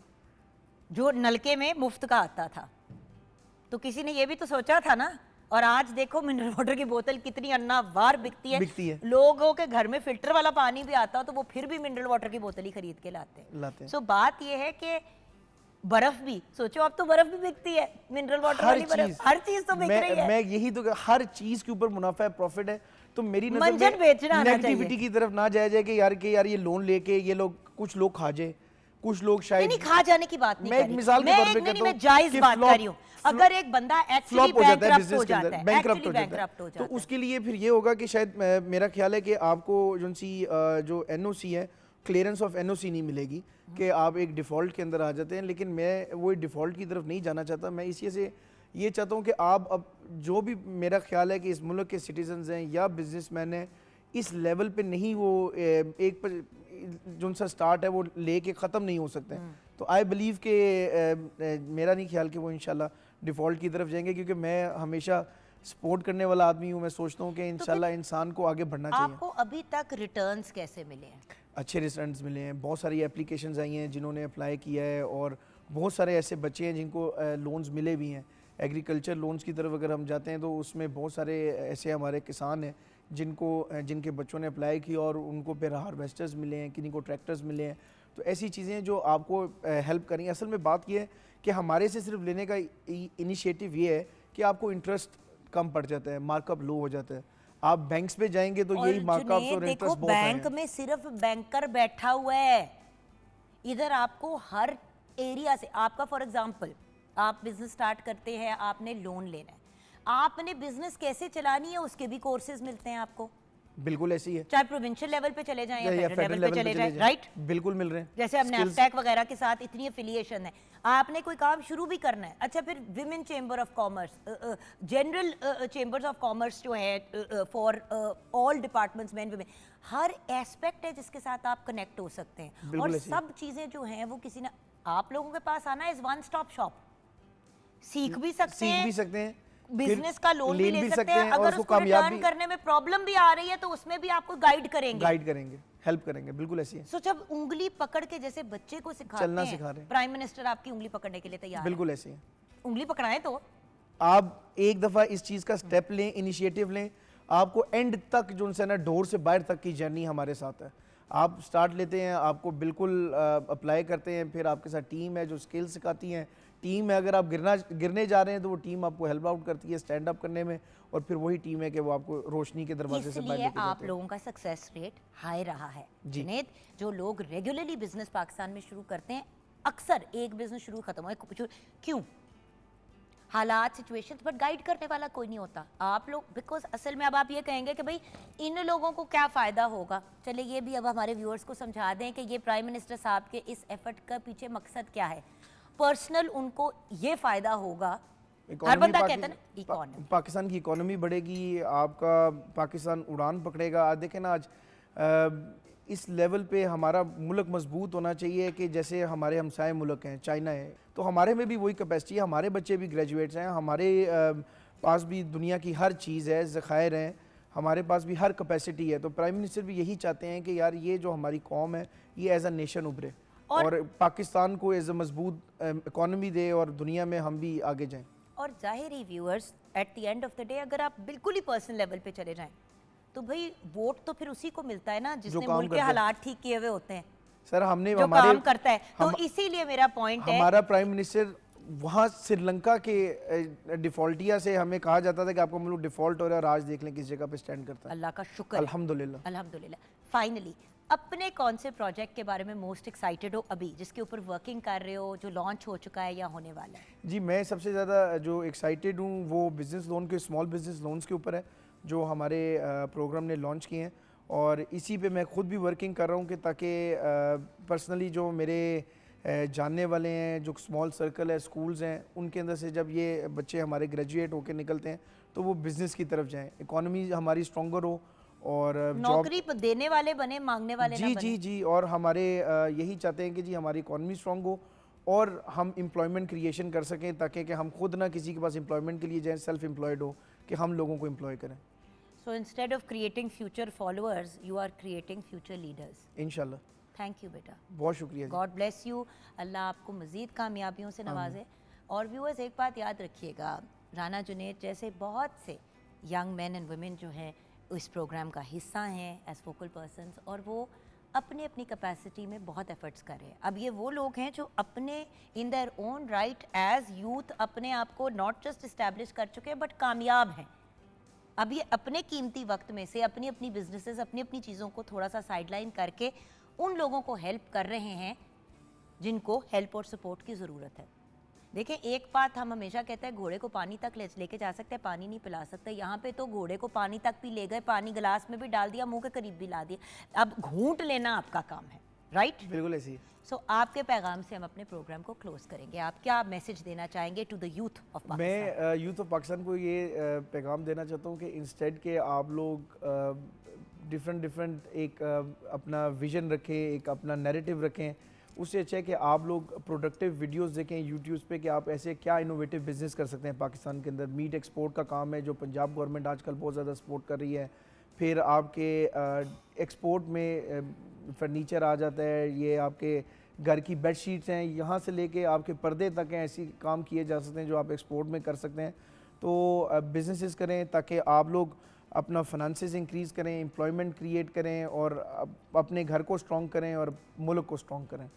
A: जो नलके में मुफ्त का आता था। तो किसी ने ये भी तो सोचा था ना। और आज देखो मिनरल वाटर की बोतल कितनी अन्नावार बिकती है। लोगों के घर में फिल्टर वाला पानी भी आता हो तो वो फिर भी मिनरल वाटर की बोतल ही खरीद के लाते हैं। सो बात ये है कि बर्फ भी सोचो, अब तो बर्फ भी बिकती है, मिनरल वाटर वाली बर्फ, हर चीज तो बिक रही है।
F: मैं यही तो, हर चीज के ऊपर मुनाफा है, प्रॉफिट है। तो मेरी नजर में नेगेटिविटी की तरफ ना जाया जाए कि यार ये लोन लेके ये लोग, कुछ लोग खा जाए, कुछ लोग शायद
A: नहीं खा जाने की बात नहीं
F: मैं
A: कर रही।
F: मिसाल के तौर पे कहता हूं,
A: मैं जायज बात कर रही हूं। अगर एक बंदा एक्चुअली बैंकरप्ट हो जाता है,
F: बैंकरप्ट हो जाता है, तो उसके लिए फिर ये होगा कि शायद मेरा ख्याल है कि आपको जो एनओसी है, क्लियरेंस ऑफ एनओसी नहीं मिलेगी कि आप एक डिफ़ॉल्ट के अंदर आ जाते हैं। लेकिन मैं वो डिफ़ॉल्ट की तरफ नहीं जाना चाहता। मैं इसी से ये चाहता हूँ कि आप अब जो भी, मेरा ख्याल है कि इस मुल्क के सिटीजन्स हैं या बिजनेसमैन हैं, इस लेवल पे नहीं वो एक पर जो सा स्टार्ट है वो लेके ख़त्म नहीं हो सकते हैं। तो आई बिलीव कि मेरा नहीं ख्याल कि वो इंशाल्लाह डिफ़ॉल्ट की तरफ जाएंगे, क्योंकि मैं हमेशा सपोर्ट करने वाला आदमी हूँ। मैं सोचता हूँ कि इंशाल्लाह इंसान को आगे बढ़ना चाहिए।
A: आपको अभी तक रिटर्न्स कैसे मिले हैं?
F: अच्छे रिजल्ट्स मिले हैं। बहुत सारी एप्लीकेशंस आई हैं जिन्होंने अप्लाई किया है, और बहुत सारे ऐसे बच्चे हैं जिनको लोन्स मिले भी हैं। एग्रीकल्चर लोन्स की तरफ अगर हम जाते हैं तो उसमें बहुत सारे ऐसे हमारे किसान हैं जिनके बच्चों ने अप्लाई किया और उनको फिर हार्वेस्टर्स मिले हैं, किन्हीं को ट्रैक्टर्स मिले हैं। तो ऐसी चीज़ें जो आपको हेल्प करेंगी। असल में बात यह है कि हमारे से सिर्फ लेने का इनिशिएटिव ये है कि आपको इंटरेस्ट कम पड़ जाता है, मार्कअप लो हो जाता है। आप बैंक्स पे जाएंगे तो यही मार्कअप्स और इंटरेस्ट बहुत है।
A: बैंक में सिर्फ बैंकर बैठा हुआ है, इधर आपको हर एरिया से, आपका फॉर एग्जांपल आप बिजनेस स्टार्ट करते हैं, आपने लोन लेना है, आपने बिजनेस कैसे चलानी है उसके भी कोर्सेज मिलते हैं आपको।
F: बिल्कुल ऐसी है,
A: चाहे प्रोविंशियल लेवल पे चले जाएं या फेडरल लेवल पे चले जाएं, राइट?
F: बिल्कुल मिल रहे हैं।
A: जैसे अब नैफटैक वगैरह के साथ इतनी एफिलिएशन है, आपने कोई काम शुरू भी करना है, अच्छा फिर women chamber of commerce, general chambers of commerce जो है for all departments, main women, her aspect है जिसके साथ आप कनेक्ट हो सकते हैं। और सब चीजें जो हैं वो किसी ने, आप लोगों के पास आना इज वन स्टॉप शॉप, सीख भी सकते हैं, बिजनेस का लोन भी ले सकते हैं, अगर उसको रिटर्न करने में प्रॉब्लम भी आ रही है तो उसमें भी आपको गाइड करेंगे,
F: हेल्प करेंगे। बिल्कुल ऐसी है।
A: सो जब उंगली पकड़ के जैसे बच्चे को सिखाते
F: चलना
A: हैं,
F: सिखा रहे हैं,
A: प्राइम मिनिस्टर आपकी उंगली पकड़ने के लिए तैयार है,
F: बिल्कुल ऐसी है।
A: उंगली पकड़ाएं तो
F: आप एक दफा इस चीज का स्टेप लें, इनिशिएटिव लें, आपको एंड तक जो उनसे ना डोर से बाहर तक की जर्नी हमारे साथ है। आप स्टार्ट लेते हैं, आपको बिल्कुल अप्लाई करते हैं, फिर आपके साथ टीम है जो स्किल सिखाती हैं, टीम है अगर आप गिरने जा रहे हैं तो वो टीम आपको हेल्प आउट करती है स्टैंड अप करने में, और फिर वही टीम है कि वो आपको रोशनी के दरवाजे से बाहर लेके जाते हैं।
A: आप लोगों का सक्सेस रेट हाई रहा है जुनैद। जो लोग रेगुलरली बिजनेस पाकिस्तान में शुरू करते हैं, अक्सर एक बिजनेस शुरू खत्म हो, क्यों? हालात, सिचुएशंस, बट गाइड करने वाला कोई नहीं होता। आप लोग, बिकॉज असल में अब आप ये कहेंगे कि भाई इन लोगों को क्या फ़ायदा होगा, चले ये भी अब हमारे व्यूअर्स को समझा दें कि ये प्राइम मिनिस्टर साहब के इस एफर्ट का पीछे मकसद क्या है। पर्सनल उनको ये फ़ायदा होगा, हर बंदा कहता है ना, इकोनॉमी,
F: पाकिस्तान की इकोनॉमी बढ़ेगी, आपका पाकिस्तान उड़ान पकड़ेगा। आज देखें ना, आज इस लेवल पे हमारा मुल्क मजबूत होना चाहिए कि जैसे हमारे हमसाए मुल्क हैं, चाइना है, तो हमारे में भी वही कैपेसिटी है, हमारे बच्चे भी ग्रेजुएट्स हैं, हमारे पास भी दुनिया की हर चीज़ है, ज़खायर हैं, हमारे पास भी हर कैपेसिटी है। तो प्राइम मिनिस्टर भी यही चाहते हैं कि यार ये जो हमारी कौम है ये एज अ नेशन उभरे और पाकिस्तान को एज अ मजबूत इकोनॉमी दे और दुनिया में हम भी आगे जाएं।
A: और ज़ाहिरी viewers, at the end of the day अगर आप बिल्कुल ही पर्सनल लेवल पे चले जाएं तो भाई वोट तो फिर उसी को मिलता है ना जिसने मुल्क के हालात ठीक किए हुए होते हैं।
F: सर हमने
A: जो काम करता है, तो इसीलिए मेरा पॉइंट है,
F: हमारा प्राइम मिनिस्टर वहाँ श्रीलंका के डिफॉल्टिया से हमें कहा जाता था कि आपको मुल्क डिफॉल्ट हो रहा है और आज देख लें किस जगह पे स्टैंड करता है।
A: अल्लाह का शुक्र,
F: अल्हम्दुलिल्लाह
A: अल्हम्दुलिल्लाह। फाइनली अपने कौन से प्रोजेक्ट के बारे में मोस्ट एक्साइटेड हो अभी, जिसके ऊपर वर्किंग कर रहे हो, जो लॉन्च हो चुका है या होने वाला है?
F: जी, मैं सबसे ज़्यादा जो एक्साइटेड हूँ वो बिज़नेस लोन के, स्मॉल बिज़नेस लोन्स के ऊपर है, जो हमारे प्रोग्राम ने लॉन्च किए हैं। और इसी पे मैं खुद भी वर्किंग कर रहा हूँ कि ताकि पर्सनली जो मेरे जानने वाले हैं, जो स्मॉल सर्कल है, स्कूल्स हैं, उनके अंदर से जब ये बच्चे हमारे ग्रेजुएट होकर निकलते हैं तो वो बिज़नेस की तरफ जाएं, इकोनॉमी हमारी स्ट्रॉन्गर हो और
A: नौकरी देने वाले बने, मांगने वाले ना
F: जी
A: बने।
F: जी जी। और हमारे यही चाहते हैं कि जी हमारी इकोनॉमी स्ट्रॉन्ग हो और हम एम्प्लॉयमेंट क्रिएशन कर सकें, ताकि कि हम खुद ना किसी के पास एम्प्लॉयमेंट के लिए जाएं, सेल्फ एम्प्लॉयड हो, कि हम लोगों को एम्प्लॉय करें।
A: So instead of creating future followers, you are creating future leaders.
F: इंशाल्लाह।
A: Thank you बेटा।
F: बहुत शुक्रिया जी।
A: God bless you. अल्लाह आपको मज़ीद कामयाबियों से नवाजे। और व्यूअर्स एक बात याद रखिएगा, राना जुनैद जैसे बहुत से यंग मैन एंड वुमेन जो हैं इस प्रोग्राम का हिस्सा हैं एज फोकल पर्सनस, और वो अपनी अपनी कैपेसिटी में बहुत एफर्ट्स कर रहे हैं। अब ये वो लोग हैं जो अपने in their own right as youth अपने आप को नॉट जस्ट इस्टेब्लिश कर चुके हैं बट कामयाब हैं। अब ये अपने कीमती वक्त में से अपनी अपनी बिजनेसेस, अपनी अपनी चीज़ों को थोड़ा सा साइडलाइन करके उन लोगों को हेल्प कर रहे हैं जिनको हेल्प और सपोर्ट की ज़रूरत है। देखें, एक बात हम हमेशा कहते हैं, घोड़े को पानी तक लेके जा सकते हैं, पानी नहीं पिला सकते। यहाँ पे तो घोड़े को पानी तक भी ले गए, पानी गिलास में भी डाल दिया, मुंह के करीब भी ला दिया, अब घूंट लेना आपका काम है, राइट?
F: बिल्कुल ऐसी है।
A: सो आपके पैगाम से हम अपने प्रोग्राम को क्लोज करेंगे। आप क्या मैसेज देना चाहेंगे to the youth of Pakistan?
F: मैं यूथ ऑफ पाकिस्तान को ये पैगाम देना चाहता हूँ कि इंस्टेड के आप लोग डिफरेंट एक अपना विजन रखें, एक अपना नैरेटिव रखें, उससे अच्छा है कि आप लोग प्रोडक्टिव वीडियोस देखें यूट्यूब पे कि आप ऐसे क्या इनोवेटिव बिजनेस कर सकते हैं पाकिस्तान के अंदर। मीट एक्सपोर्ट का काम है जो पंजाब गवर्नमेंट आजकल बहुत ज़्यादा सपोर्ट कर रही है। फिर आपके एक्सपोर्ट में फर्नीचर आ जाता है, ये आपके घर की बेड शीट्स हैं, यहाँ से लेके आपके पर्दे तक हैं, ऐसी काम किए जा सकते हैं जो आप एक्सपोर्ट में कर सकते हैं। तो बिजनेसेस करें ताकि आप लोग अपना फाइनेंसेस इंक्रीज़ करें, एम्प्लॉयमेंट क्रिएट करें और अपने घर को स्ट्रॉन्ग करें और मुल्क को स्ट्रॉन्ग करें,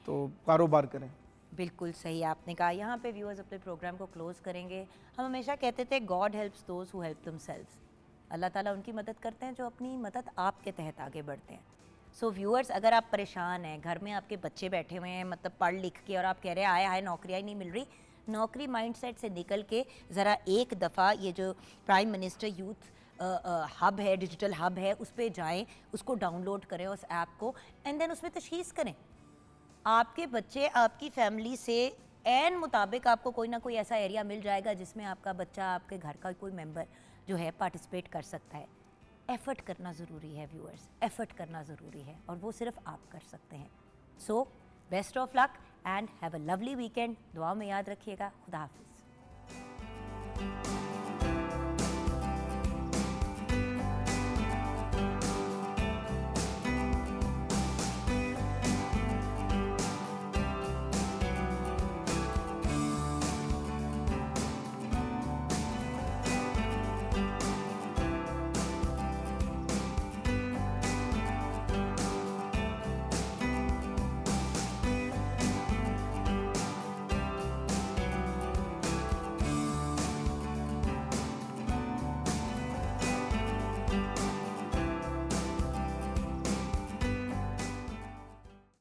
F: तो कारोबार करें।
A: बिल्कुल सही आपने कहा। यहाँ पे व्यूअर्स अपने प्रोग्राम को क्लोज करेंगे। हम हमेशा कहते थे God helps those who help themselves. Allah ताला उनकी मदद करते हैं जो अपनी मदद आपके तहत आगे बढ़ते हैं। सो व्यूअर्स, अगर आप परेशान हैं, घर में आपके बच्चे बैठे हुए हैं, मतलब पढ़ लिख के, और आप कह रहे हैं आए हाय नौकरियाँ ही नहीं मिल रही, नौकरी माइंडसेट से निकल के ज़रा एक दफ़ा ये जो प्राइम मिनिस्टर यूथ हब है, डिजिटल हब है, उस पर जाएँ, उसको डाउनलोड करें उस ऐप को, एंड देन उसमें तशख़ीस करें। आपके बच्चे आपकी फैमिली से एन मुताबिक आपको कोई ना कोई ऐसा एरिया मिल जाएगा जिसमें आपका बच्चा, आपके घर का कोई मेंबर जो है पार्टिसिपेट कर सकता है। एफ़र्ट करना ज़रूरी है व्यूअर्स, एफ़र्ट करना ज़रूरी है, और वो सिर्फ आप कर सकते हैं। So best of luck and have a lovely weekend. दुआ में याद रखिएगा। खुदा हाफिज़।